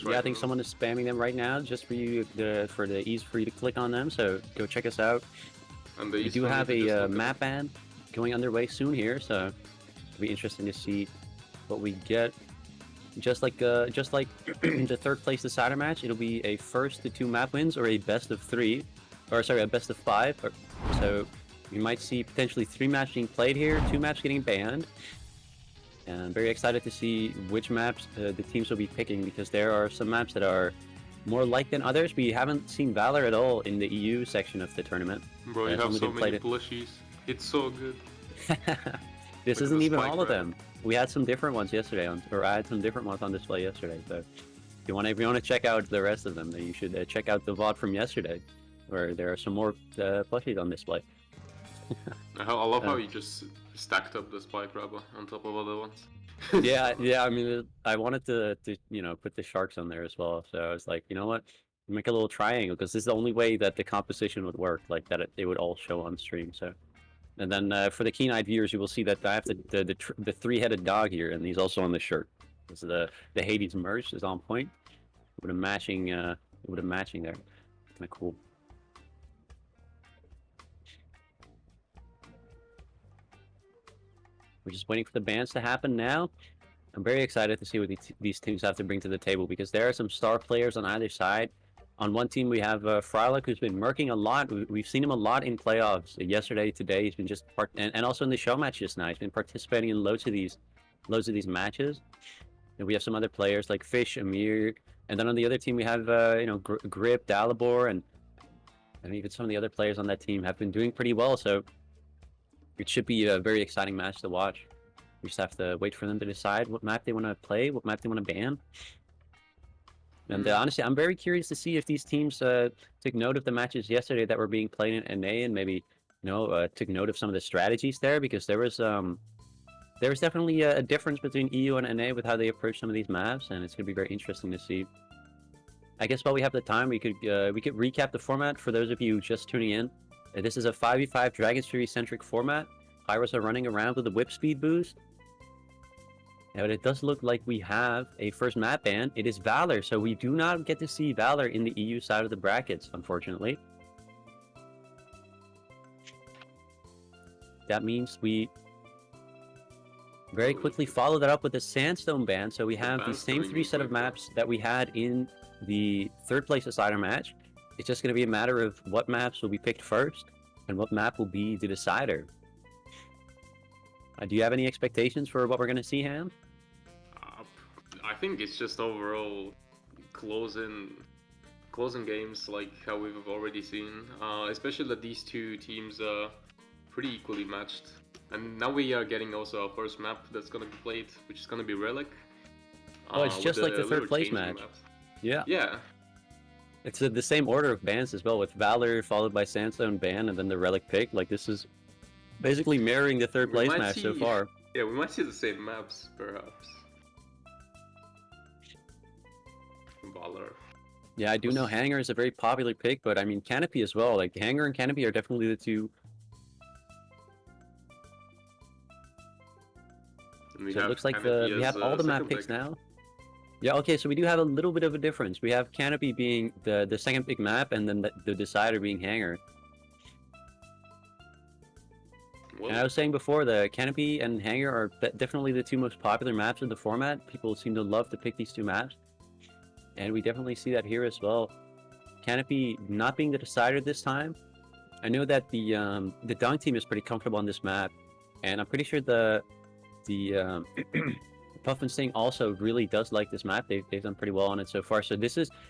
Yeah, I think someone is spamming them right now just for you for the ease for you to click on them. So go check us out. And we do have a map ban going underway soon here, so it'll be interesting to see what we get. Just like the third place decider match, it'll be a first to 2 map wins or a best of 3, or sorry, a best of 5. So you might see potentially 3 maps being played here, 2 maps getting banned. And I'm very excited to see which maps the teams will be picking, because there are some maps that are more liked than others. We haven't seen Valor at all in the EU section of the tournament. Bro, you have so many plushies. It's so good. This isn't even all of them. We had some different ones yesterday, or I had some different ones on display yesterday. So if you want to check out the rest of them, then you should check out the VOD from yesterday, where there are some more plushies on display. I love how you just stacked up the spy crabber on top of other ones. yeah. I mean, I wanted to put the sharks on there as well. So I was like, you know what, make a little triangle, because this is the only way that the composition would work, like that it would all show on stream. So, and then for the keen-eyed viewers, you will see that I have the 3-headed dog here, and he's also on the shirt. This is the Hades merch is on point with a matching there. Kind of cool. We're just waiting for the bans to happen now. I'm very excited to see what these teams have to bring to the table, because there are some star players on either side. On one team, we have Frylock, who's been murking a lot. We've seen him a lot in playoffs. Yesterday, today, he's been just and also in the show match just now. He's been participating in loads of these matches. And we have some other players like Fish, Amir, and then on the other team we have Grip, Dalibor, and even some of the other players on that team have been doing pretty well. So it should be a very exciting match to watch. We just have to wait for them to decide what map they want to play, what map they want to ban. And honestly, I'm very curious to see if these teams took note of the matches yesterday that were being played in NA, and maybe took note of some of the strategies there, because there was definitely a difference between EU and NA with how they approach some of these maps, and it's going to be very interesting to see. I guess while we have the time, we could recap the format for those of you just tuning in. This is a 5v5 Dragon Fury centric format. Pyros are running around with a whip speed boost. But it does look like we have a first map ban. It is Valor, so we do not get to see Valor in the EU side of the brackets, unfortunately. That means we very quickly follow that up with a Sandstone ban, so we have the same 3 set of maps that we had in the third place decider match. It's just going to be a matter of what maps will be picked first, and what map will be the decider. Do you have any expectations for what we're going to see, Ham? I think it's just overall closing games like how we've already seen. Especially that these 2 teams are pretty equally matched. And now we are getting also our first map that's going to be played, which is going to be Relic. Oh, it's just like the third place match. Yeah. Yeah. It's the same order of bans as well, with Valor followed by Sandstone ban and then the Relic pick. Like, this is basically mirroring the third place match so far. Yeah, we might see the same maps, perhaps. Valor. Yeah, I do know Hanger is a very popular pick, but I mean Canopy as well. Like, Hanger and Canopy are definitely the 2. So it looks like we have all the map picks now. Yeah, okay, so we do have a little bit of a difference. We have Canopy being the second pick map, and then the decider being Hanger. Well, And I was saying before, the Canopy and Hangar are definitely the two most popular maps in the format. People seem to love to pick these two maps. And we definitely see that here as well. Canopy not being the decider this time. I know that the Dunk team is pretty comfortable on this map. And I'm pretty sure the Puff and Sting also really does like this map. They've done pretty well on it so far. So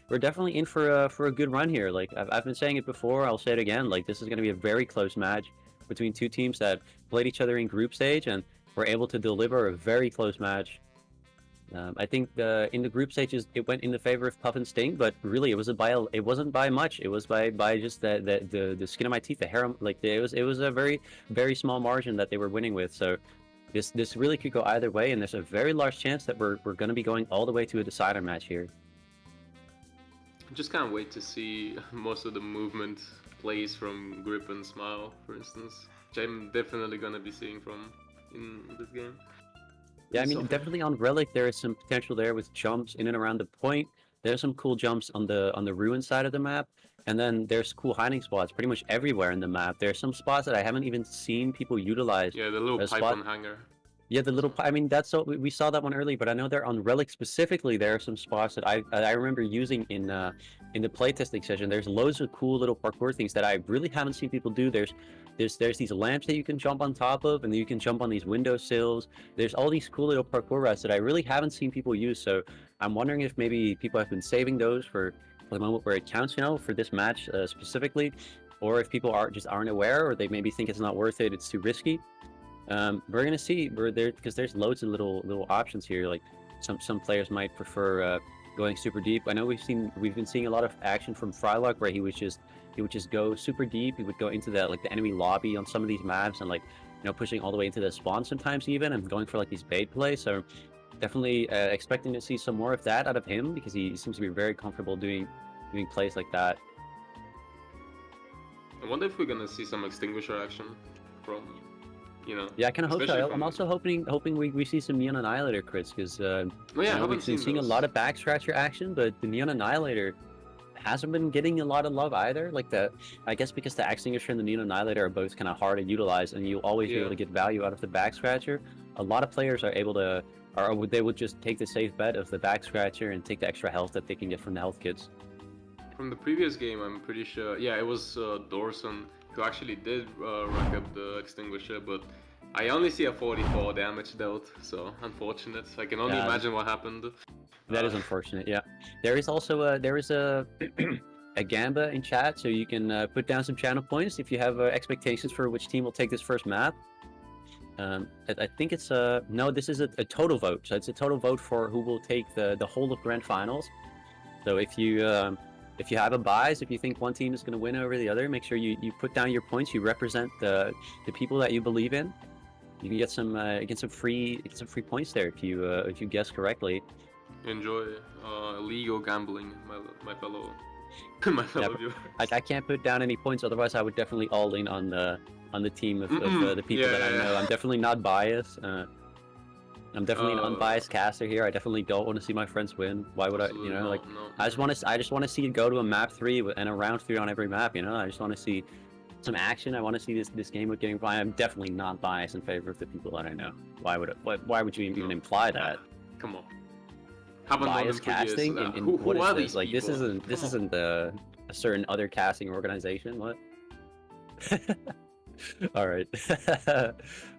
we're definitely in for a good run here. Like I've been saying it before, I'll say it again. Like this is going to be a very close match between two teams that played each other in group stage and were able to deliver a very close match. I think in the group stages it went in the favor of Puff and Sting, but really it wasn't by much. It was by just the skin of my teeth, the hair. Like it was a very small margin that they were winning with. So this really could go either way, and there's a very large chance that we're going to be going all the way to a decider match here. just can't wait to see most of the movement plays from Grip and Smile, for instance, which I'm definitely gonna be seeing from in this game. Yeah, I mean, definitely on Relic there is some potential there with jumps in and around the point. There's some cool jumps on the ruin side of the map, and then there's cool hiding spots pretty much everywhere in the map. There's some spots that I haven't even seen people utilize. Yeah, the little pipe on Hangar. Yeah, the little. I mean, that's so we saw that one early, but I know there on Relic specifically. There are some spots that I remember using in the playtesting session. There's loads of cool little parkour things that I really haven't seen people do. There's these lamps that you can jump on top of, and then you can jump on these windowsills. There's all these cool little parkour routes that I really haven't seen people use. So I'm wondering if maybe people have been saving those for the moment where it counts, you know, for this match specifically, or if people aren't aware, or they maybe think it's not worth it, it's too risky. We're gonna see. We're there because there's loads of little options here. Like some players might prefer going super deep. I know we've been seeing a lot of action from Frylock where he would just go super deep. He would go into the enemy lobby on some of these maps and pushing all the way into the spawn sometimes even, and going for these bait plays. So definitely expecting to see some more of that out of him because he seems to be very comfortable doing plays like that. I wonder if we're gonna see some extinguisher action from. Yeah, I kind of hope so. I'm also hoping we see some Neon Annihilator crits because we've been seeing a lot of back scratcher action, but the Neon Annihilator hasn't been getting a lot of love either. I guess because the Extinguisher and the Neon Annihilator are both kind of hard to utilize, and you'll always be able to get value out of the back scratcher. A lot of players are able to, or they would just take the safe bet of the back scratcher and take the extra health that they can get from the health kits. From the previous game, I'm pretty sure. Yeah, it was Dorson who actually did rack up the Extinguisher, but I only see a 44 damage dealt, so unfortunate. I can only imagine what happened. That is unfortunate. Yeah, there is also a Gamba in chat, so you can put down some channel points if you have expectations for which team will take this first map. I think it's no, this is a total vote. So it's a total vote for who will take the whole of Grand Finals. So if you have a bias, if you think one team is going to win over the other, make sure you put down your points. You represent the people that you believe in. You can get some free points there if you guess correctly. Enjoy illegal gambling, my fellow viewers. I can't put down any points, otherwise I would definitely all in on the team of the people that I know. I'm definitely not biased. I'm definitely an unbiased caster here. I definitely don't want to see my friends win. Why would I? I just want to see it go to a map 3 and a round 3 on every map. I just want to see some action. I want to see this game with getting. I'm definitely not biased in favor of the people that I know. Why would you even imply that? Come on. Biased casting in what is this? Like this isn't a certain other casting organization. What? All right. All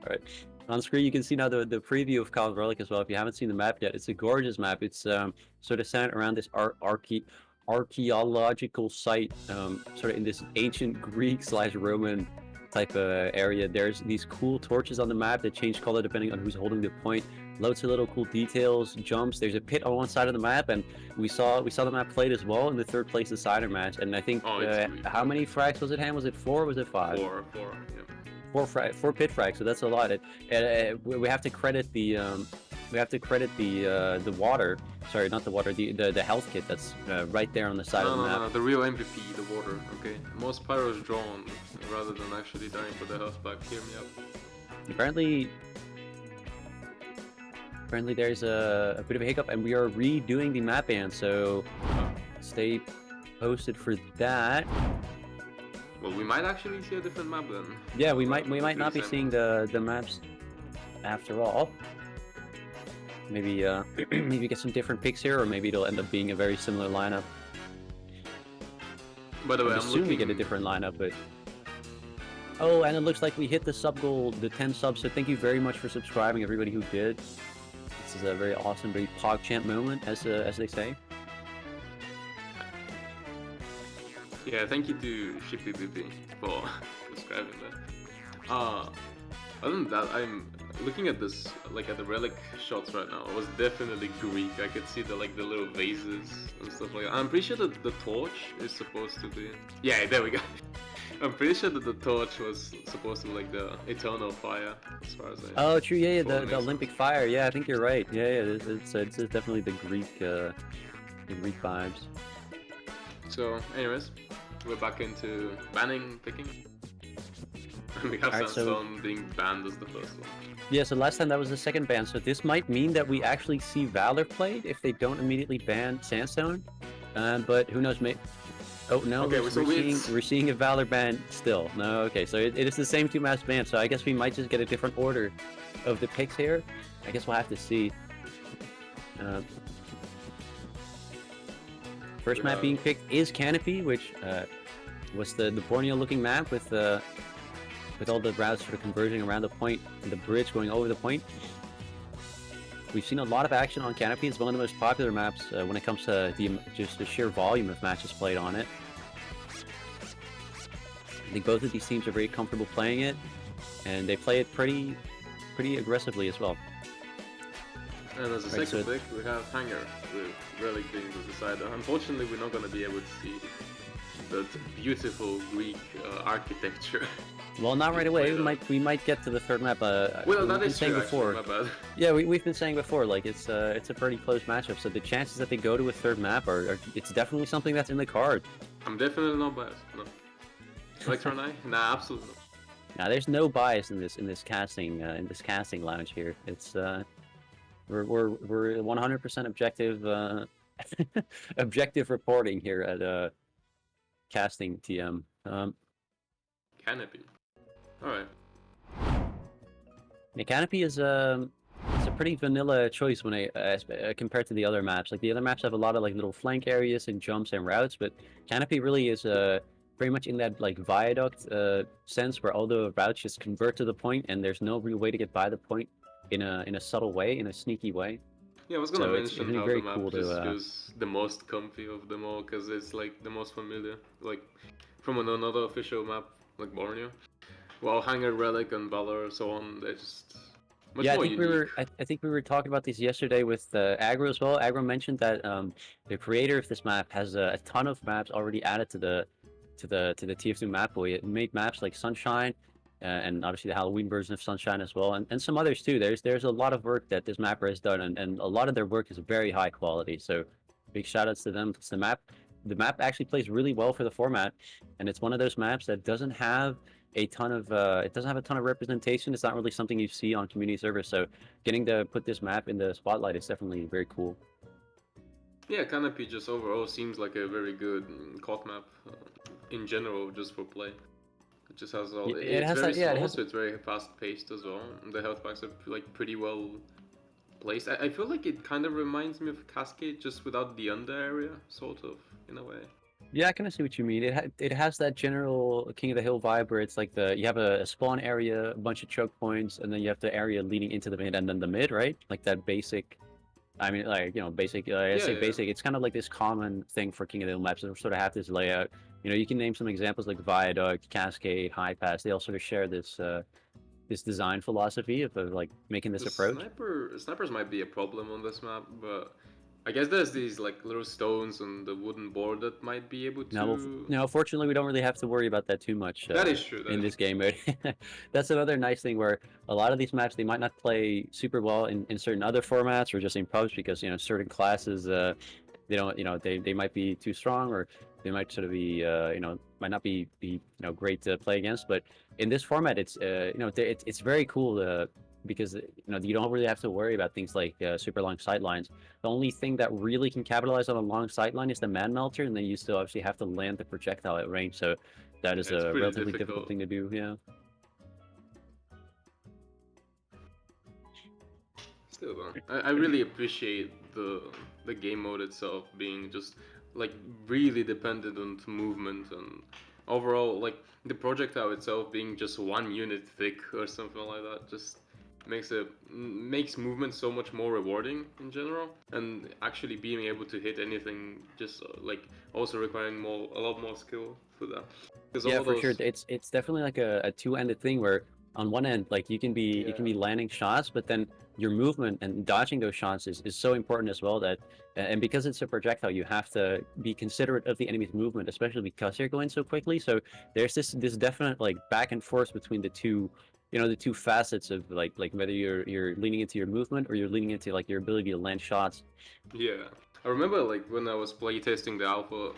right. On screen, you can see now the preview of Call of Relic as well. If you haven't seen the map yet, it's a gorgeous map. It's sort of centered around this archaeological site, sort of in this ancient Greek/Roman type of area. There's these cool torches on the map that change color depending on who's holding the point. Loads of little cool details, jumps. There's a pit on one side of the map, and we saw the map played as well in the third place decider match. And I think how many frags was it? Was it 4 or was it 5? 4. Yeah. 4 pit frags, so that's a lot. We have to credit the water. Sorry, not the water. The health kit that's right there on the side of the map. No, the real MVP, the water. Okay, most pyros drawn rather than actually dying for the health pack. Hear me out. Apparently there's a bit of a hiccup, and we are redoing the map ban. So stay posted for that. Well, we might actually see a different map then. Yeah, we might Hopefully not be same seeing one. the maps after all. Maybe maybe get some different picks here, or maybe it'll end up being a very similar lineup. By the way, I'm I'm assuming we get a looking. different lineup, but oh, and it looks like we hit the sub goal, the 10 subs. So thank you very much for subscribing, everybody who did. This is a very awesome, very PogChamp moment, as they say. Yeah, thank you to ShippyBB for subscribing that. Other than that, I'm looking at this, like at the relic shots right now. It was definitely Greek. I could see the little vases and stuff like that. I'm pretty sure that the torch is supposed to be. Yeah, there we go. I'm pretty sure that the torch was supposed to be like the eternal fire, as far as I. Oh, true. Yeah, follow the Olympic fire. Yeah, I think you're right. Yeah, it's definitely the Greek vibes. So, anyways, we're back into banning picking. We have Alright, so- Sandstorm being banned as the first one. Yeah, so last time that was the second ban, so this might mean that we actually see Valor played if they don't immediately ban Sandstone. But who knows, mate? Oh no, Okay, we're, so we're seeing a Valor ban still. No, okay, so it is the same two maps ban, so I guess we might just get a different order of the picks here. I guess we'll have to see. First map being picked is Canopy, which was the Borneo-looking map with all the routes sort of converging around the point and the bridge going over the point. We've seen a lot of action on Canopy. It's one of the most popular maps when it comes to just the sheer volume of matches played on it. I think both of these teams are very comfortable playing it, and they play it pretty aggressively as well. And as a second pick, we have Hanger with Relic being the decider. Unfortunately, we're not going to be able to see that beautiful Greek architecture. Well, not right away. We might get to the third map. Well, that is true. Before. Actually, my bad. Yeah, we've been saying before, like it's a pretty close matchup. So the chances that they go to a third map are it's definitely something that's in the card. I'm definitely not biased. No. Electron Eye? Nah, absolutely not. Nah, there's no bias in this casting lounge here. It's we're 100% objective objective reporting here at casting TM. Canopy. All right. Yeah, Canopy is it's a pretty vanilla choice when compared to the other maps. Like the other maps have a lot of like little flank areas and jumps and routes, but Canopy really is very much in that like viaduct sense where all the routes just convert to the point and there's no real way to get by the point in a subtle way, in a sneaky way. Yeah, I was gonna mention how the map just feels the most comfy of them all because it's like the most familiar, like from another official map like Borneo. Well, Hanger, Relic, and Valor, so on, they're just much more unique. I think we were talking about these yesterday with Agro as well. Agro mentioned that the creator of this map has a ton of maps already added to the TF2 map pool. It made maps like Sunshine, and obviously the Halloween version of Sunshine as well, and some others too. There's a lot of work that this mapper has done, and a lot of their work is very high quality. So big shout outs to them. Because the map actually plays really well for the format, and it's one of those maps that doesn't have a ton of representation. It's not really something you see on community servers. So getting to put this map in the spotlight is definitely very cool. Yeah, Canopy just overall seems like a very good COD map in general, just for play. It just has all. It's very small, so it's very fast paced as well. The health packs are like pretty well placed. I feel like it kind of reminds me of Cascade, just without the under area, sort of, in a way. Yeah, I kind of see what you mean. It has that general King of the Hill vibe where it's like you have a spawn area, a bunch of choke points, and then you have the area leading into the mid, and then the mid, right? Like that basic. I mean, like basic. I say basic. It's kind of like this common thing for King of the Hill maps that sort of have this layout. You can name some examples like Viaduct, Cascade, High Pass. They all sort of share this this design philosophy of like making this approach. Snipers might be a problem on this map, but I guess there's these like little stones on the wooden board that might be able to. No, fortunately, we don't really have to worry about that too much. That is true. In this game mode. That's another nice thing where a lot of these maps they might not play super well in certain other formats or just in pubs because certain classes they don't they might be too strong or they might sort of be might not be great to play against. But in this format, it's it's very cool because you don't really have to worry about things like super long sightlines. The only thing that really can capitalize on a long sightline is the man melter, and then you still obviously have to land the projectile at range. So That is It's a pretty relatively difficult thing to do, yeah. Still though, I really appreciate the game mode itself being just like really dependent on movement and overall like the projectile itself being just 1 unit thick or something like that just makes movement so much more rewarding in general, and actually being able to hit anything just like also requiring a lot more skill for that, because all Yeah, of for sure. those. It's definitely like a two-ended thing where on one end, like you can Yeah. be landing shots, but then your movement and dodging those shots is so important as well that and because it's a projectile, you have to be considerate of the enemy's movement, especially because you're going so quickly. So there's this definite like back and forth between the two, you know, the two facets of like whether you're leaning into your movement or you're leaning into like your ability to land shots. Yeah, I remember like when I was playtesting the alpha,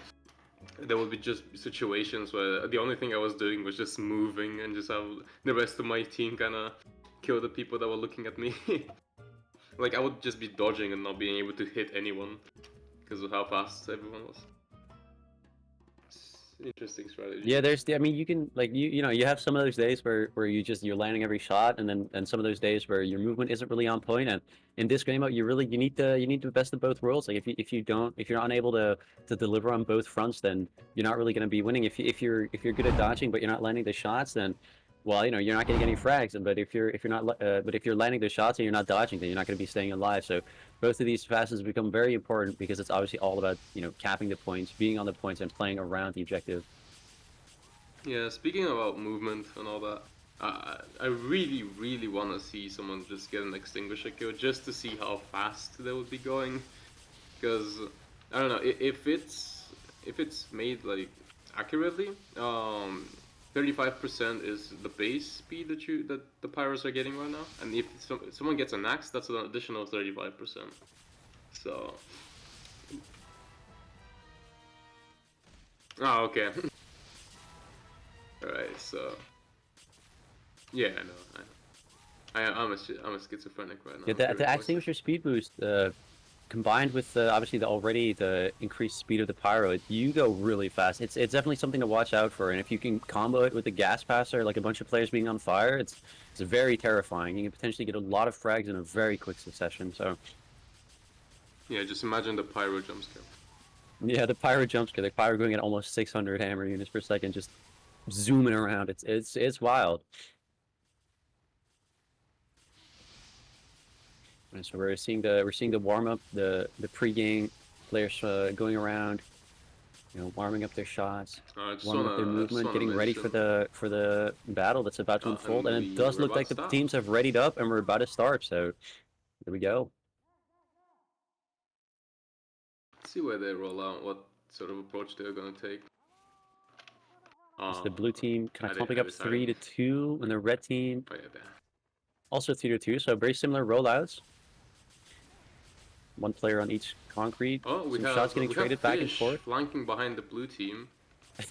there would be just situations where the only thing I was doing was just moving and just have the rest of my team kind of kill the people that were looking at me. Like I would just be dodging and not being able to hit anyone because of how fast everyone was. It's interesting strategy. Yeah, I mean, you can like you know you have some of those days where you're landing every shot, and then and some of those days where your movement isn't really on point. And in this game mode, you need the best of both worlds. Like if you're unable to deliver on both fronts, then you're not really going to be winning. If you're good at dodging but you're not landing the shots, then well, you know, you're not going to get any frags. But if you're not but if you're landing the shots and you're not dodging, then you're not going to be staying alive. So both of these facets become very important because it's obviously all about, you know, capping the points, being on the points, and playing around the objective. Yeah, speaking about movement and all that, I really, really want to see someone just get an extinguisher kill just to see how fast they would be going. Because I don't know if it's made like accurately. 35% is the base speed that the pyros are getting right now, and if someone gets an axe, that's an additional 35%. So, oh okay. All right, so yeah, I know. I'm a schizophrenic right now. Yeah, I'm the hearing voices. extinguisher speed boost, combined with obviously the increased speed of the pyro, you go really fast. It's definitely something to watch out for. And if you can combo it with the gas passer, like a bunch of players being on fire, it's very terrifying. You can potentially get a lot of frags in a very quick succession. So Yeah, just imagine the pyro jump scare. yeah, the pyro jump scare, the pyro going at almost 600 hammer units per second, just zooming around. It's wild. And so we're seeing the warm up, the pre-game players going around, you know, warming up their shots, warming up their I just movement, wanna getting ready mention, for the battle that's about to unfold. And and it does we're look about like to the start. teams have readied up and we're about to start. So here we go. Let's see where they roll out, what sort of approach they're gonna take. It's the blue team kind of clumping Are up they starting? 3-2, and the red team Oh yeah, there. also 3-2. So very similar rollouts. One player on each concrete. Oh, Some shots getting we have traded back and Fish forth. flanking behind the blue team,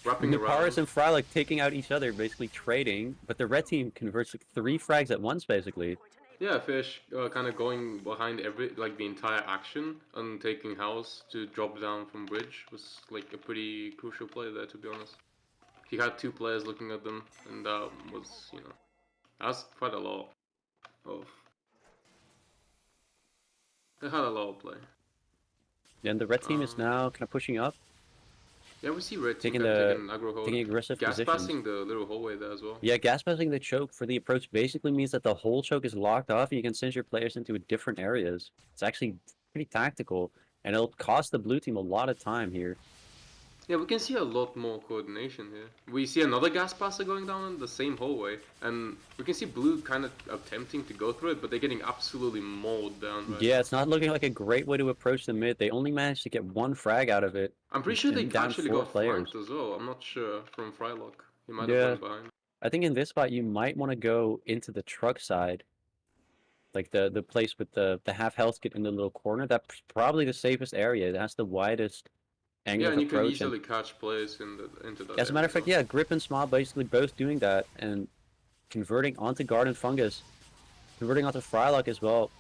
wrapping Nuparis around. and Fry like taking out each other, basically trading. But the red team converts like 3 frags at once, basically. Yeah, Fish kind of going behind the entire action and taking house to drop down from bridge was like a pretty crucial play there, to be honest. He had two players looking at them, and that was, that's quite a lot of. They had a lot of play. And the red team is Um, now kind of pushing up, yeah, we see red team taking kind of taking the an aggro hold, taking aggressive gas positions. passing the little hallway there as well. Yeah, gas passing the choke for the approach basically means that the whole choke is locked off and you can send your players into different areas. It's actually pretty tactical, and it'll cost the blue team a lot of time here. Yeah, we can see a lot more coordination here. We see another gas passer going down in the same hallway, and we can see blue kind of attempting to go through it, but they're getting absolutely mauled down right Yeah, now. it's not looking like a great way to approach the mid. They only managed to get 1 frag out of it, I'm pretty sure they and down actually 4 got flanked players. as well. I'm not sure from Frylock. He might have Yeah, went behind. I think in this spot you might want to go into the truck side, like the place with the half health kit in the little corner. That's probably the safest area. It has the widest angle Yeah, of and you can approach. And easily catch players into that as a matter area of as fact, well. yeah, Grip and Small basically both doing that and converting onto Garden Fungus, converting onto Frylock as well.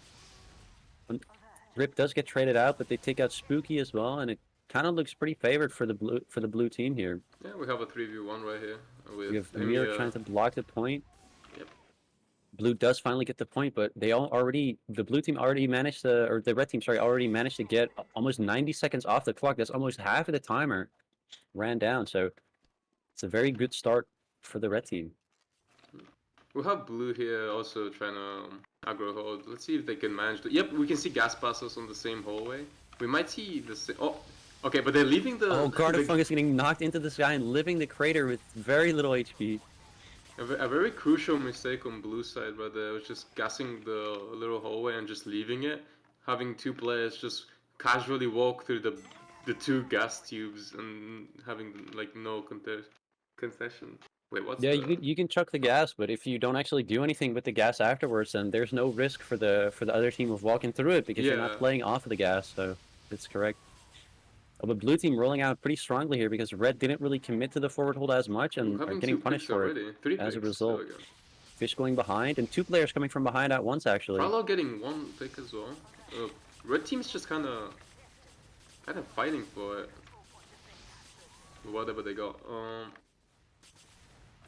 And Grip does get traded out, but they take out Spooky as well, and it kind of looks pretty favored for the blue team here. Yeah, we have a 3v1 right here with We have Amir trying to block the point. Yep. Blue does finally get the point, but the blue team already managed to, or the red team, sorry, already managed to get almost 90 seconds off the clock. That's almost half of the timer ran down. So it's a very good start for the red team. We have blue here also trying to aggro hold. Let's see if they can manage to. Yep, we can see gas passes on the same hallway. We might see the same. Oh, okay, but they're leaving the. Oh, Garden the... Fungus getting knocked into the sky and living the crater with very little HP. A very crucial mistake on blue side, where they was just gassing the little hallway and just leaving it, having two players just casually walk through the two gas tubes and having like no concession. Wait, what's Yeah, the? you can chuck the gas, but if you don't actually do anything with the gas afterwards, then there's no risk for the other team of walking through it because you're not Yeah. playing off of the gas. So it's correct. Oh, but blue team rolling out pretty strongly here because red didn't really commit to the forward hold as much and We're are having getting two punished picks for already. it 3 as a picks. result. There we go. Fish going behind and two players coming from behind at once actually. Fralo getting one pick as well. Red team's just kind of fighting for it. Whatever they got.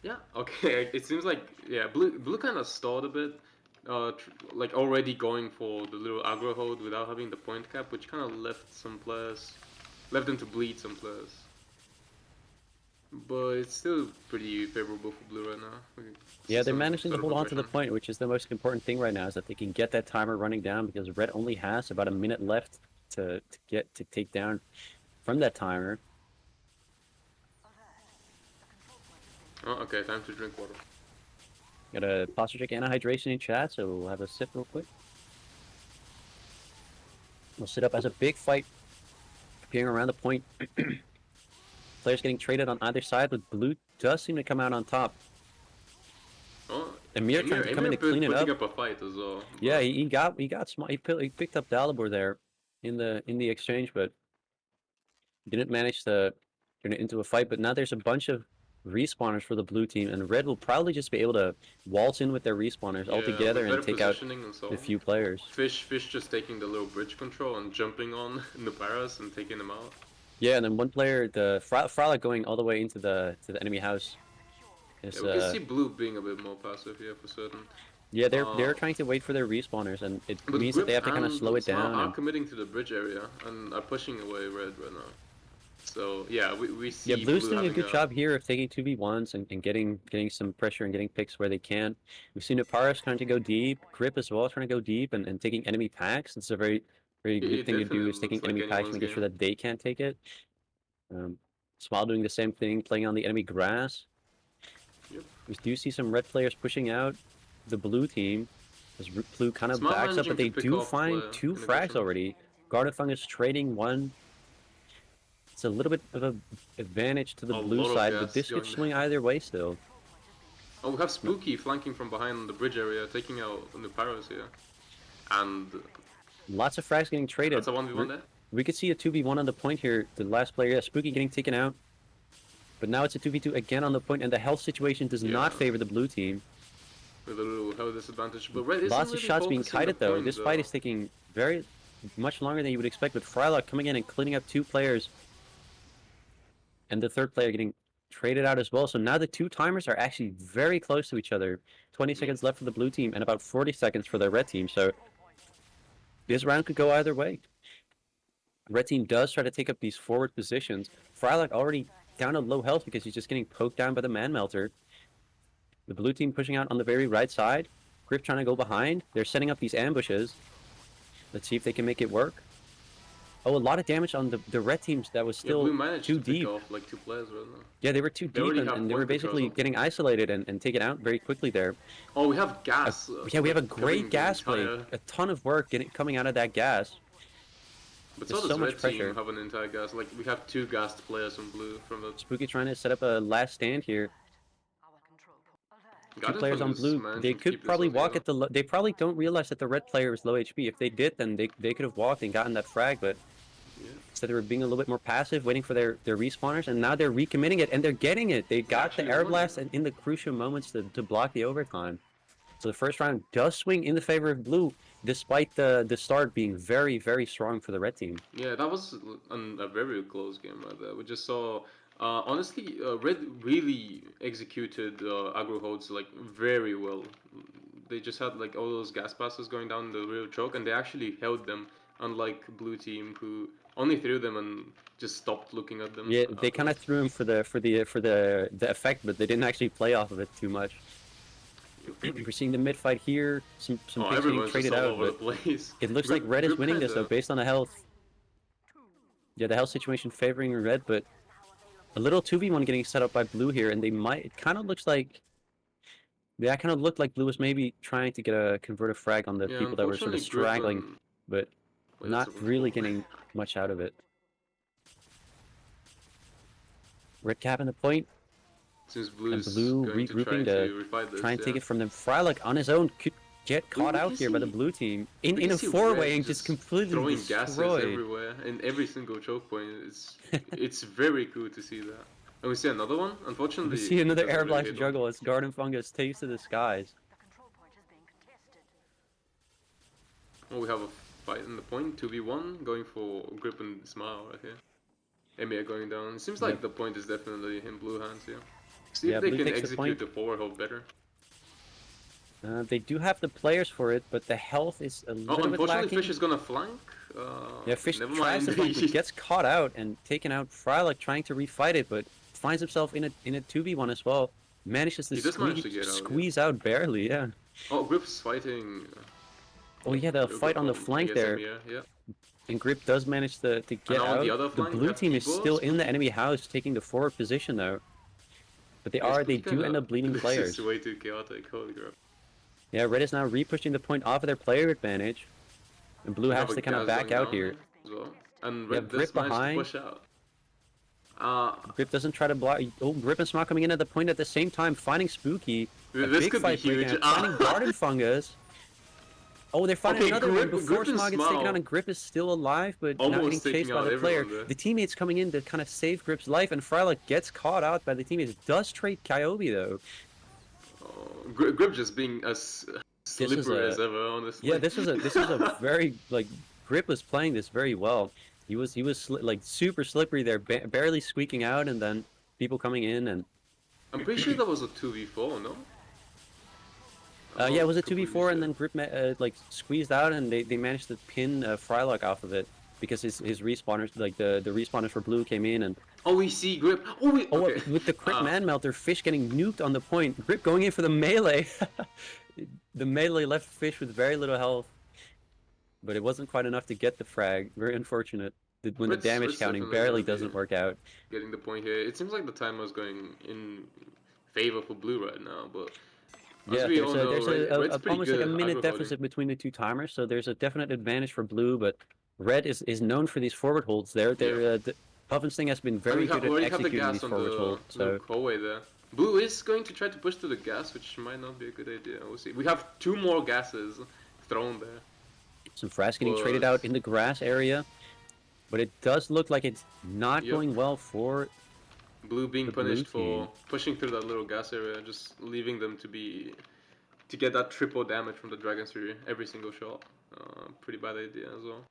Yeah. Okay. It seems like blue kind of stalled a bit. Like already going for the little aggro hold without having the point cap, which kind of left them to bleed some players. But it's still pretty favorable for blue right now. Yeah, they're managing to hold on to the point, which is the most important thing right now, is that they can get that timer running down because red only has about a minute left to take down from that timer. Oh, okay, time to drink water. Got a posture check and a hydration in chat, so we'll have a sip real quick. We'll set up as a big fight appearing around the point. Players getting traded on either side, but blue does seem to come out on top. Oh, Amir trying to come in to clean it up. Putting up a fight as well. Yeah, he got small. He picked up Dalibor there in the exchange, but didn't manage to turn it into a fight. But now there's a bunch of respawners for the blue team, and red will probably just be able to waltz in with their respawners all together and take out a few players. Fish just taking the little bridge control and jumping on the Paras and taking them out. Yeah, and then one player, the Frala, going all the way into the enemy house. Yeah, we can see blue being a bit more passive here for certain. Yeah, they're trying to wait for their respawners, and it means that they have to kind of slow it down. Are committing to the bridge area and are pushing away red right now. So yeah, we see. Yeah, blue's doing a good job here of taking 2v1s and getting some pressure and getting picks where they can. We've seen Paras trying to go deep, Grip as well trying to go deep and taking enemy packs. It's a very good thing to do, is taking enemy packs and making sure that they can't take it. Smile doing the same thing, playing on the enemy grass. Yep. We do see some red players pushing out the blue team. As blue kind of backs up, but they do find two frags already. Garden Fungus trading one. It's a little bit of an advantage to the blue side, but this could swing either way still. Oh, we have Spooky flanking from behind the bridge area, taking out the Pyros here. And lots of frags getting traded. That's a 1v1 there. We could see a 2v1 on the point here. The last player, Spooky, getting taken out. But now it's a 2v2 again on the point, and the health situation does not favor the blue team. With a little health disadvantage. But red lots of shots being kited though. This fight is taking very much longer than you would expect, with Frylock coming in and cleaning up two players. And the third player getting traded out as well. So now the two timers are actually very close to each other. 20 seconds left for the blue team and about 40 seconds for the red team. So this round could go either way. Red team does try to take up these forward positions. Frylock already down to low health because he's just getting poked down by the man melter. The blue team pushing out on the very right side. Grip trying to go behind. They're setting up these ambushes. Let's see if they can make it work. Oh, a lot of damage on the red teams that was still too deep. Off like two players right now. Yeah, they were too deep and they were basically getting isolated and taken out very quickly there. Oh, we have gas. Yeah, we have a great gas play. A ton of work coming out of that gas. But so does red team have an entire gas. Like, we have two gassed players on blue from the... Spooky trying to set up a last stand here. Two players on blue. They could probably walk at the... They probably don't realize that the red player is low HP. If they did, then they could have walked and gotten that frag, but... Instead they were being a little bit more passive, waiting for their respawners, and now they're recommitting it, and they're getting it. They got the air blast in the crucial moments to block the overtime. So the first round does swing in the favor of blue, despite the start being very, very strong for the red team. Yeah, that was a very close game right there. We just saw, honestly, Red really executed aggro holds like very well. They just had like all those gas passes going down the real choke, and they actually held them. Unlike Blue Team, who only threw them and just stopped looking at them. Yeah, they kind of threw him for the effect, but they didn't actually play off of it too much. We're seeing the mid fight here. Some picks getting Everyone's just traded all out, over the but place. it looks like Red is winning this though, based on the health. Yeah, the health situation favoring Red, but a little 2v1 getting set up by Blue here, and they might. It kind of looks like. Yeah, it kind of looked like Blue was maybe trying to get a converted frag on the Yeah, people that were sort of straggling, but Wait, not really getting much out of it. Red capping the point. Since And Blue's Blue going regrouping to refight this, try and take it from them. Frylock on his own could get caught out here by the blue team in a four-way and just completely throwing destroyed. gases everywhere in every single choke point. It's very cool to see that. And we see another one. Unfortunately, We see another air really blast juggle as Garden Fungus takes to the skies. Oh, we have a fight in the point, 2v1, going for Grip and Smile right here. Emir going down. It seems like the point is definitely in blue hands here. See if they can execute the forward hold better. They do have the players for it, but the health is a little bit lacking. Unfortunately, Fish is gonna flank. Yeah, Fish tries to flank, but gets caught out and taken out. Frylock trying to refight it, but finds himself in a 2v1 as well. Manages to squeeze out barely, yeah. Oh, Grip's fighting. Oh yeah, the fight on the flank there. Yeah. And Grip does manage to get out. The blue team is still in the enemy house, taking the forward position though. But they do end up bleeding players. This is way too chaotic, holy crap. Yeah, Red is now re-pushing the point off of their player advantage. And Blue has to kind of back out here. Well. And Red Grip behind. To push out. Grip doesn't try to block. Oh, Grip and Smile coming in at the point at the same time, finding Spooky. This could be huge. Finding Garden Fungus. Oh, they're finding another one before Smile gets taken out, and Grip is still alive, but not getting chased by the player. The teammates coming in to kind of save Grip's life, and Frylock gets caught out by the teammates. Does trade Kyobie though. Grip just being as slippery as ever, honestly. Yeah, this was a very Grip was playing this very well. He was like super slippery there, barely squeaking out, and then people coming in and. I'm pretty sure that was a 2v4, no? Yeah, it was a 2v4, and then Grip squeezed out, and they managed to pin Frylock off of it because his respawners, like the respawners for Blue, came in and. Oh, we see Grip. With the quick man melter, Fish getting nuked on the point. Grip going in for the melee. The melee left Fish with very little health, but it wasn't quite enough to get the frag. Very unfortunate. When the damage counting barely doesn't work out. Getting the point here. It seems like the timer is going in favor for Blue right now, but. Yeah, there's almost like a minute deficit between the two timers, so there's a definite advantage for Blue, but Red is known for these forward holds. Puffensting has been very good at executing these forward holds. So hallway there. Blue is going to try to push to the gas, which might not be a good idea. We'll see. We have 2 more gases thrown there. Some frags getting traded out in the grass area, but it does look like it's not going well for Blue being punished for pushing through that little gas area, just leaving them to get that triple damage from the Dragon Fury every single shot. Pretty bad idea as well.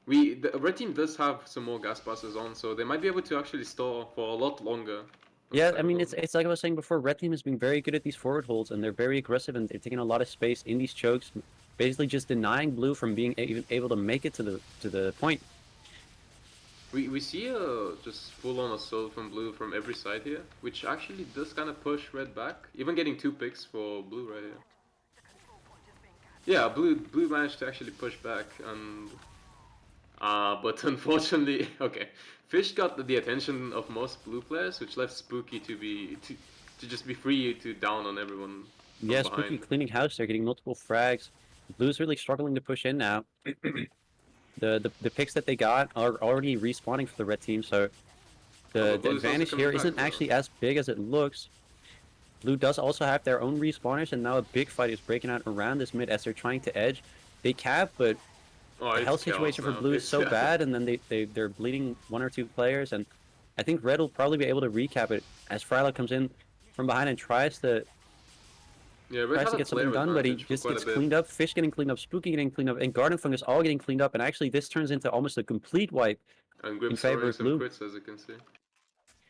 The red team does have some more gas passes on, so they might be able to actually stall for a lot longer. Yeah, I mean, it's like I was saying before, red team has been very good at these forward holds, and they're very aggressive, and they're taking a lot of space in these chokes, basically just denying Blue from being even able to make it to the point. We see just full-on assault from Blue from every side here, which actually does kind of push Red back, even getting 2 picks for Blue right here. Yeah, Blue managed to actually push back, and but unfortunately, okay, Fish got the attention of most Blue players, which left Spooky to just be free to down on everyone. Yeah, Spooky cleaning house. They're getting multiple frags. Blue's really struggling to push in now. The picks that they got are already respawning for the red team, so the advantage here isn't actually as big as it looks. Blue does also have their own respawners, and now a big fight is breaking out around this mid as they're trying to edge. They cap, but the health situation for Blue is so bad, and then they're bleeding 1 or 2 players, and I think Red will probably be able to recap it as Frylock comes in from behind and tries to Yeah, Red Tries had to a get something player done, but he advantage for just quite a gets bit. cleaned up. Fish getting cleaned up, Spooky getting cleaned up, and Garden Fungus all getting cleaned up. And actually, this turns into almost a complete wipe And in Grip's favor throwing of some blue. crits, as you can see.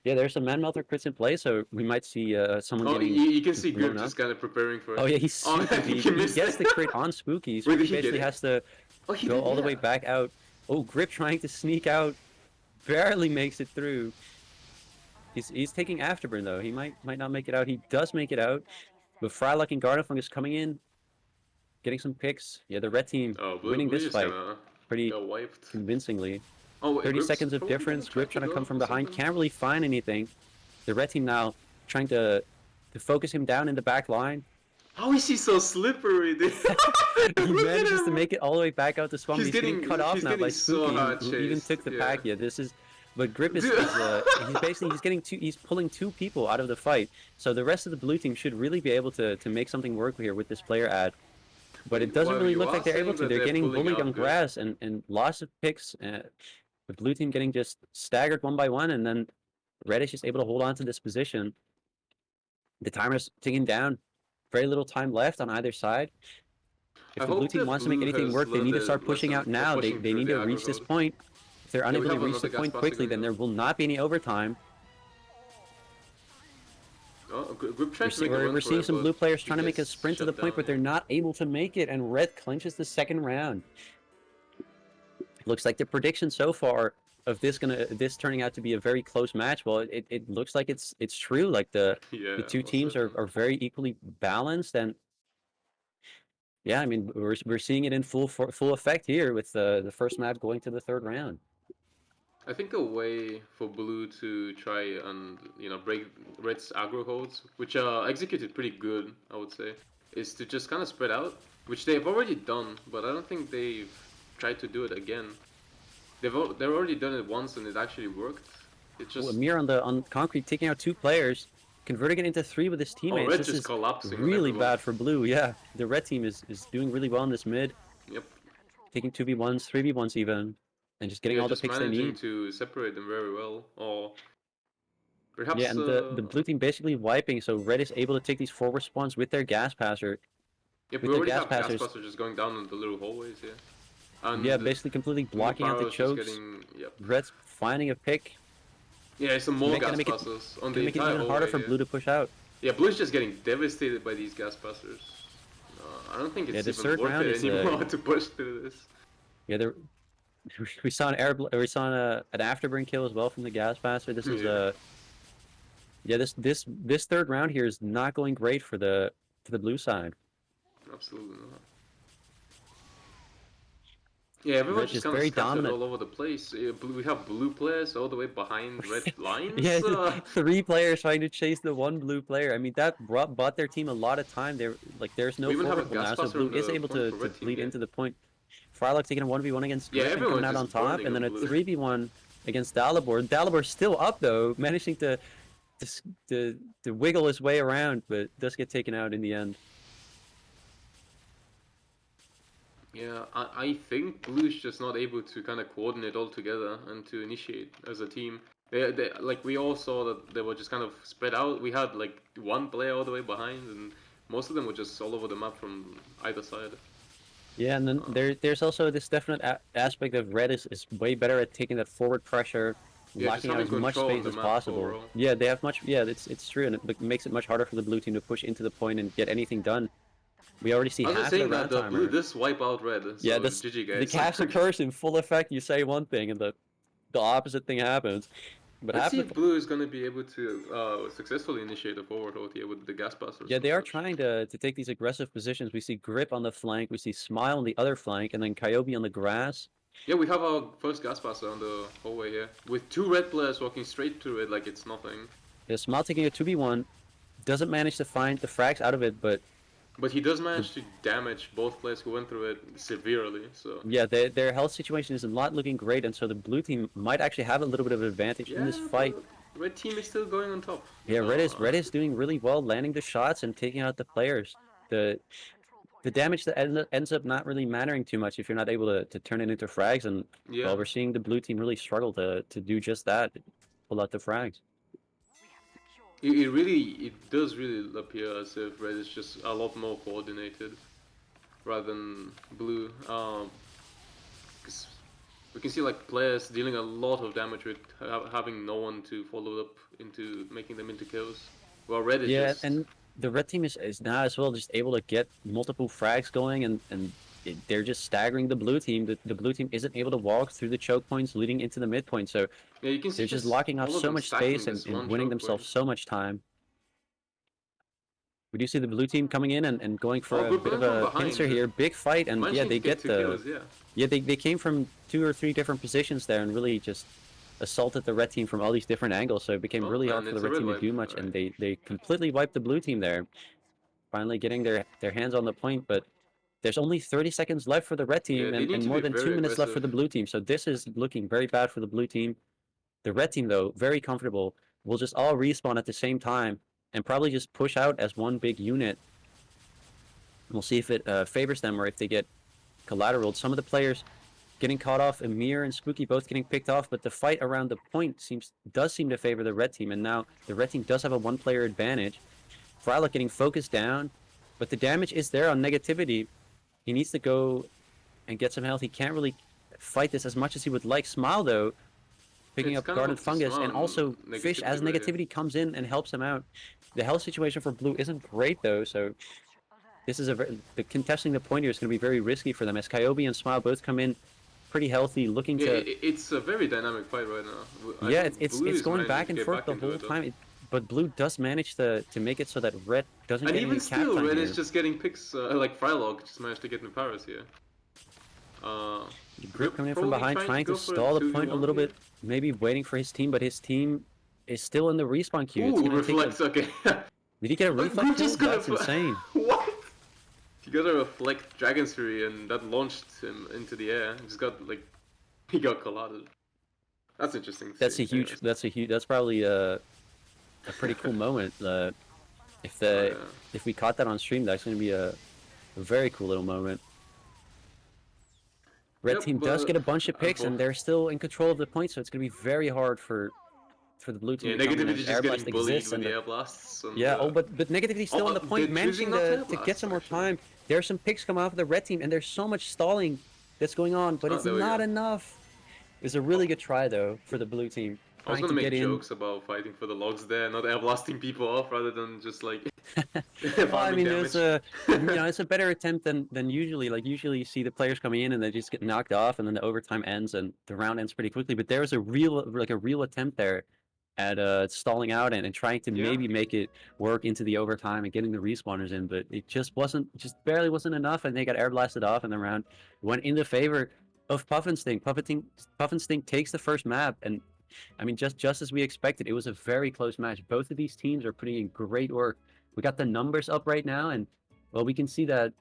Yeah, there's some Man Melter crits in play, so we might see someone Oh, getting you can just see blown Grip up. just kind of preparing for Oh it. yeah, he's Oh, I super think deep. he He missed gets it. the crit on Spooky. Wait, did Spooky he get basically it? has to Oh, he go did, all the yeah. way back out. Oh, Grip trying to sneak out, barely makes it through. He's taking Afterburn though. He might not make it out. He does make it out, but Frylock and Garden Fungus coming in, getting some picks. Yeah, the red team Oh, winning Blue this just kind fight of pretty got wiped. convincingly. Oh, wait, 30 Grip's seconds of probably gonna difference. try Grip to trying to come go from for behind. something. Can't really find anything. The red team now trying to focus him down in the back line. How is he so slippery, dude? He Look at manages to him! make it all the way back out to spawn. He's getting cut off He's now by getting so Spooky, hard who even chased. took the Yeah. pack. Yeah, this is. But Grip Dude. he's basically he's pulling two people out of the fight. So the rest of the blue team should really be able to make something work here with this player ad. But it doesn't Well, really you look are like they're able saying to. that They're they're getting pulling bullied out on good. grass and lots of picks. The blue team getting just staggered one by one, and then Red is just able to hold on to this position. The timer's ticking down. Very little time left on either side. If I the blue hope team that wants to make Blue anything has work, they learned need to a start pushing lesson out of now. pushing They through need the to aggro reach this road. point. If they're Yeah, we unable to have reach another this gas point buster quickly, going then down. there will not be any overtime. Oh, Grip tried to make a We're run for seeing it, some but blue players he trying to make a gets sprint to the shut point, down, but they're yeah. not able to make it, and Red clinches the second round. Looks like the prediction so far of this turning out to be a very close match. Well, it looks like it's true. Like the Yeah, two most teams certainly. are very equally balanced, and yeah, I mean we're seeing it in full effect here with the first match going to the third round. I think a way for Blue to try and break Red's aggro holds, which are executed pretty good, I would say, is to just kind of spread out, which they've already done, but I don't think they've tried to do it again. They've already done it once and it actually worked. It's Ooh, just Amir on concrete taking out two players, converting it into three with his teammates. Red This just is collapsing on really everyone. bad for blue. Yeah, the red team is doing really well in this mid, Yep. taking 2v1s, 3v1s even, and just getting Yeah, all the just picks they managing need. to separate them very well, or Yeah, perhaps and the blue team basically wiping, so red is able to take these forward spawns with their gas passer. yep, With we their already gas have passers, Gasbuster just going down in the little hallways here. yeah, And basically completely blocking out the Pyro's just chokes. getting, yep. Red's finding a pick. Yeah, some more Gasbusters on the Gonna make it entire even harder hallway for here. blue to push out. Yeah, Blue's just getting devastated by these Gasbusters. I don't think Yeah, it's this even third worth round it is anymore to push through this. yeah, we saw we saw an afterburn kill as well from the gas passer. This is Yeah, yeah, this third round here is not going great for the blue side. absolutely not. Yeah, everyone's Red just just kind of very scattered dominant. all over the place. We have blue players all the way behind red Yeah, lines. three players trying to chase the one blue player. I mean, that bought their team a lot of time. They're like, there's no We even have a forward pull now, so Gasbuster blue on is the able point for to red team bleed here. into the point. Frylock taking a 1v1 against Yeah, Grip and coming everyone's out on just top, burning and then on a blue. 3v1 against Dalibor. Dalibor's still up though, managing to wiggle his way around, but does get taken out in the end. Yeah, I think Blue's just not able to kind of coordinate all together and to initiate as a team. Like we all saw that they were just kind of spread out. We had like one player all the way behind, and most of them were just all over the map from either side. Yeah, and then there's also this definite aspect of Red is way better at taking that forward pressure, Yeah, just locking out having as much control on space the as map possible. overall. Yeah, they have much. Yeah, it's true, and it makes it much harder for the blue team to push into the point and get anything done. We already see I was just half of the saying that round the Blue timer. does wipe out Red, Yeah, so GG the guys. cast occurs in full effect. You say one thing, and the opposite thing happens. But Let's half see the if Blue is gonna be able to successfully initiate a forward hold here with the gas busters yeah, and they are such. trying to take these aggressive positions. We see Grip on the flank, we see Smile on the other flank, and then Coyote on the grass. Yeah, we have our first gas buster on the hallway here, with two red players walking straight through it like it's nothing. Yeah, Smile taking a 2v1, doesn't manage to find the frags out of it, but But he does the, manage to damage both players who went through it severely, so... yeah, their health situation is not looking great, and so the blue team might actually have a little bit of an advantage in this Yeah, fight. but red team is still going on top. Yeah, So, Red is doing really well, landing the shots and taking out the players. The the damage that ends up not really mattering too much if you're not able to turn it into frags, and yeah. well, we're seeing the blue team really struggle to do just that, pull out the frags. It does really appear as if red is just a lot more coordinated rather than blue. 'Cause we can see like players dealing a lot of damage with having no one to follow up into making them into kills. Well, red is Yeah, just and the red team is now as well just able to get multiple frags going, and they're just staggering the blue team. The blue team isn't able to walk through the choke points leading into the mid point, so yeah. You can see they're just just locking off all of so them much stacking space this and one winning choke themselves point. so much time. We do see the blue team coming in and going Oh, for a good bit of plan from a behind. pincer here. Big fight, and yeah, Managing to they get get two the... kills, yeah. Yeah, they came from 2 or 3 different positions there and really just assaulted the red team from all these different angles, so it became Oh, really hard and for the it's a red red team to wipe. do much, and Alright. they completely wiped the blue team there, finally getting their hands on the point, but there's only 30 seconds left for the red Yeah, team they need and to more be than 2 very minutes left for aggressive. the blue team, so this is looking very bad for the blue team. The red team, though, very comfortable, will just all respawn at the same time and probably just push out as one big unit. We'll see if it favors them or if they get collateraled. Some of the players getting caught off, Emir and Spooky both getting picked off, but the fight around the point does seem to favor the red team, and now the red team does have a 1-player advantage. Frylock getting focused down, but the damage is there on negativity. He needs to go and get some health. He can't really fight this as much as he would like. Smile, though, picking It's up kind of guarded up to fungus, and Smile and also Fish negativity as right here. negativity comes in and helps him out. The health situation for blue isn't great, though, so this is the contesting the point here is going to be very risky for them, as Kyobi and Smile both come in pretty healthy, looking Yeah, to... it's a very dynamic fight right now. I Yeah, think Blue it's is going managing back to and get forth back the into whole it though. time, but blue does manage to make it so that red doesn't And get even any cap still, time Red is here. just getting picks, like Frylog just managed to get in Paris here. They're Grip coming in from probably behind, trying to trying to go for a stall the point a 2v1 little here. bit, maybe waiting for his team, but his team is still in the respawn queue. It's Ooh, gonna take a... reflects, okay. Did he get a Look, reflect Blue kill? just got That's a... insane. What? He got a reflect Dragon's Fury and that launched him into the air. He just got, like, he got collided. That's interesting to see, anyways. That's probably a pretty cool moment. If Oh the yeah. if we caught that on stream, that's gonna be a very cool little moment. Red Yep, team does but get a bunch of picks, and they're still in control of the point, so it's gonna be very hard for the blue team yeah, to come in, negativity as just air blast getting bullied exists, with and the air blasts and yeah. Oh, but negativity still on the they're point, choosing managing not to air to get blast some more actually. time. There are some picks coming off of the red team, and there's so much stalling that's going on, but Oh, it's there we not go. enough. It's a Oh, really good try though for the blue team, I was trying gonna to make get in. jokes about fighting for the logs there, not air blasting people off rather than just like Well, I farming mean, there's damage. a, it's a better attempt than usually. Like usually you see the players coming in and they just get knocked off, and then the overtime ends and the round ends pretty quickly. But there was a real attempt there at stalling out and trying to Yeah, maybe make it work into the overtime and getting the respawners in, but it just barely wasn't enough, and they got air blasted off, and the round went in the favor of Puffenstink. Puffenstink takes the first map, and I mean, just as we expected, it was a very close match. Both of these teams are putting in great work. We got the numbers up right now, and well, we can see that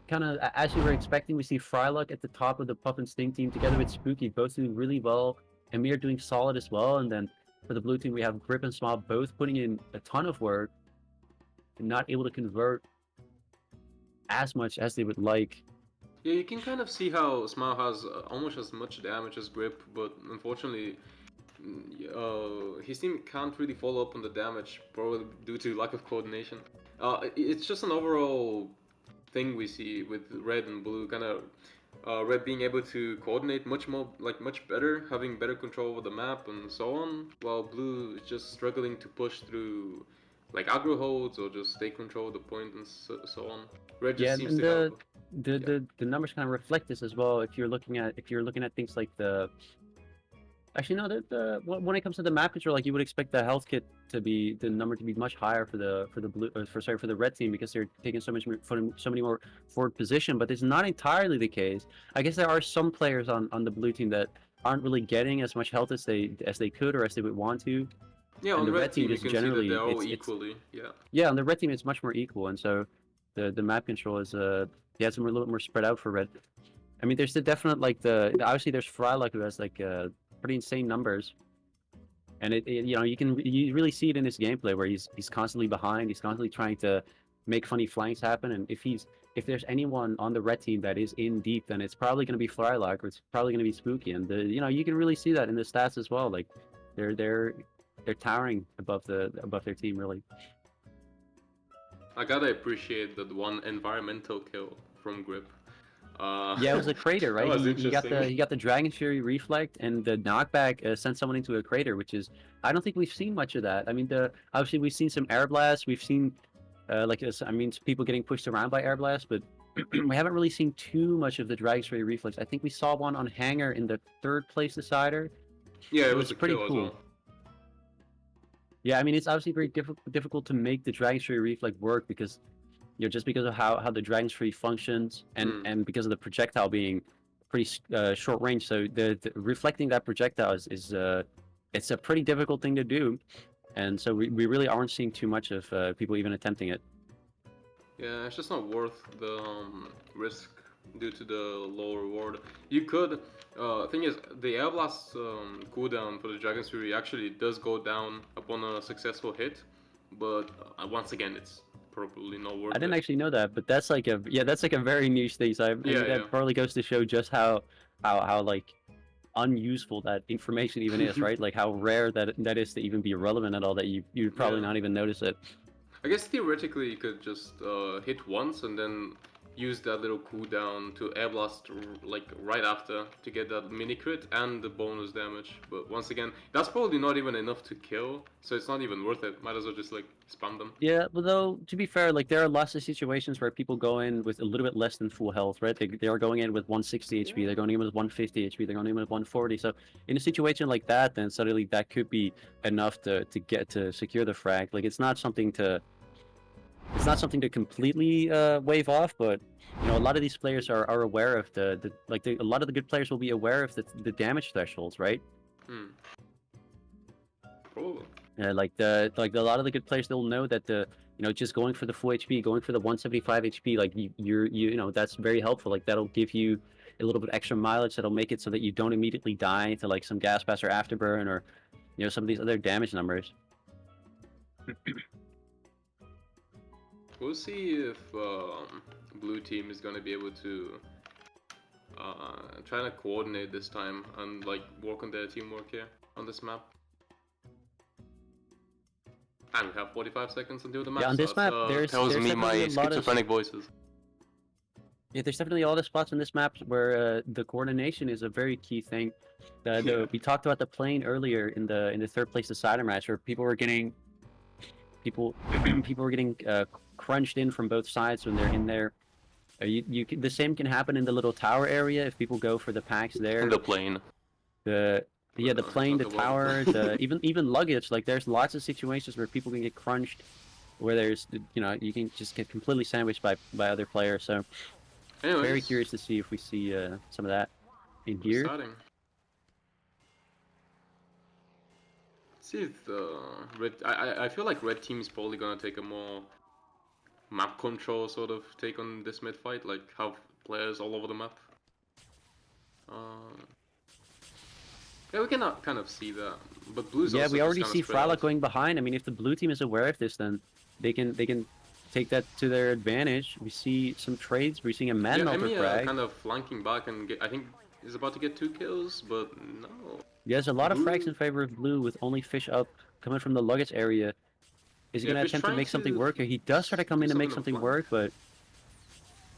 kind of as we were expecting. We see Fryluck at the top of the Puff and Sting team together with Spooky, both doing really well. And we are doing solid as well. And then for the blue team, we have Grip and Smile both putting in a ton of work and not able to convert as much as they would like. yeah, you can kind of see how Smile has almost as much damage as Grip, but unfortunately, his team can't really follow up on the damage, probably due to lack of coordination. It's just an overall thing we see with red and blue, kind of red being able to coordinate much more, like much better, having better control over the map and so on, while blue is just struggling to push through like aggro holds or just stay control of the point and so on. Red Yeah, just seems and to have, yeah, the numbers kind of reflect this as well. If you're looking at things like the... Actually, no. When it comes to the map control, like you would expect the health kit to be the number to be much higher for the blue, for the red team, because they're taking so many more forward position. But it's not entirely the case. I guess there are some players on the blue team that aren't really getting as much health as they could or as they would want to, yeah. and On the red red team team, you just can see that generally they're all it's equally, yeah. yeah, on the red team it's much more equal, and so the map control is yeah, it's a little bit more spread out for red. I mean, there's the definite like obviously there's Frylock, who has like pretty insane numbers. And you really see it in his gameplay where he's constantly behind, he's constantly trying to make funny flanks happen. And if there's anyone on the red team that is in deep, then it's probably going to be Frylock, or it's probably going to be Spooky. And you can really see that in the stats as well. Like they're they're towering above their team really. I gotta appreciate that one environmental kill from Grip. Yeah, it was a crater, That right? was He got interesting. the Dragon Fury reflect, and the knockback sent someone into a crater, which is I don't think we've seen much of that. I mean, obviously we've seen some air blasts, we've seen people getting pushed around by air blasts, but we haven't really seen too much of the Dragon Fury reflex. I think we saw one on Hanger in the third place decider. Yeah, It it was was a pretty kill as cool. well. Yeah, I mean, it's obviously very difficult to make the Dragon Fury reflect work because just because of how the Dragon's Fury functions and because of the projectile being pretty short range. So the reflecting that projectile is it's a pretty difficult thing to do, and so we really aren't seeing too much of people even attempting it. Yeah, it's just not worth the risk due to the low reward. You could. Thing is, the air blast cooldown for the Dragon's Fury actually does go down upon a successful hit, but once again, it's probably not I worth didn't it. actually know that, but that's like that's like a very niche thing. So I Yeah, mean yeah. that probably goes to show just how like unuseful that information even is, right? Like how rare that is to even be relevant at all. That you'd probably Yeah. not even notice it. I guess theoretically you could just hit once and then use that little cooldown to air blast like right after to get that mini crit and the bonus damage. But once again, that's probably not even enough to kill, so it's not even worth it. Might as well just like spam them. Yeah, but though to be fair, like there are lots of situations where people go in with a little bit less than full health, right? They are going in with 160 HP, they're going in with 150 HP, they're going in with 140. So in a situation like that, then suddenly that could be enough to get to secure the frag. Like it's not something to completely wave off, but a lot of these players are aware of a lot of the good players will be aware of the damage thresholds, right? Hmm. Probably. Like a lot of the good players, they'll know that just going for the full HP, going for the 175 HP, like that's very helpful. Like that'll give you a little bit extra mileage that'll make it so that you don't immediately die to like some gas pass or afterburn or some of these other damage numbers. We'll see if blue team is gonna be able to try to coordinate this time and like work on their teamwork here on this map. And we have 45 seconds until the match Yeah, on this map, tells there's me definitely my a lot of schizophrenic voices. yeah, there's definitely a lot of spots on this map where the coordination is a very key thing. Yeah. We talked about the plane earlier in the third place decider match where people people were getting crunched in from both sides when they're in there. The same can happen in the little tower area if people go for the packs there. The plane. The yeah, the plane, Talk the about tower, it. even luggage. Like there's lots of situations where people can get crunched, where there's you can just get completely sandwiched by other players. So very Anyways, curious to see if we see some of that in we're here. starting. Let's see if the red. I feel like red team is probably gonna take a more map control sort of take on this mid fight, like have players all over the map. Uh, yeah, we can kind of see that, but blue's Yeah, also we just already kind of see spread Frala out. going behind. I mean, if the blue team is aware of this, then they can take that to their advantage. We see some trades. We're seeing a man Yeah, melter Emmy frag. kind of flanking back and I think is about to get 2 kills, but no. There's a lot of frags Blue, in favor of blue with only Fish up coming from the luggage area. Is he yeah, going to Fish attempt to trying make something to work here? He does try to come do in and make something on something flank. work, but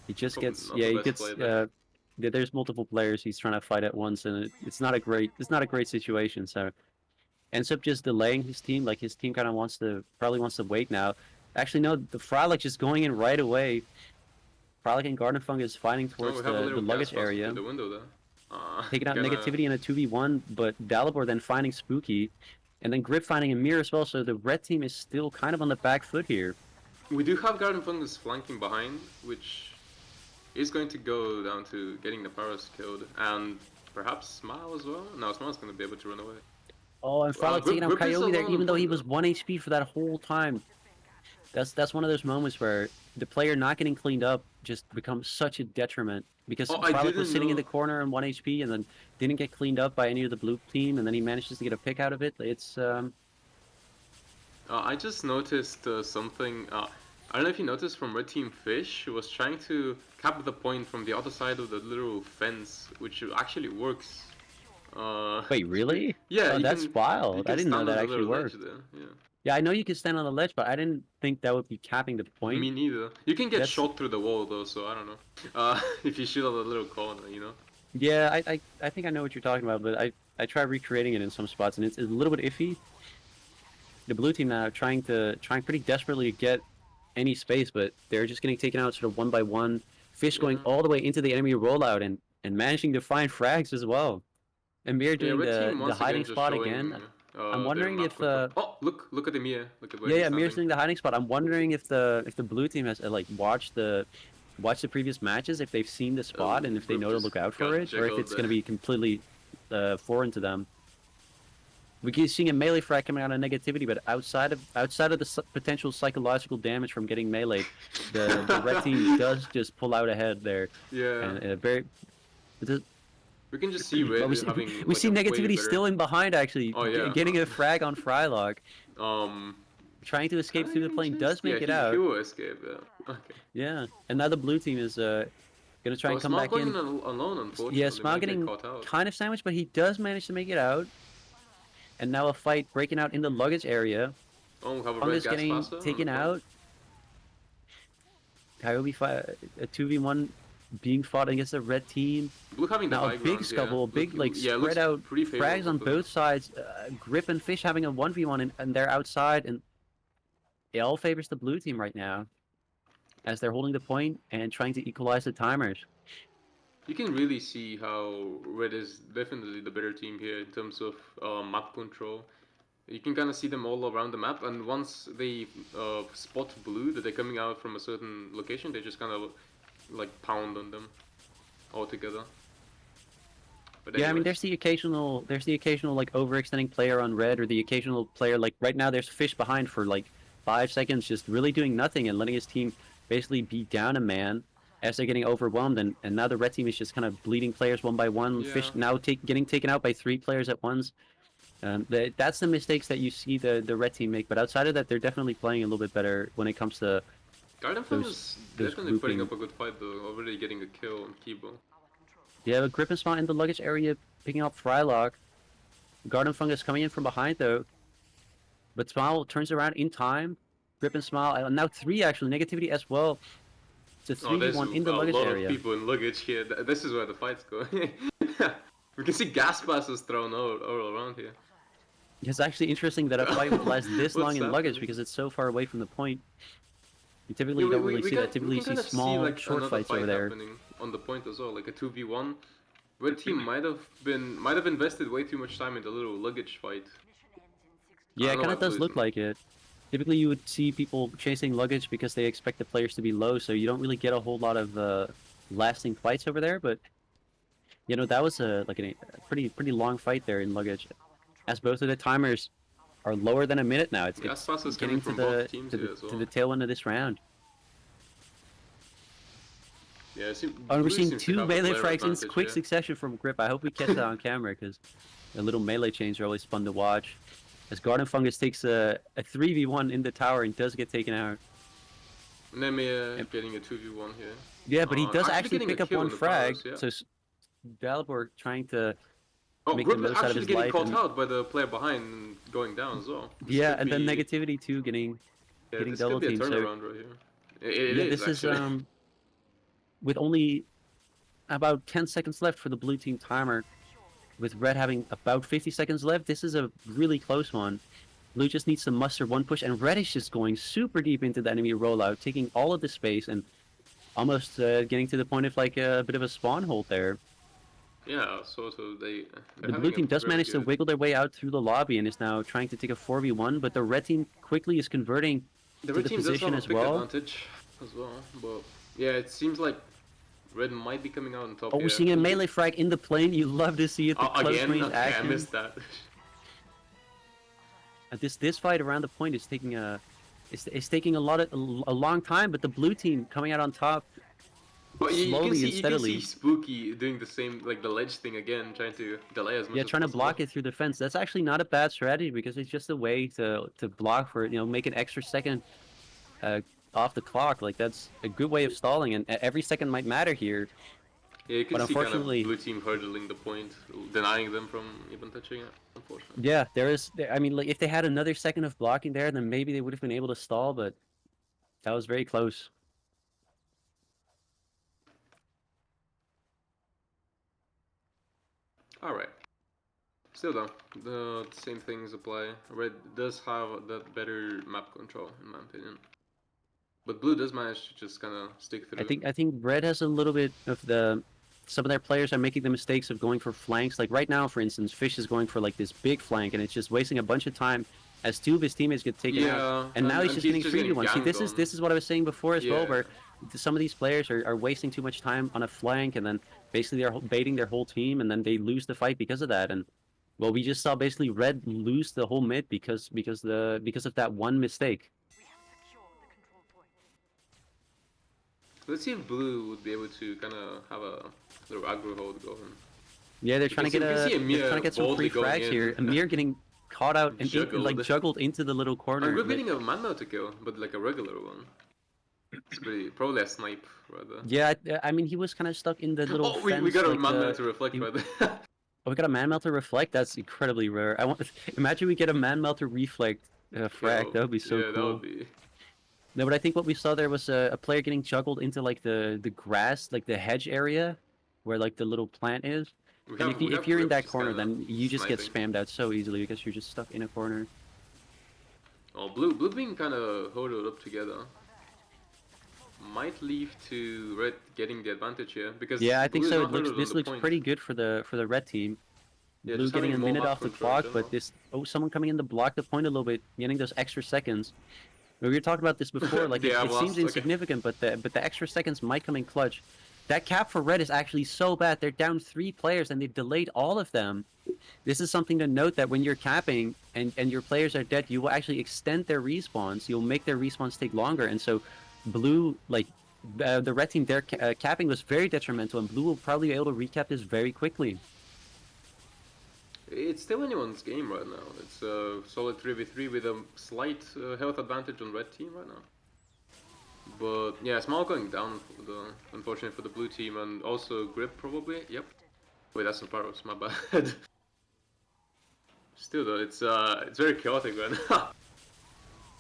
he just Probably gets not yeah the he best gets play there. there's multiple players he's trying to fight at once, and it's not a great situation. So ends up just delaying his team. Like his team kind of probably wants to wait now. Actually, no, the Frolic just going in right away. Frolic and Gardenfung is fighting Oh, towards we have a the little gas luggage pass area, through the window there. taking out Gonna. negativity in a 2v1, but Dalibor then finding Spooky, and then Grip finding a mirror as well. So the red team is still kind of on the back foot here. We do have Garden Fungus flanking behind, which is going to go down to getting the Paras killed, and perhaps Smile as well. No, Smile's going to be able to run away. Oh, and Frolic taking out Grip is Coyote there, alone on even though he point was though. 1 HP for that whole time. That's one of those moments where the player not getting cleaned up just becomes such a detriment because Oh, I Frolic was didn't sitting in know. the corner on 1 HP and then didn't get cleaned up by any of the blue team, and then he manages to get a pick out of it. It's I just noticed something. I don't know if you noticed from Red Team Fish, he was trying to cap the point from the other side of the little fence, which actually works Wait, really? Yeah, Oh, that's you wild. I can didn't know stand that on the actually little ledge worked. there. Yeah. Yeah, I know you can stand on the ledge, but I didn't think that would be capping the point. Me neither. You can get That's shot through the wall though, so I don't know. If you shoot on the little corner, you know. yeah, I think I know what you're talking about, but I tried recreating it in some spots and it's a little bit iffy. The blue team now trying pretty desperately to get any space, but they're just getting taken out sort of one by one. Fish Yeah. going all the way into the enemy rollout and managing to find frags as well. And Mir Yeah, doing red team the once hiding again just spot showing again. I'm their wondering map if control. Oh, look at Emir. Look at where he's yeah, Mir's standing. doing the hiding spot. I'm wondering if the blue team has like watched the previous matches, if they've seen the Oh, spot and if they Grip know to just look out for got it, or if jiggled it's going to there. be completely foreign to them. We keep seeing a melee frag coming out of negativity, but outside of the potential psychological damage from getting meleeed, the red team does just pull out ahead there, Yeah, and very. we can just see Well, red having we like see a way negativity better. still in behind actually, Oh yeah. getting a frag on Frylock, Um, trying to escape through the Kind plane, just does yeah. make it He out. will escape. Yeah. Okay. Yeah, and now the blue team is gonna try Oh, and come Smile back going in. in alone. Yeah, Unfortunately, Smile might get getting caught out. kind of sandwiched, but he does manage to make it out. And now a fight breaking out in the luggage area. Oh, we have a red Fungus gas getting passer on the taken front. out. Coyote a 2v1 being fought against the red team. Blue having the Now a high big ground here. scuffle, a big like Yeah, spread looks out pretty frags favorable on for them. both sides. Grip and Fish having a 1v1 and they're outside, and it all favors the blue team right now as they're holding the point and trying to equalize the timers. You can really see how red is definitely the better team here in terms of map control. You can kind of see them all around the map, and once they spot blue that they're coming out from a certain location, they just kind of like pound on them all together. But Yeah, I mean, anyways, there's the occasional like overextending player on red, or the occasional player like right now. There's Fish behind for like 5 seconds, just really doing nothing and letting his team basically beat down a man as they're getting overwhelmed. And now the red team is just kind of bleeding players one by one. yeah, Fish now getting taken out by 3 players at once. That's the mistakes that you see the red team make. But outside of that, they're definitely playing a little bit better when it comes to Garden Fang those is those definitely putting grouping. up a good fight though, already getting a kill on Kibo. Yeah, but Grip and Smile in the luggage area picking up Frylock. Garden Fungus coming in from behind though. But Smile turns around in time. Grip and Smile, and now 3 actually, negativity as well. It's a Oh, there's 3v1 in a the luggage lot of area. people in luggage here. This is where the fight's going. We can see gas passes thrown all around here. It's actually interesting that a fight would last this long What's in luggage happening? because it's so far away from the point. Yeah, You don't really see that. we Typically, you can see kind of see small, like short another fights over fight there. happening on the point as well, like a 2v1. Red team might have invested way too much time in the little luggage fight. I Yeah, don't it know kind why of does Blue is look like it. Typically, you would see people chasing luggage because they expect the players to be low, so you don't really get a whole lot of lasting fights over there. But you know, that was a pretty long fight there in luggage, as both of the timers are lower than a minute now. gas It's passes coming getting to from both the teams here as to well. the tail end of this round. Yeah, Oh, and we're Blue seeing seems to 2 have the melee player frags in advantage quick here. succession from Grip. I hope we catch that on camera because the little melee chains are always fun to watch. As Garden Fungus takes a 3v1 in the tower and does get taken out. Nemir getting a 2v1 here. Yeah, but he does Actually actually getting a pick up kill one in the frag. towers, yeah. So Dalibor trying to Oh, make the Grip most out of actually his getting life, caught and out by the player behind and going down as well. This yeah, could and then be negativity too, getting this could double be a team. So turnaround right here. It yeah, is this is actually. with only about 10 seconds left for the blue team timer, with red having about 50 seconds left. This is a really close one. Blue just needs to muster one push, and red is just going super deep into the enemy rollout, taking all of the space and almost getting to the point of like a bit of a spawn hold there. Yeah, sort of. They're The blue having a team does very manage to good. wiggle their way out through the lobby and is now trying to take a 4v1, but the red team quickly is converting The to red the team does have position a as pick well. advantage as well, but yeah, it seems like red might be coming out on top Oh, we're here. seeing a melee frag in the plane. You love to see it, the close Again? range Okay, I action. missed that. This fight around the point is taking it's taking a long time, but the blue team coming out on top But slowly and you can see steadily. Spooky doing the same like the ledge thing again, trying to delay as much Yeah, as trying to possible. block it through the fence. That's actually not a bad strategy because it's just a way to block for it. You know, make an extra second uh, off the clock. Like that's a good way of stalling, and every second might matter here. Yeah, you can But see kind of unfortunately, blue team hurdling the point, denying them from even touching it. Unfortunately. yeah, I mean, like if they had another second of blocking there, then maybe they would have been able to stall. But that was very close. All right. Still though, the same things apply. Red does have that better map control, in my opinion. But blue does manage to just kind of stick through. I think Red has a little bit of some of their players are making the mistakes of going for flanks. Like right now, for instance, Fish is going for like this big flank, and it's just wasting a bunch of time as two of his teammates get taken out. Yeah, And now he's and just he's getting just 3v1. See, ganked on. this is what I was saying before as well, Yeah. where some of these players are wasting too much time on a flank, and then basically they're baiting their whole team, and then they lose the fight because of that. And well, we just saw basically Red lose the whole mid because of that one mistake. Let's see if blue would be able to kind of have a little aggro hold going. Yeah, You can see they're trying Amir to get some boldly free going frags in. here. Amir getting caught out and like Juggled. juggled into the little corner. We're beating a man to kill, but like a regular one. It's probably a snipe rather. Yeah, I mean he was kind of stuck in the little Oh, fence. we got a like man to reflect he- rather. oh, we got a man melter reflect. That's incredibly rare. I want imagine we get a man melter reflect frag. Kill. That would be so Yeah, that cool. would be. No, but I think what we saw there was a player getting juggled into like the grass, like the hedge area, where like the little plant is. And We if have you're in grips that just corner, kinda then you just get sniping. spammed out so easily because you're just stuck in a corner. Oh, blue being kind of huddled up together might lead to red getting the advantage here because Yeah, I think blue is so. not huddled on This the looks point. pretty good for the red team. Yeah, Blue just getting a having more minute map off the control in clock, but general. someone coming in to block the point a little bit, getting those extra seconds. We were talking about this before. Like Yeah, I've it seems lost. Okay. insignificant, but the extra seconds might come in clutch. That cap for red is actually so bad. They're down 3 players and they've delayed all of them. This is something to note that when you're capping and your players are dead, you will actually extend their respawns. You'll make their respawns take longer. And so blue, like the red team, their capping was very detrimental, and blue will probably be able to recap this very quickly. It's still anyone's game right now. It's a solid 3v3 with a slight health advantage on red team right now. But yeah, small going down for unfortunately for the blue team, and also grip probably. Yep. Wait, that's not Pyros, my bad. Still though, it's very chaotic right now.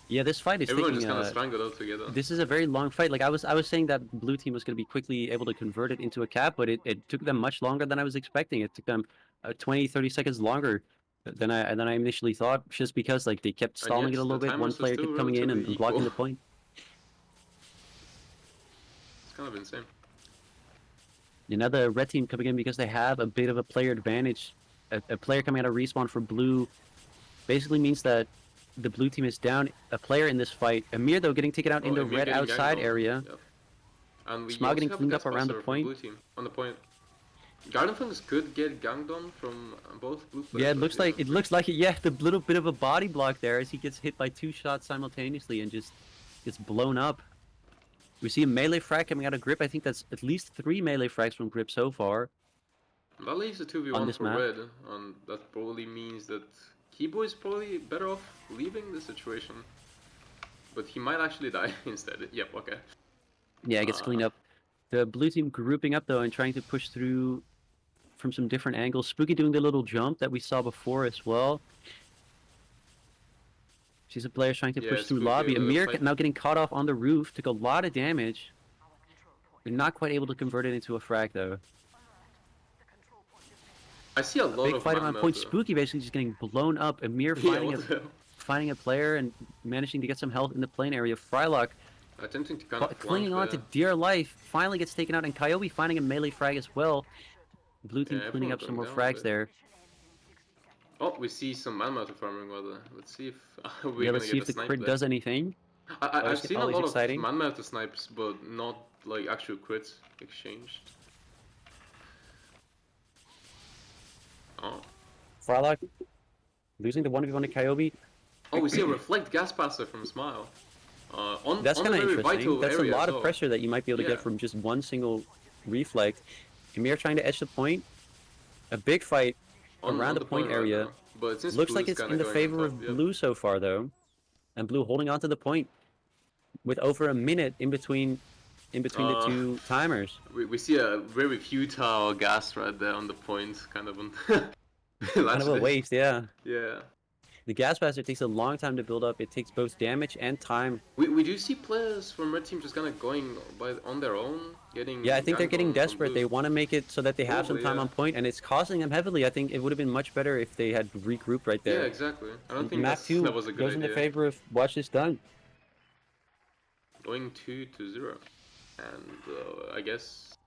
Yeah, this fight is Everyone taking just kind of strangled out together. this is a very long fight. Like I was saying that blue team was going to be quickly able to convert it into a cap, but it took them much longer than I was expecting. It took them 20, 30 seconds longer than I initially thought, just because like they kept And stalling yet it a the little bit. One timers are player still kept coming in relatively and blocking equal. the point. It's kind of insane. You know, the red team coming in because they have a bit of a player advantage. A player coming out of respawn for blue basically means that the blue team is down a player in this fight. Amir, though, getting taken out in the Emir red getting ganked outside on. area. Yep. And we Smog also getting have a cleaned gas up around the passer from point. blue team on the point. Garden Fangs could get ganked on from both blue players. Yeah, it looks like it. Yeah, the little bit of a body block there as he gets hit by 2 shots simultaneously and just gets blown up. We see a melee frag coming out of grip. I think that's at least 3 melee frags from grip so far. That leaves a On 2v1 this for map. red, and that probably means that Keyboy is probably better off leaving the situation. But he might actually die instead. Yep, okay. Yeah, it gets cleaned up. The blue team grouping up though and trying to push through from some different angles. Spooky doing the little jump that we saw before as well. She's a player trying to push through lobby. Amir now getting caught off on the roof. Took a lot of damage. They're not quite able to convert it into a frag though. I see a lot Big of fight on point. Spooky basically just getting blown up. Amir finding a player and managing to get some health in the plane area. Frylock attempting to kind of clinging on to dear life. Finally gets taken out, and Kyobi finding a melee frag as well. Blue team cleaning up some more frags there. Oh, we see some man-mounted farming rather. Let's see if we're gonna get a snipe. Crit does anything. I've seen a lot of man-mounted snipes, but not like actual crits exchanged. Oh. Frylock losing the 1v1 to Kyobi. Oh, we see a reflect gas passer from Smile. That's kind of interesting. That's a lot of pressure that you might be able to get from just one single reflect. Amir trying to edge the point. A big fight around the point area. But looks like it's in the favor of blue so far, though. And blue holding on to the point with over a minute in between in between the two timers. We see a very futile gas right there on the point, kind of on. Kind of a waste, yeah. Yeah. The gas bastard takes a long time to build up. It takes both damage and time. We do see players from red team just kind of going on their own, getting. Yeah, I think they're ganked getting on desperate. blue. They want to make it so that they have some Probably, time yeah. on point, and it's costing them heavily. I think it would have been much better if they had regrouped right there. Yeah, exactly. I don't And think map that 2 was a good goes in idea. the favor of watch this done. Going 2-0, and I guess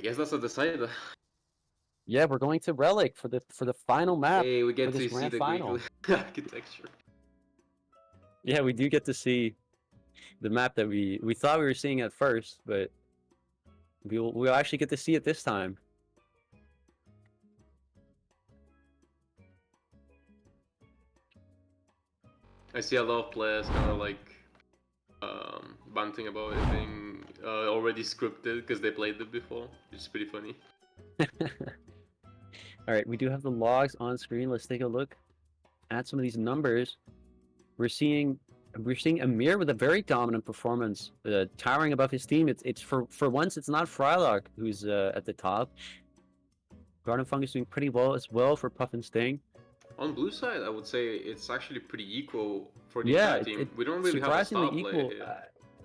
that's a decider. Yeah, we're going to Relic for the final map Hey, we for get this to see grand the final. Greek architecture. Yeah, we do get to see the map that we thought we were seeing at first, but we'll actually get to see it this time. I see a lot of players kind of like banting about it being already scripted because they played it before, which is pretty funny. All right, we do have the logs on screen. Let's take a look at some of these numbers. We're seeing Amir with a very dominant performance, towering above his team. It's for once it's not Frylock who's at the top. Garden Funk is doing pretty well as well for Puff and Sting. On blue side, I would say it's actually pretty equal for the Yeah, entire team. We don't really have a surprisingly star player equal. here.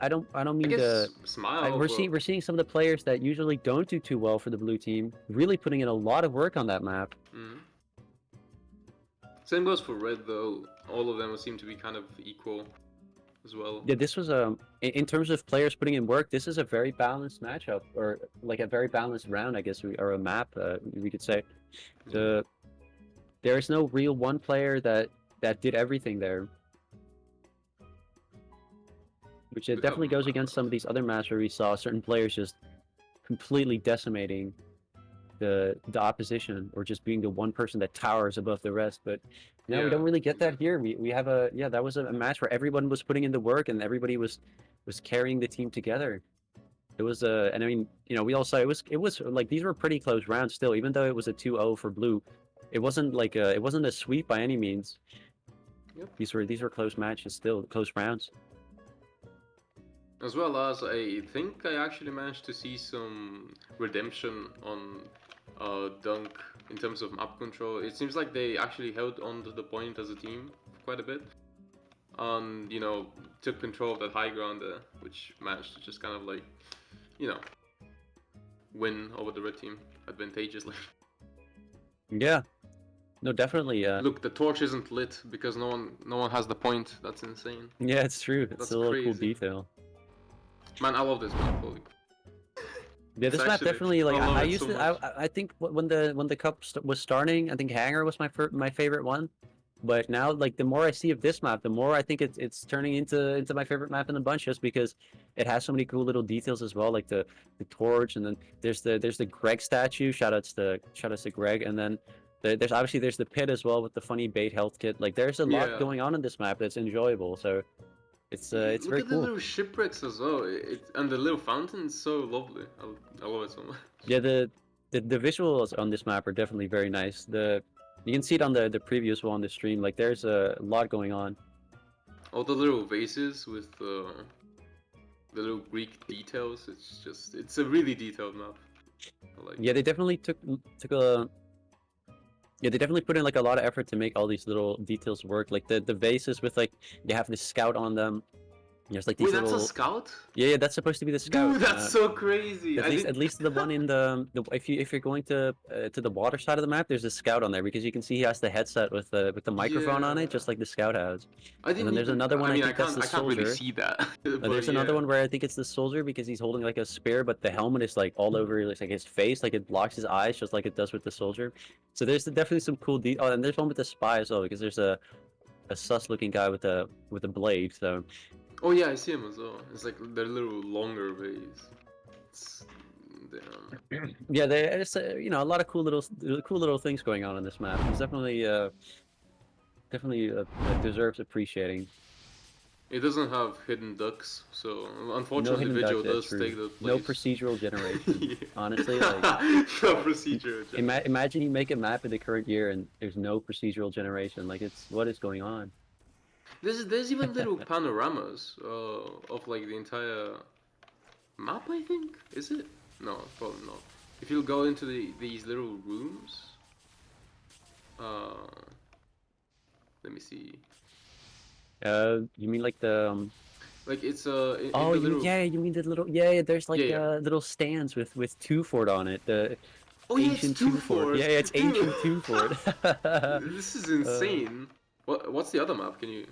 I don't mean I guess to. Smile. We're seeing some of the players that usually don't do too well for the blue team really putting in a lot of work on that map. Same goes for red though. All of them seem to be kind of equal as well. Yeah, this was in terms of players putting in work, this is a very balanced matchup, or like a very balanced round, I guess, or a map, we could say. There is no real one player that did everything there, which it definitely goes against some of these other maps where we saw certain players just completely decimating the opposition, or just being the one person that towers above the rest. But no, we don't really get that here. We have that was a match where everyone was putting in the work and everybody was carrying the team together. It was and I mean, you know, we all saw it was like these were pretty close rounds still, even though it was a 2-0 for blue. It wasn't like it wasn't a sweep by any means. Yep. These were close matches still, close rounds. As well as I think I actually managed to see some redemption on Dunk in terms of map control. It seems like they actually held on to the point as a team for quite a bit. And, you know, took control of that high ground there, which managed to just kind of like, you know, win over the red team advantageously. Yeah. No, definitely. Look, the torch isn't lit because no one has the point. That's insane. Yeah, it's true. It's a little crazy. cool detail. Man, I love this map. Holy. Yeah, this map definitely like I used so to. I think when the cup was starting, I think Hanger was my favorite one. But now, like the more I see of this map, the more I think it's turning into my favorite map in the bunch, just because it has so many cool little details as well, like the torch, and then there's the Greg statue. Shoutouts to Greg, and then there's obviously the pit as well with the funny bait health kit. Like there's a lot going on in this map that's enjoyable. So it's very cool. Look at the little shipwrecks as well, and the little fountain is so lovely. I love it so much. Yeah, the visuals on this map are definitely very nice. You can see it on the previous one on the stream. Like there's a lot going on. All the little vases with the little Greek details. It's a really detailed map. Yeah, they definitely took a. Yeah, they definitely put in like a lot of effort to make all these little details work. Like the vases with like you have this scout on them. There's like these Wait, little... that's a scout? Yeah, that's supposed to be the scout. Dude, that's so crazy. At least the one in the if you're going to the water side of the map, there's a scout on there because you can see he has the headset with the microphone on it, just like the scout has. And then there's another one. I think that's the soldier. I can't really see that. There's another one where I think it's the soldier because he's holding like a spear, but the helmet is like all over like his face, like it blocks his eyes, just like it does with the soldier. So there's definitely some cool detail. Oh, and there's one with the spy as well because there's a sus looking guy with a blade. So. Oh yeah, I see him as well. It's like they're little longer ways. Yeah, there's you know, a lot of cool little things going on in this map. It's definitely deserves appreciating. It doesn't have hidden ducks, so unfortunately the video does take the place. No procedural generation. Yeah. Honestly, like no procedural generation. Imagine you make a map in the current year and there's no procedural generation. Like what is going on? There's even little panoramas of like the entire map, I think? Is it? No, probably not. If you go into these little rooms, let me see. You mean like the Like it's in oh, the little. yeah, you mean the little yeah, there's like Yeah, yeah. little stands with two fort on it. The Oh yeah, it's ancient two two fort. Yeah, forts, it's dude. ancient two fort. This is insane. What's the other map? Can you?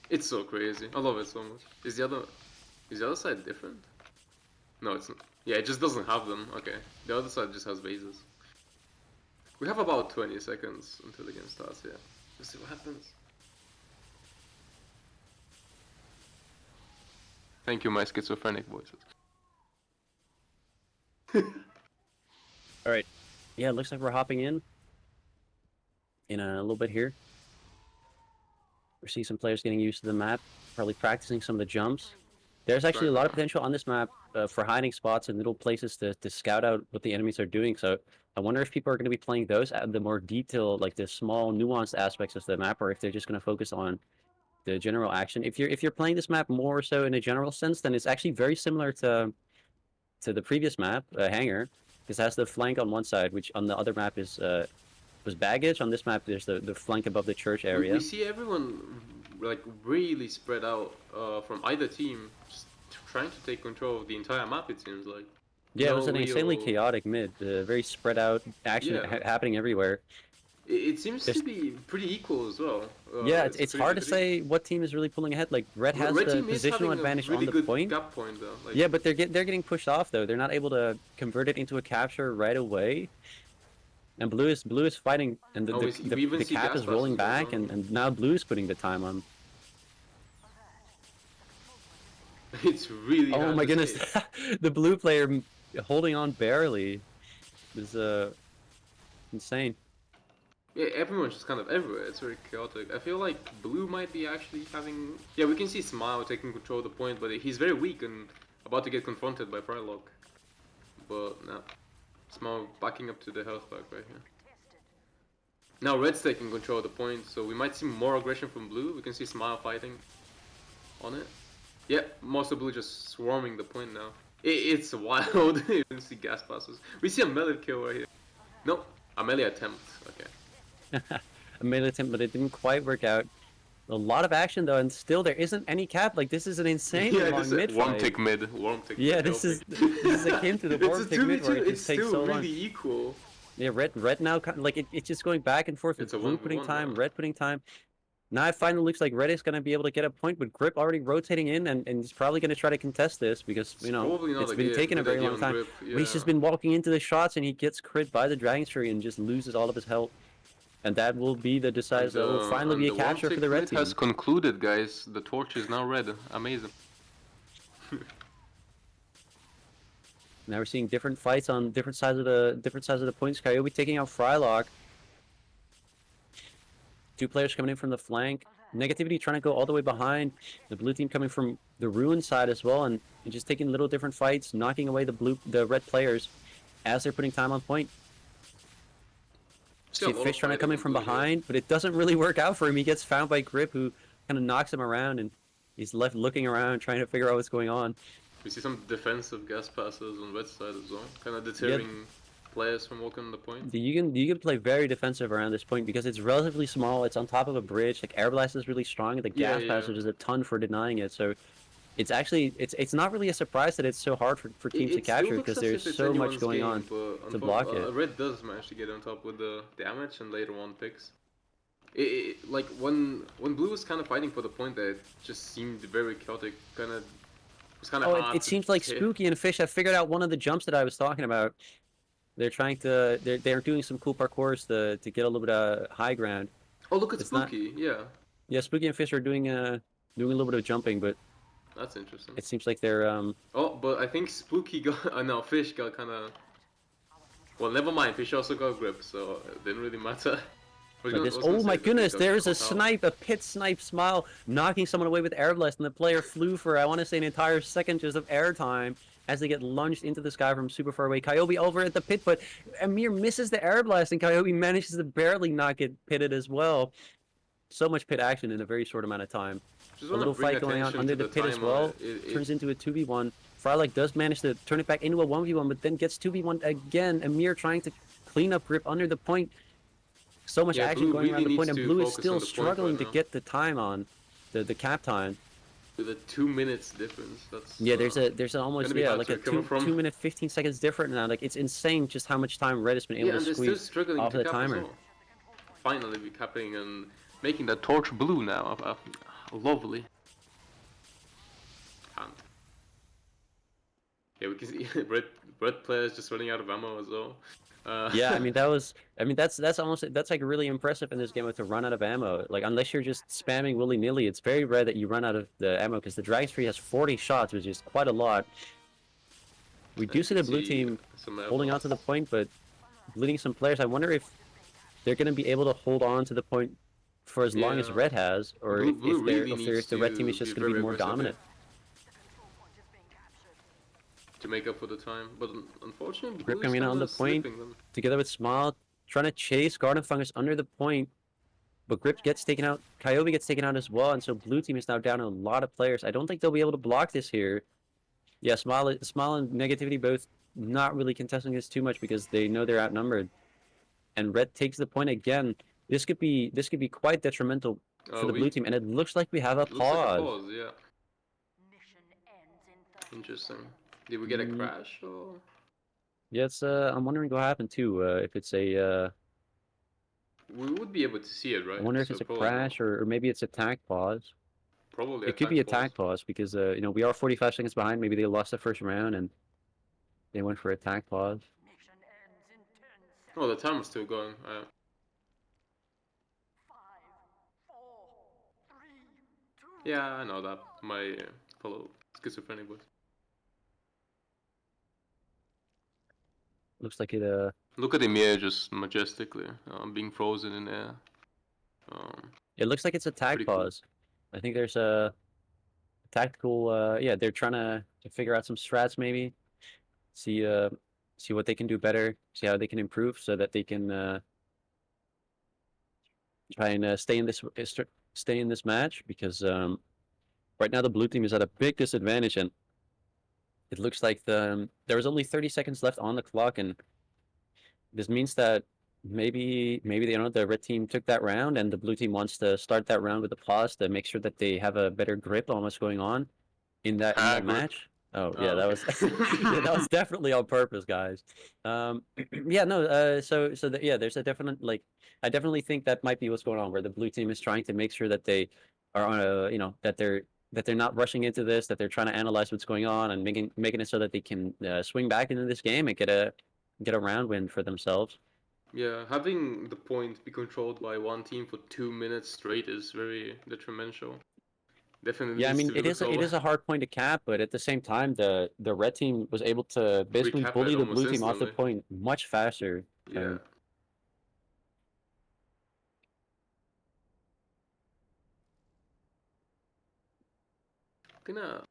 It's so crazy. I love it so much. Is the other side different? No, it's not. Yeah, it just doesn't have them. Okay, the other side just has bases. We have about 20 seconds until the game starts. Yeah, let's see what happens. Thank you, my schizophrenic voices. All right. Yeah, it looks like we're hopping in a little bit here. We're seeing some players getting used to the map, probably practicing some of the jumps. There's actually a lot of potential on this map for hiding spots and little places to scout out what the enemies are doing. So I wonder if people are going to be playing those at the more detailed, like the small, nuanced aspects of the map, or if they're just going to focus on the general action. If you're playing this map more so in a general sense, then it's actually very similar to the previous map, Hangar. This has the flank on one side, which on the other map is was baggage. On this map, there's the flank above the church area. We see everyone like really spread out from either team, just trying to take control of the entire map. It seems like. Yeah, it No was an insanely real. chaotic mid, very spread out action Yeah. happening everywhere. It seems There's, to be pretty equal as well. yeah, It's a it's hard to 50-50. say what team is really pulling ahead. Like Red has Red the team is positional having a advantage really on the good point. gap point though. Like, Yeah, but they're getting pushed off though. They're not able to convert it into a capture right away. And blue is fighting, and we even the see cap gas is rolling passes back, going and now blue is putting the time on. It's really Oh hard my to goodness, say. the blue player holding on barely is insane. Yeah, everyone's just kind of everywhere. It's very chaotic. I feel like blue might be actually having. Yeah, we can see Smile taking control of the point, but he's very weak and about to get confronted by Frylock. But no, Smile backing up to the health pack right here. Now Red's taking control of the point, so we might see more aggression from blue. We can see Smile fighting on it. Yep, most of blue just swarming the point now. It's wild. You can see gas passes. We see a melee kill right here. Nope, a melee attempt. Okay. A melee attempt, but it didn't quite work out. A lot of action though, and still there isn't any cap. Like this is an insanely long mid warm fight. tick mid. Warm tick Yeah, mid. this is akin to the warm tick mid where it It's just takes still so really long. equal. Yeah, red now like it's just going back and forth It's with a blue 1v1 putting time, now. red putting time. Now it finally looks like red is going to be able to get a point, with Grip already rotating in, and he's probably going to try to contest this because, you know, it's been taking a very long time. Grip, yeah. He's just been walking into the shots, and he gets crit by the Dragon Tree and just loses all of his health. And that will be the decisive, that will finally be a capture for the red team. Has concluded, guys. The torch is now red. Amazing. Now we're seeing different fights on different sides of the points. Coyote taking out Frylock. Two players coming in from the flank. Negativity trying to go all the way behind. The blue team coming from the ruin side as well, and just taking little different fights, knocking away the red players as they're putting time on point. See Fish trying to come in from behind, but it doesn't really work out for him. He gets found by Grip, who kind of knocks him around, and he's left looking around, trying to figure out what's going on. We see some defensive gas passes on red side as well, kind of deterring players from walking on the point. You can play very defensive around this point because it's relatively small. It's on top of a bridge. Like Air Blast is really strong, and the gas passage is a ton for denying it. So it's actually it's not really a surprise that it's so hard for teams to capture because there's so much going on to block it. Red does manage to get on top with the damage and later on picks. Like when blue was kind of fighting for the point, that just seemed very chaotic. Kind of was kind of. Oh, it seems like Spooky and Fish have figured out one of the jumps that I was talking about. They're trying to they're doing some cool parkours to get a little bit of high ground. Oh, look at Spooky! Yeah, Spooky and Fish are doing a little bit of jumping, but that's interesting. It seems like they're Oh, but I think Spooky got no, Fish got kind of. Well, never mind. Fish also got Grip, so it didn't really matter. Oh my goodness, there's a snipe, a pit snipe Smile, knocking someone away with Air Blast, and the player flew for, I want to say, an entire second just of air time as they get lunged into the sky from super far away. Coyote over at the pit, but Amir misses the Air Blast, and Coyote manages to barely not get pitted as well. So much pit action in a very short amount of time. Just A want to little bring fight going on attention under to the the pit as timer. well. Turns into a 2v1. Frylock does manage to turn it back into a 1v1, but then gets 2v1 again. Amir trying to clean up Grip under the point. So much Yeah, action Blue going really around the needs point, and to Blue is focus still on the point right struggling to now. get the time on, the cap time. With a 2 minutes difference, that's Yeah, there's a almost like a 2 minute 15 seconds different now. Like it's insane just how much time Red has been able to and they're still squeeze struggling off to the cap as timer. well. Finally, be capping and making that torch blue now. Lovely. And yeah, we can see red players just running out of ammo as well. Yeah, I mean that's like really impressive in this game to run out of ammo. Like unless you're just spamming willy-nilly, it's very rare that you run out of the ammo because the Dragon's Tree has 40 shots, which is quite a lot. We do see the blue team holding on to the point, but bleeding some players. I wonder if they're going to be able to hold on to the point for as long as Red has, or Blue really if the Red team is just going to be more dominant. To make up for the time, but unfortunately, Grip Blue is coming in on kind the of point, slipping them. together with Smile, trying to chase Garden Fungus under the point, but Grip gets taken out, Kyobie gets taken out as well, and so Blue team is now down a lot of players. I don't think they'll be able to block this here. Yeah, Smile and Negativity both not really contesting this too much because they know they're outnumbered. And Red takes the point again. This could be quite detrimental for the blue team, and it looks like we have a pause. Looks like a pause, yeah. Interesting. Did we get a crash or? Yeah, it's I'm wondering what happened too. If it's a we would be able to see it, right? I wonder if so it's a crash or maybe it's attack pause. Probably it could be attack pause because you know, we are 45 seconds behind. Maybe they lost the first round and they went for attack pause. Oh, the timer's still going. 5, 4, 3, 2. Yeah, I know that. My fellow schizophrenic boys. Looks like it. Look at the mirror just majestically being frozen in air. It looks like it's attack pause. Cool. I think there's a tactical. Yeah, they're trying to figure out some strats maybe. See what they can do better. See how they can improve so that they can try and stay in this match because right now the blue team is at a big disadvantage and it looks like there was only 30 seconds left on the clock, and this means that maybe you know, the red team took that round and the blue team wants to start that round with a pause to make sure that they have a better grip on what's going on in that match. Oh yeah, that was yeah, that was definitely on purpose, guys. Yeah, no. Yeah, there's a definite I definitely think that might be what's going on, where the blue team is trying to make sure that they are on a you know that they're not rushing into this, that they're trying to analyze what's going on and making it so that they can swing back into this game and get a round win for themselves. Yeah, having the point be controlled by one team for 2 minutes straight is very detrimental. Definitely. Yeah, I mean it is a hard point to cap, but at the same time, the red team was able to basically bully the blue team off the point much faster. Yeah. Gonna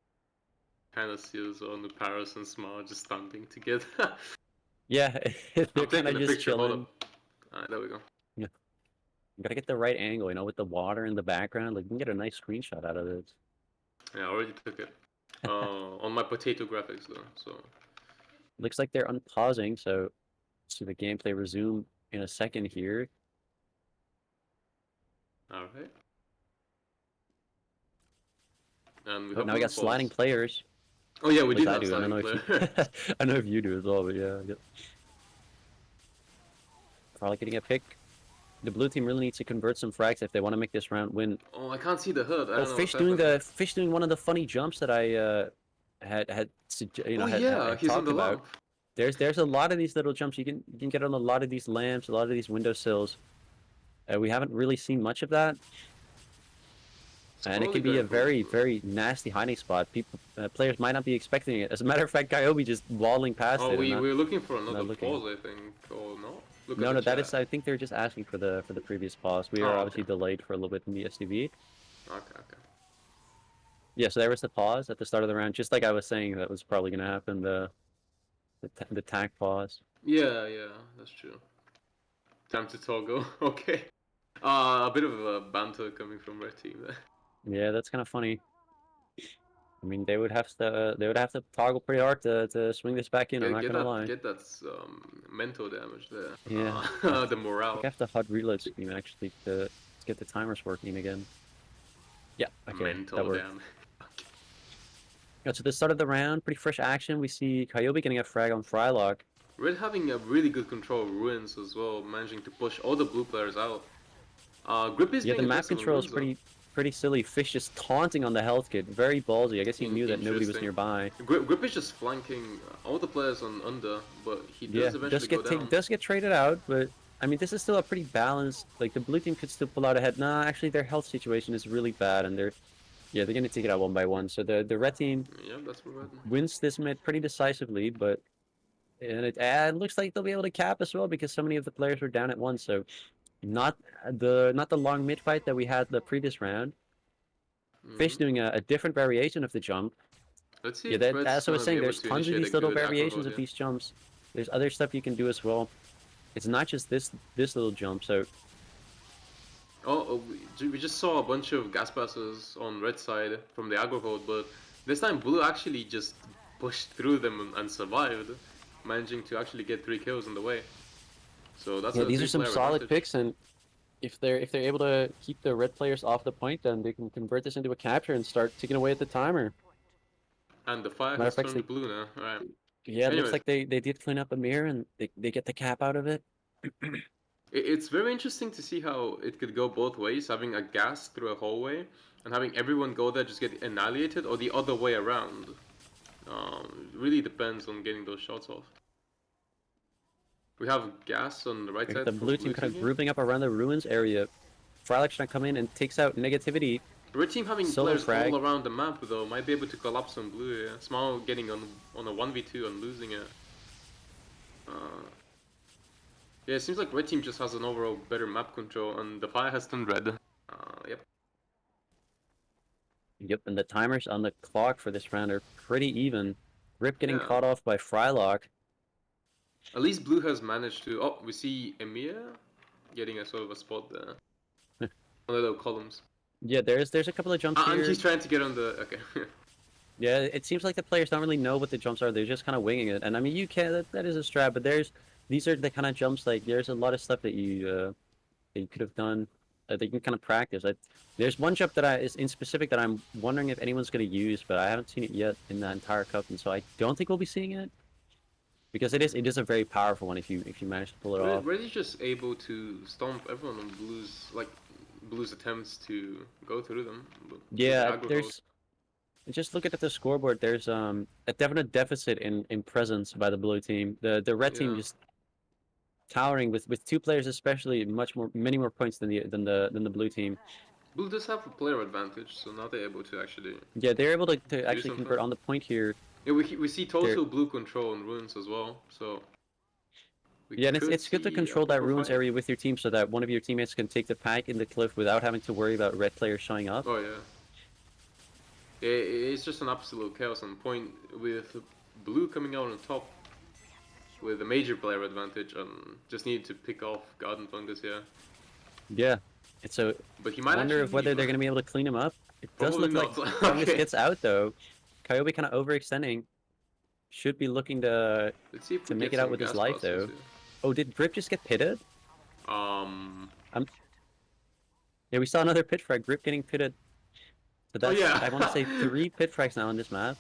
kind of see us on the Paris and Smart just standing together. Yeah, they're kind of just chilling. Alright, there we go. Yeah, you gotta get the right angle, you know, with the water in the background. Like, you can get a nice screenshot out of this. Yeah, I already took it. On my potato graphics though, so. Looks like they're unpausing, so see the gameplay resume in a second here. Alright. And now we got sliding players. Oh yeah, we did have sliding players. I don't know if you do as well, but yeah. Probably getting a pick. The blue team really needs to convert some frags if they want to make this round win. Oh, I can't see the HUD. I don't know Fish doing one of the funny jumps that I had talked about. There's a lot of these little jumps you can get on a lot of these lamps, a lot of these windowsills. We haven't really seen much of that. And it can be a very, very nasty hiding spot. Players might not be expecting it. As a matter of fact, Kyobie just walling past it. Oh, we're looking for another pause, I think, or no? No, that is. I think they're just asking for the previous pause. We are obviously delayed for a little bit in the STV. Okay. Yeah, so there was the pause at the start of the round, just like I was saying that was probably going to happen. The tack pause. Yeah, that's true. Time to toggle. Okay. A bit of a banter coming from red team there. Yeah, that's kind of funny. I mean, they would have to toggle pretty hard to swing this back in. I'm not gonna lie. Get that mental damage there. Yeah, I The think morale. I have to HUD reload scheme actually to get the timers working again. Yeah, okay, that Mental worked. damage. Yeah, so the start of the round, pretty fresh action. We see Kyobi getting a frag on Frylock. Red having a really good control of ruins as well, managing to push all the blue players out. Grip is Yeah, the being map aggressive on control is ruins though. pretty silly. Fish just taunting on the health kit. Very ballsy. I guess he knew that nobody was Interesting. nearby. Grip is just flanking all the players on under, but he Yeah, does eventually go down. does get traded out, but I mean this is still a pretty balanced. Like the blue team could still pull out ahead. Nah, actually their health situation is really bad, and they're gonna take it out one by one. So the red team Yeah, that's for red. wins this mid pretty decisively, but and it looks like they'll be able to cap as well because so many of the players were down at once. So not the long mid fight that we had the previous round. Fish Hmm. doing a different variation of the jump. Let's see Yeah, if that red's as I was gonna be saying, able there's to tons of initiate a these little good aggro variations hold of here. these jumps. There's other stuff you can do as well. It's not just this little jump. So We just saw a bunch of gas passes on red side from the aggro hold, but this time blue actually just pushed through them and survived, managing to actually get 3 kills in the way. So that's yeah, a these are some three-player solid advantage. picks, and if they're able to keep the red players off the point, then they can convert this into a capture and start ticking away at the timer. And the fire Matter of has fact, turned to blue now. Alright. yeah, it looks Anyways, like they did clean up a mirror and they get the cap out of it. it's very interesting to see how it could go both ways, having a gas through a hallway and having everyone go there just get annihilated, or the other way around. Really depends on getting those shots off. We have gas on the right We got side the for blue blue team kind team of here. grouping up around the ruins area. Frylock's trying to come in and takes out negativity. Red team having Solo players all frag. around the map though might be able to collapse on blue here. Small getting on a 1v2 and losing it. Uh, yeah, it seems like red team just has an overall better map control and the fire has turned red. Yep. Yep, and the timers on the clock for this round are pretty even. Rip getting Yeah. caught off by Frylock. At least blue has managed to. Oh, we see Emir getting a sort of a spot there on the little columns. Yeah, there's a couple of jumps And here. he's trying to get on the. Okay. Yeah, it seems like the players don't really know what the jumps are. They're just kind of winging it. And I mean, you can that is a strat, but these are the kind of jumps like there's a lot of stuff that you could have done that you can kind of practice. There's one jump that is in specific that I'm wondering if anyone's going to use, but I haven't seen it yet in the entire cup, and so I don't think we'll be seeing it because it is a very powerful one if you manage to pull it off. Red is just able to stomp everyone on blues, like blues attempts to go through them with the Yeah, aggro hold. there's just looking at the scoreboard. There's a definite deficit in presence by the blue team. The red team Yeah. just towering with two players especially many more points than the blue team. Blue does have a player advantage, so now they're able to actually Yeah, they're able to do actually something. convert on the point here. Yeah, we see They're total blue control on ruins as well, so we Yeah, and could it's good to see a control that proper ruins fight. area with your team so that one of your teammates can take the pack in the cliff without having to worry about red players showing up. Oh yeah. It's just an absolute chaos on point with blue coming out on top with a major player advantage and just need to pick off Garden Fungus here. Yeah, and so But he I might wonder actually if whether leave. they're going to be able to clean him up. It does Probably look like not. Fungus Okay. gets out though. Coyote kind of overextending. Should be looking Let's see if to we make get it out some with his gas life passes though. here. Oh, did Grip just get pitted? Um. Yeah, we saw another pit frag. Grip getting pitted. So Oh that's yeah. I want to say 3 pit frags now on this map,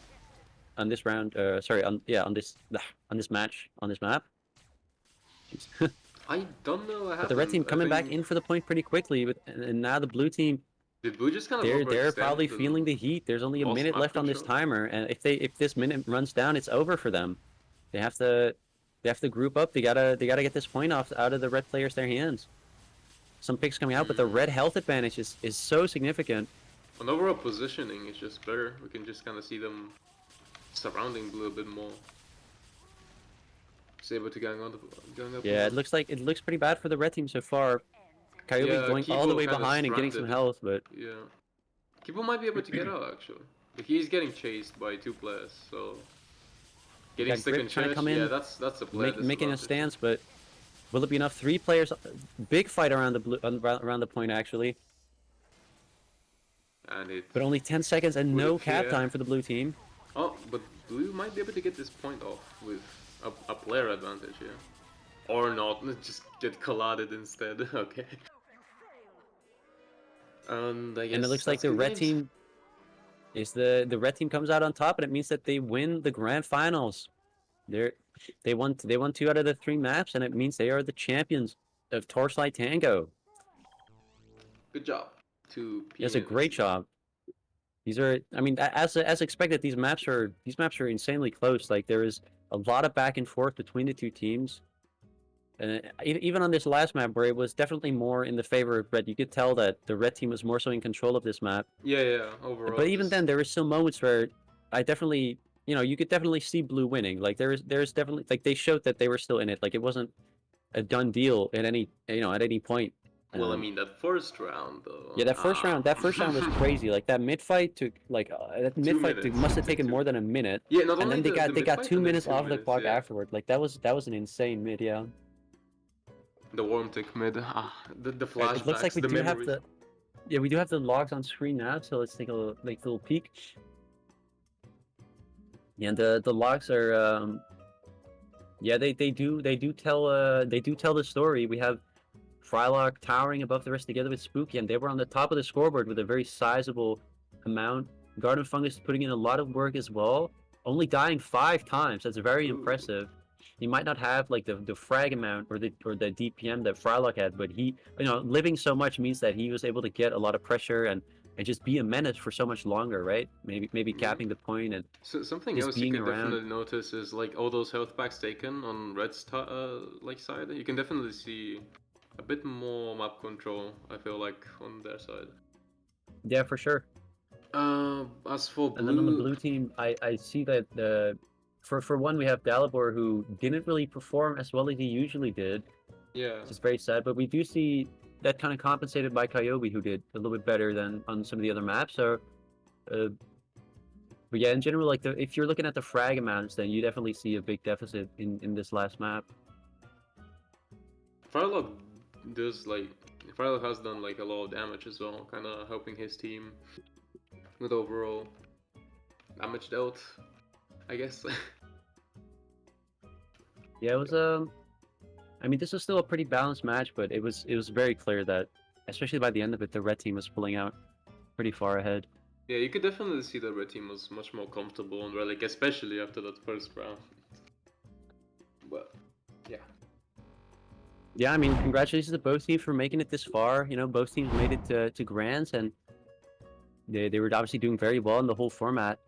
on this round. Sorry, on this match on this map. Jeez. I don't know what But the red team happened. I coming back think in for the point pretty quickly, and now the blue team did Blue just kind of they're probably overextend and feeling the heat. There's only a lost minute map left on this control? timer, and if this minute runs down, it's over for them. They have to group up. They gotta get this point off out of the red players' their hands. Some picks coming out, but the red health advantage is so significant. On overall positioning, it's just better. We can just kind of see them surrounding Blue a bit more. Just able to gang up on Yeah, them. it looks pretty bad for the red team so far. Coyote Yeah, going all the Kipo way kind of behind and getting some stranded. health, but Yeah. Kipo might be able to get out actually. But he's getting chased by 2 players, so we getting got stuck Grip in trying to church, come yeah, in, that's a player making a disadvantage. stance, but will it be enough? 3 players, big fight around the blue around the point actually. and it But only 10 seconds and would no cap appear. time for the blue team. Oh, but Blue might be able to get this point off with a player advantage here. Or not, just get collided instead. Okay. And I And it guess looks like that's the good red games. team is the red team comes out on top, and it means that they win the grand finals. They won 2 out of the 3 maps, and it means they are the champions of Torchlight Tango. Good job to It's a P&G. great job. These are, I mean, as expected, these maps are insanely close. Like there is a lot of back and forth between the 2 teams. And even on this last map, where it was definitely more in the favor of red, you could tell that the red team was more so in control of this map. Yeah, overall But even just... then, there were still moments where I definitely, you could definitely see blue winning. Like there's definitely like they showed that they were still in it. Like it wasn't a done deal at any point. Well, I mean, that first round, Yeah, though. that first round was crazy. Like that mid fight took that mid Two fight minutes. must have It took taken two. more than a minute, Yeah, not and only then they the got they mid got fight two and then minutes two off the minutes, clock yeah. afterward. Like that was an insane mid, yeah. The warm tick mid. The All right, it looks like flashbacks, we the do have memories. we do have the logs on screen now. So let's take a little peek. Yeah, and the logs are yeah, they do tell the story. We have Frylock towering above the rest together with Spooky, and they were on the top of the scoreboard with a very sizable amount. Garden Fungus putting in a lot of work as well, only dying 5 times. That's very Ooh. impressive. He might not have like the frag amount or the DPM that Frylock had, but he, living so much means that he was able to get a lot of pressure and just be a menace for so much longer, right? Maybe Mhm. capping the point and So something just else you being can around. definitely notice is like all those health packs taken on Red's like side. You can definitely see a bit more map control. I feel like on their side. Yeah, for sure. As for And then on the Blue, blue team, I see that for one we have Dalibor who didn't really perform as well as he usually did, yeah, which is very sad. But we do see that kind of compensated by Kyobi, who did a little bit better than on some of the other maps. So, uh, but yeah, in general, like if you're looking at the frag amounts, then you definitely see a big deficit in this last map. Firelock does like Firelock has done like a lot of damage as well, kind of helping his team with overall damage dealt, I guess. Yeah, it was I mean, this was still a pretty balanced match, but it was very clear that, especially by the end of it, the red team was pulling out pretty far ahead. Yeah, you could definitely see the red team was much more comfortable on Relic, especially after that first round. But yeah. Yeah, I mean, congratulations to both teams for making it this far. Both teams made it to Grands, and they were obviously doing very well in the whole format.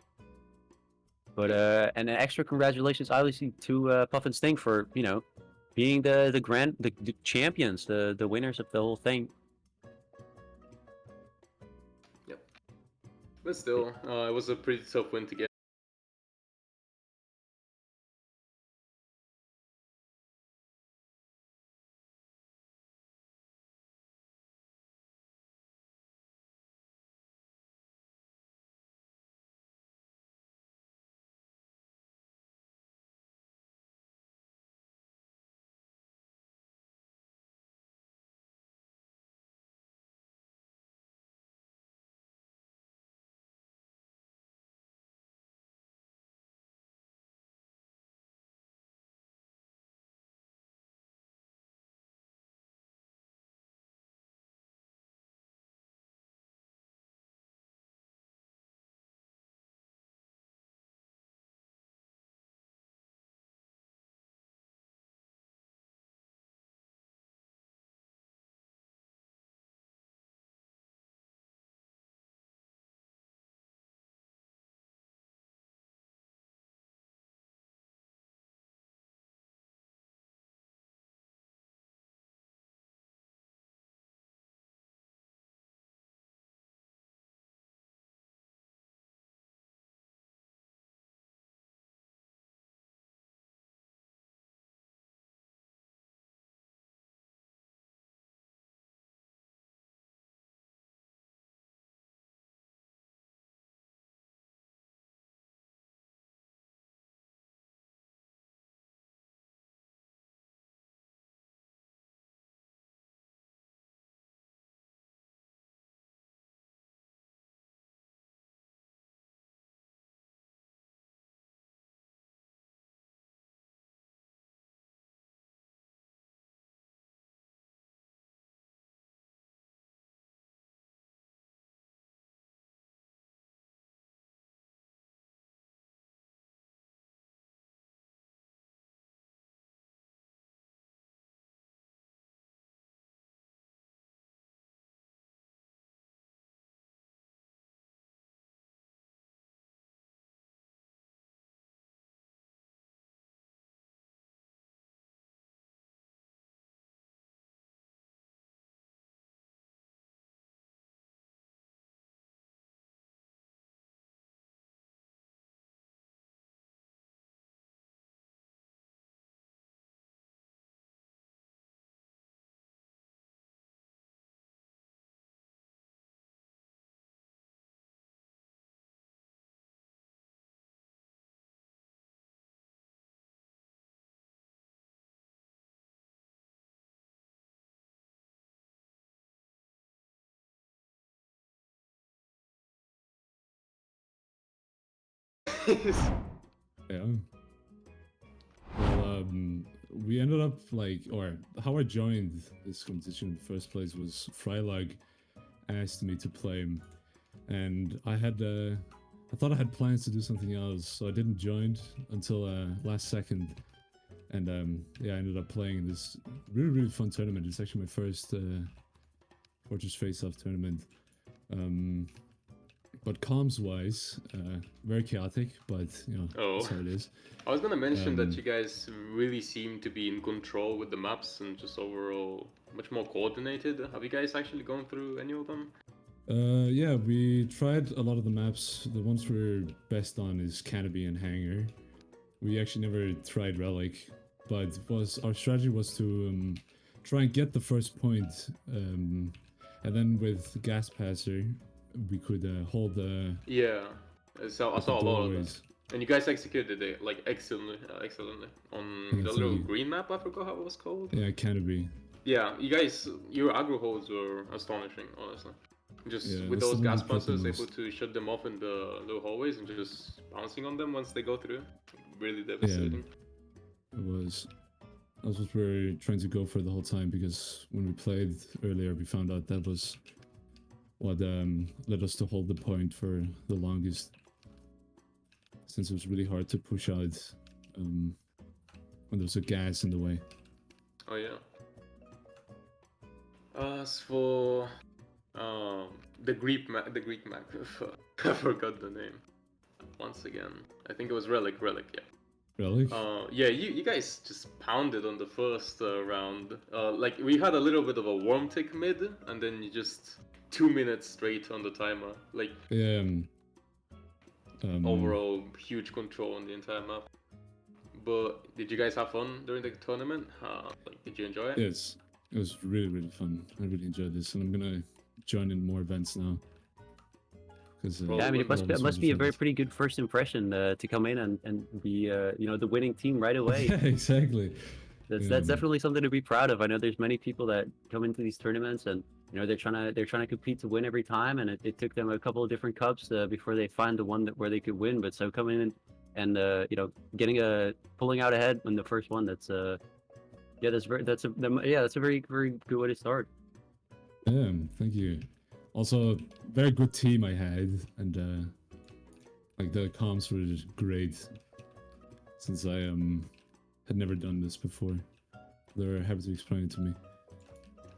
But and an extra congratulations, obviously, to Puff and Sting for being the champions, the winners of the whole thing. Yep. But still, it was a pretty tough win to get. Yeah. Well, we ended up like, or how I joined this competition in the first place was Frylog asked me to play him, and I thought I had plans to do something else, so I didn't join until last second, and yeah, I ended up playing in this really fun tournament. It's actually my first Fortress Face-Off tournament. But comms-wise, very chaotic, but you know, that's how it is. I was gonna mention that you guys really seem to be in control with the maps and just overall much more coordinated. Have you guys actually gone through any of them? Yeah, we tried a lot of the maps. The ones we're best on is Canopy and Hangar. We actually never tried Relic, but our strategy was to try and get the first point, and then with Gas Passer, we could hold the Yeah, so I saw a lot of them. doorways. And you guys executed it like excellently on Yeah, the thank little you. green map. I forgot how it was called. Yeah, Canopy. Yeah, you guys, your aggro holds were astonishing, honestly. Just Yeah, with that's those the one gas we played the passes, able most. to shut them off in the low hallways and just bouncing on them once they go through. Really Yeah, devastating. it was. That's what we were trying to go for the whole time, because when we played earlier, we found out that was what led us to hold the point for the longest, since it was really hard to push out when there was a gas in the way. Oh yeah. As for the Greek map, I forgot the name. Once again, I think it was Relic, yeah. Relic? Yeah, you guys just pounded on the first round. Like we had a little bit of a warm tick mid, and then you just 2 minutes straight on the timer. Like Yeah. overall huge control on the entire map. But did you guys have fun during the tournament? Like, did you enjoy it? Yes, it was really fun. I really enjoyed this, and I'm gonna join in more events now. Yeah, I mean, it must be a very pretty good first impression to come in and be you know, the winning team right away. Yeah, exactly. That's definitely something to be proud of. I know there's many people that come into these tournaments and you know they're trying to compete to win every time, and it took them a couple of different cups before they find the one where they could win. But so coming in and you know pulling out ahead in the first one, that's yeah, that's a very good way to start. Yeah, thank you. Also, very good team I had, and like the comms were great, since I had never done this before. They were happy to explain it to me.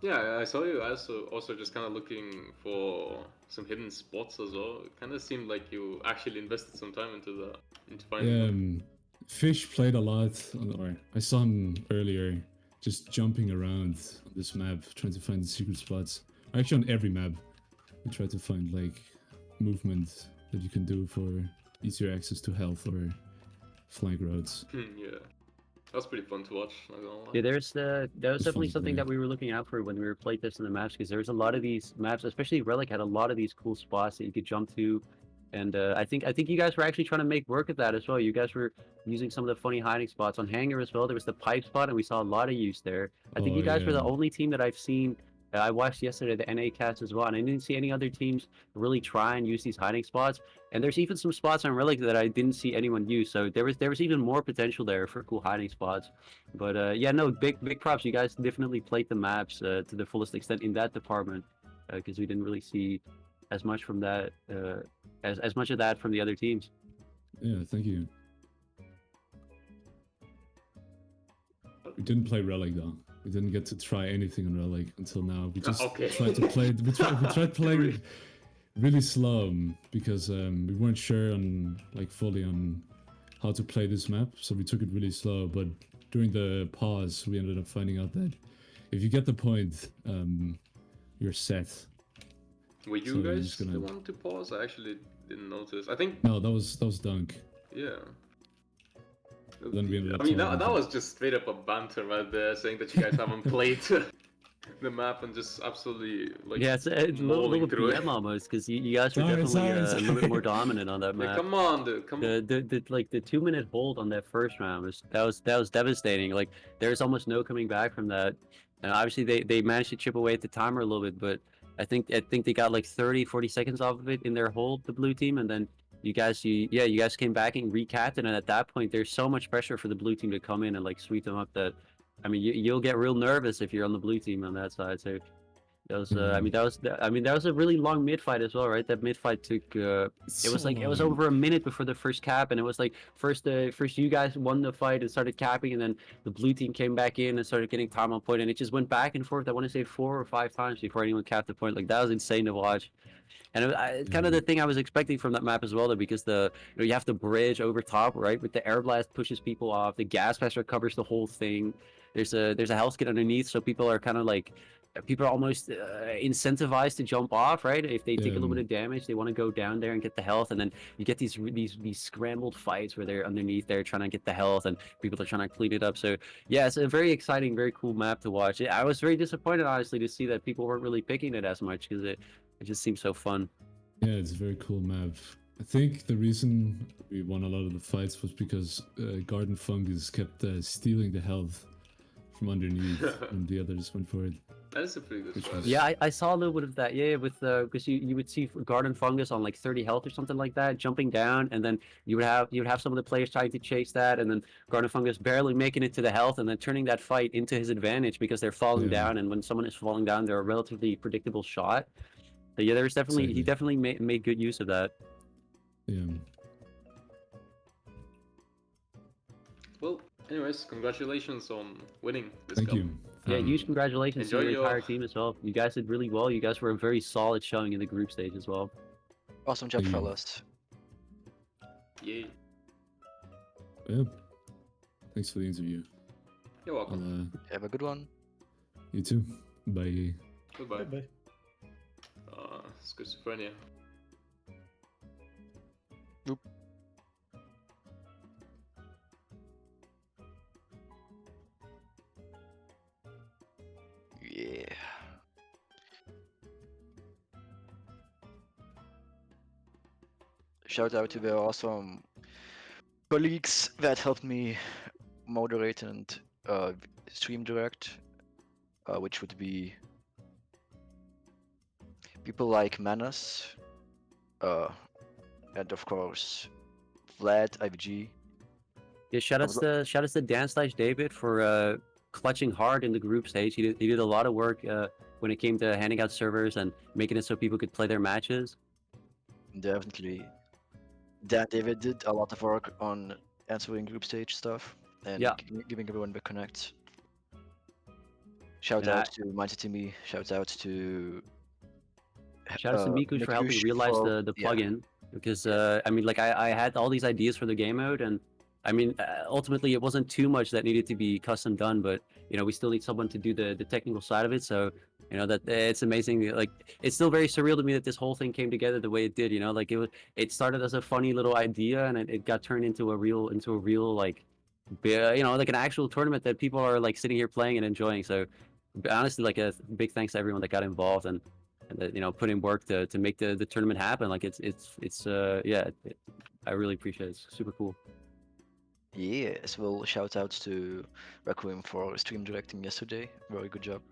Yeah, I saw you also just kind of looking for some hidden spots as well. It kind of seemed like you actually invested some time into finding them. Fish played a lot, or I saw him earlier, just jumping around on this map, trying to find the secret spots. Actually, on every map, we try to find like movement that you can do for easier access to health or flank roads. Yeah, that's pretty fun to watch. Not gonna lie. Yeah, that was definitely something that we were looking out for when we were playtesting the maps, because there's a lot of these maps, especially Relic had a lot of these cool spots that you could jump to, and I think you guys were actually trying to make work of that as well. You guys were using some of the funny hiding spots on Hangar as well. There was the pipe spot, and we saw a lot of use there. I think you guys were the only team that I've seen. I watched yesterday the NA cast as well, and I didn't see any other teams really try and use these hiding spots. And there's even some spots on Relic that I didn't see anyone use. So there was even more potential there for cool hiding spots. But yeah, no, big props. You guys definitely played the maps to the fullest extent in that department, because we didn't really see as much from that as much of that from the other teams. Yeah, thank you. We didn't play Relic though. We didn't get to try anything on Relic until now. We just tried to play. We tried playing really slow because we weren't sure on fully on how to play this map, so we took it really slow. But during the pause, we ended up finding out that if you get the point, you're set. Were you guys the one to pause? I actually didn't notice. I think no, that was Dunk. Yeah. Then we ended up that was just straight up a banter right there, saying that you guys haven't played the map and just absolutely it's a little PM almost, because you guys were definitely a little bit more dominant on that map. Yeah, come on, dude, come on. The 2-minute hold on that first round was devastating. Like there's almost no coming back from that. And obviously they managed to chip away at the timer a little bit, but I think they got like 30-40 seconds off of it in their hold, the blue team, and then you guys came back and recapped it, and at that point there's so much pressure for the blue team to come in and like sweep them up that I mean you'll get real nervous if you're on the blue team on that side. So that was that was a really long mid fight as well, right? That mid fight took it was So like it was long. over a minute before the first cap, and it was like first you guys won the fight and started capping, and then the blue team came back in and started getting time on point, and it just went back and forth. I want to say 4 or 5 times before anyone capped the point. Like that was insane to watch. And it's kind of the thing I was expecting from that map as well, though, because you have the bridge over top, right? With the air blast pushes people off, the gas master covers the whole thing. There's a health kit underneath, so people are kind of like people are almost incentivized to jump off, right? If they take a little bit of damage, they want to go down there and get the health, and then you get these scrambled fights where they're underneath there trying to get the health, and people are trying to clean it up. So yeah, it's a very exciting, very cool map to watch. I was very disappointed, honestly, to see that people weren't really picking it as much because it just seems so fun. Yeah, it's a very cool map. I think the reason we won a lot of the fights was because Garden Fungus kept stealing the health from underneath when the others went for it. That is a pretty good Which was- strategy. Yeah, I saw a little bit of that. Yeah, with because you would see Garden Fungus on like 30 health or something like that, jumping down, and then you would have some of the players trying to chase that, and then Garden Fungus barely making it to the health, and then turning that fight into his advantage because they're falling Yeah. down, and when someone is falling down, they're a relatively predictable shot. But yeah, there's definitely he Exactly. definitely made good use of that. Yeah. Well, anyways, congratulations on winning this Thank cup. you. Yeah, huge congratulations to enjoy your your- entire team as well. You guys did really well. You guys were a very solid showing in the group stage as well. Awesome job, Thank you. fellas. Yay. Yeah. Thanks for the interview. You're welcome. Have a good one. You too. Bye. Goodbye. Bye. Schizophrenia. Yeah. Shout out to the awesome colleagues that helped me moderate and stream direct, which would be people like Manas, and of course Vlad, IVG. Yeah, shout outs to Dan/David for clutching hard in the group stage. He did a lot of work when it came to handing out servers and making it so people could play their matches. Definitely. Dan David did a lot of work on answering group stage stuff and Yeah. giving everyone the connect. Shout And out to Mindsetimi, shout out to Shout out to Mikush for helping Mikush realize for- the yeah. plugin because I mean, like I had all these ideas for the game mode, and I mean, ultimately it wasn't too much that needed to be custom done, but you know, we still need someone to do the technical side of it. So you know that it's amazing. Like it's still very surreal to me that this whole thing came together the way it did. You know, like it started as a funny little idea, and it got turned into a real like you know, like an actual tournament that people are like sitting here playing and enjoying. So honestly, like a big thanks to everyone that got involved and that, you know, put in work to make the tournament happen. Like I really appreciate it. It's super cool. Yeah, as well, shout outs to Requiem for stream directing yesterday. Very good job.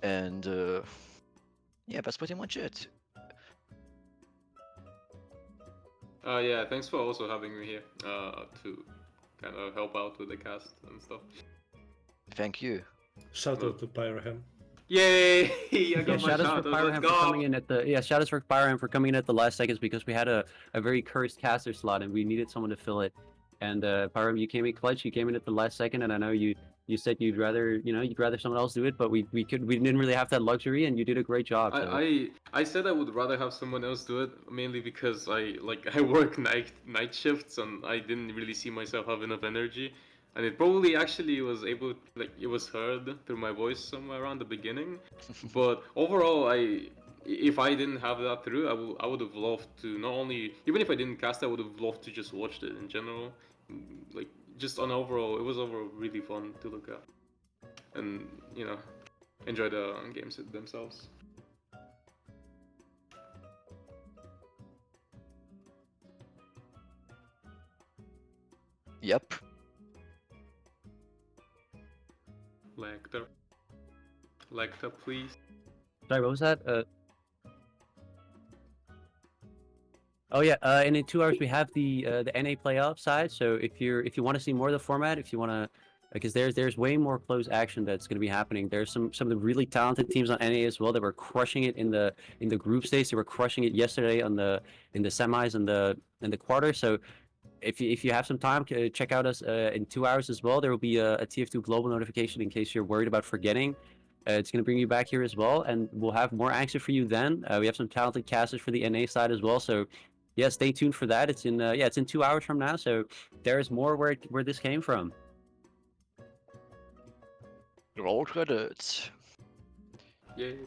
And yeah, that's pretty much it. Yeah, thanks for also having me here to kind of help out with the cast and stuff. Thank you. Shout out to Pyroham. Yay! I Yeah, got my shout outs shout for out. Let's Pyroham go! for coming in at the shout outs for Pyroham for coming in at the last seconds because we had a very cursed caster slot and we needed someone to fill it. And Pyroham, you came in clutch. You came in at the last second, and I know you said you'd rather someone else do it, but we didn't really have that luxury, and you did a great job. So. I said I would rather have someone else do it, mainly because I work night shifts and I didn't really see myself have enough energy, and it probably actually was it was heard through my voice somewhere around the beginning, but overall if I didn't have that through, I would have loved to not only, even if I didn't cast, I would have loved to just watched it in general, like just on overall, it was overall really fun to look at, and you know, enjoy the games themselves. Yep. Lecter, please. Sorry, what was that? Oh yeah, and in 2 hours we have the NA playoff side. So if you want to see more of the format, if you want to, because there's way more close action that's going to be happening. There's some of the really talented teams on NA as well that were crushing it in the group stage. They were crushing it yesterday on the in the semis and the quarter. So if you have some time, check out us in 2 hours as well. There will be a TF2 global notification in case you're worried about forgetting. It's going to bring you back here as well, and we'll have more action for you then. We have some talented casters for the NA side as well. So yeah, stay tuned for that. It's in it's in 2 hours from now. So there's more where this came from. Roll credits. Yay.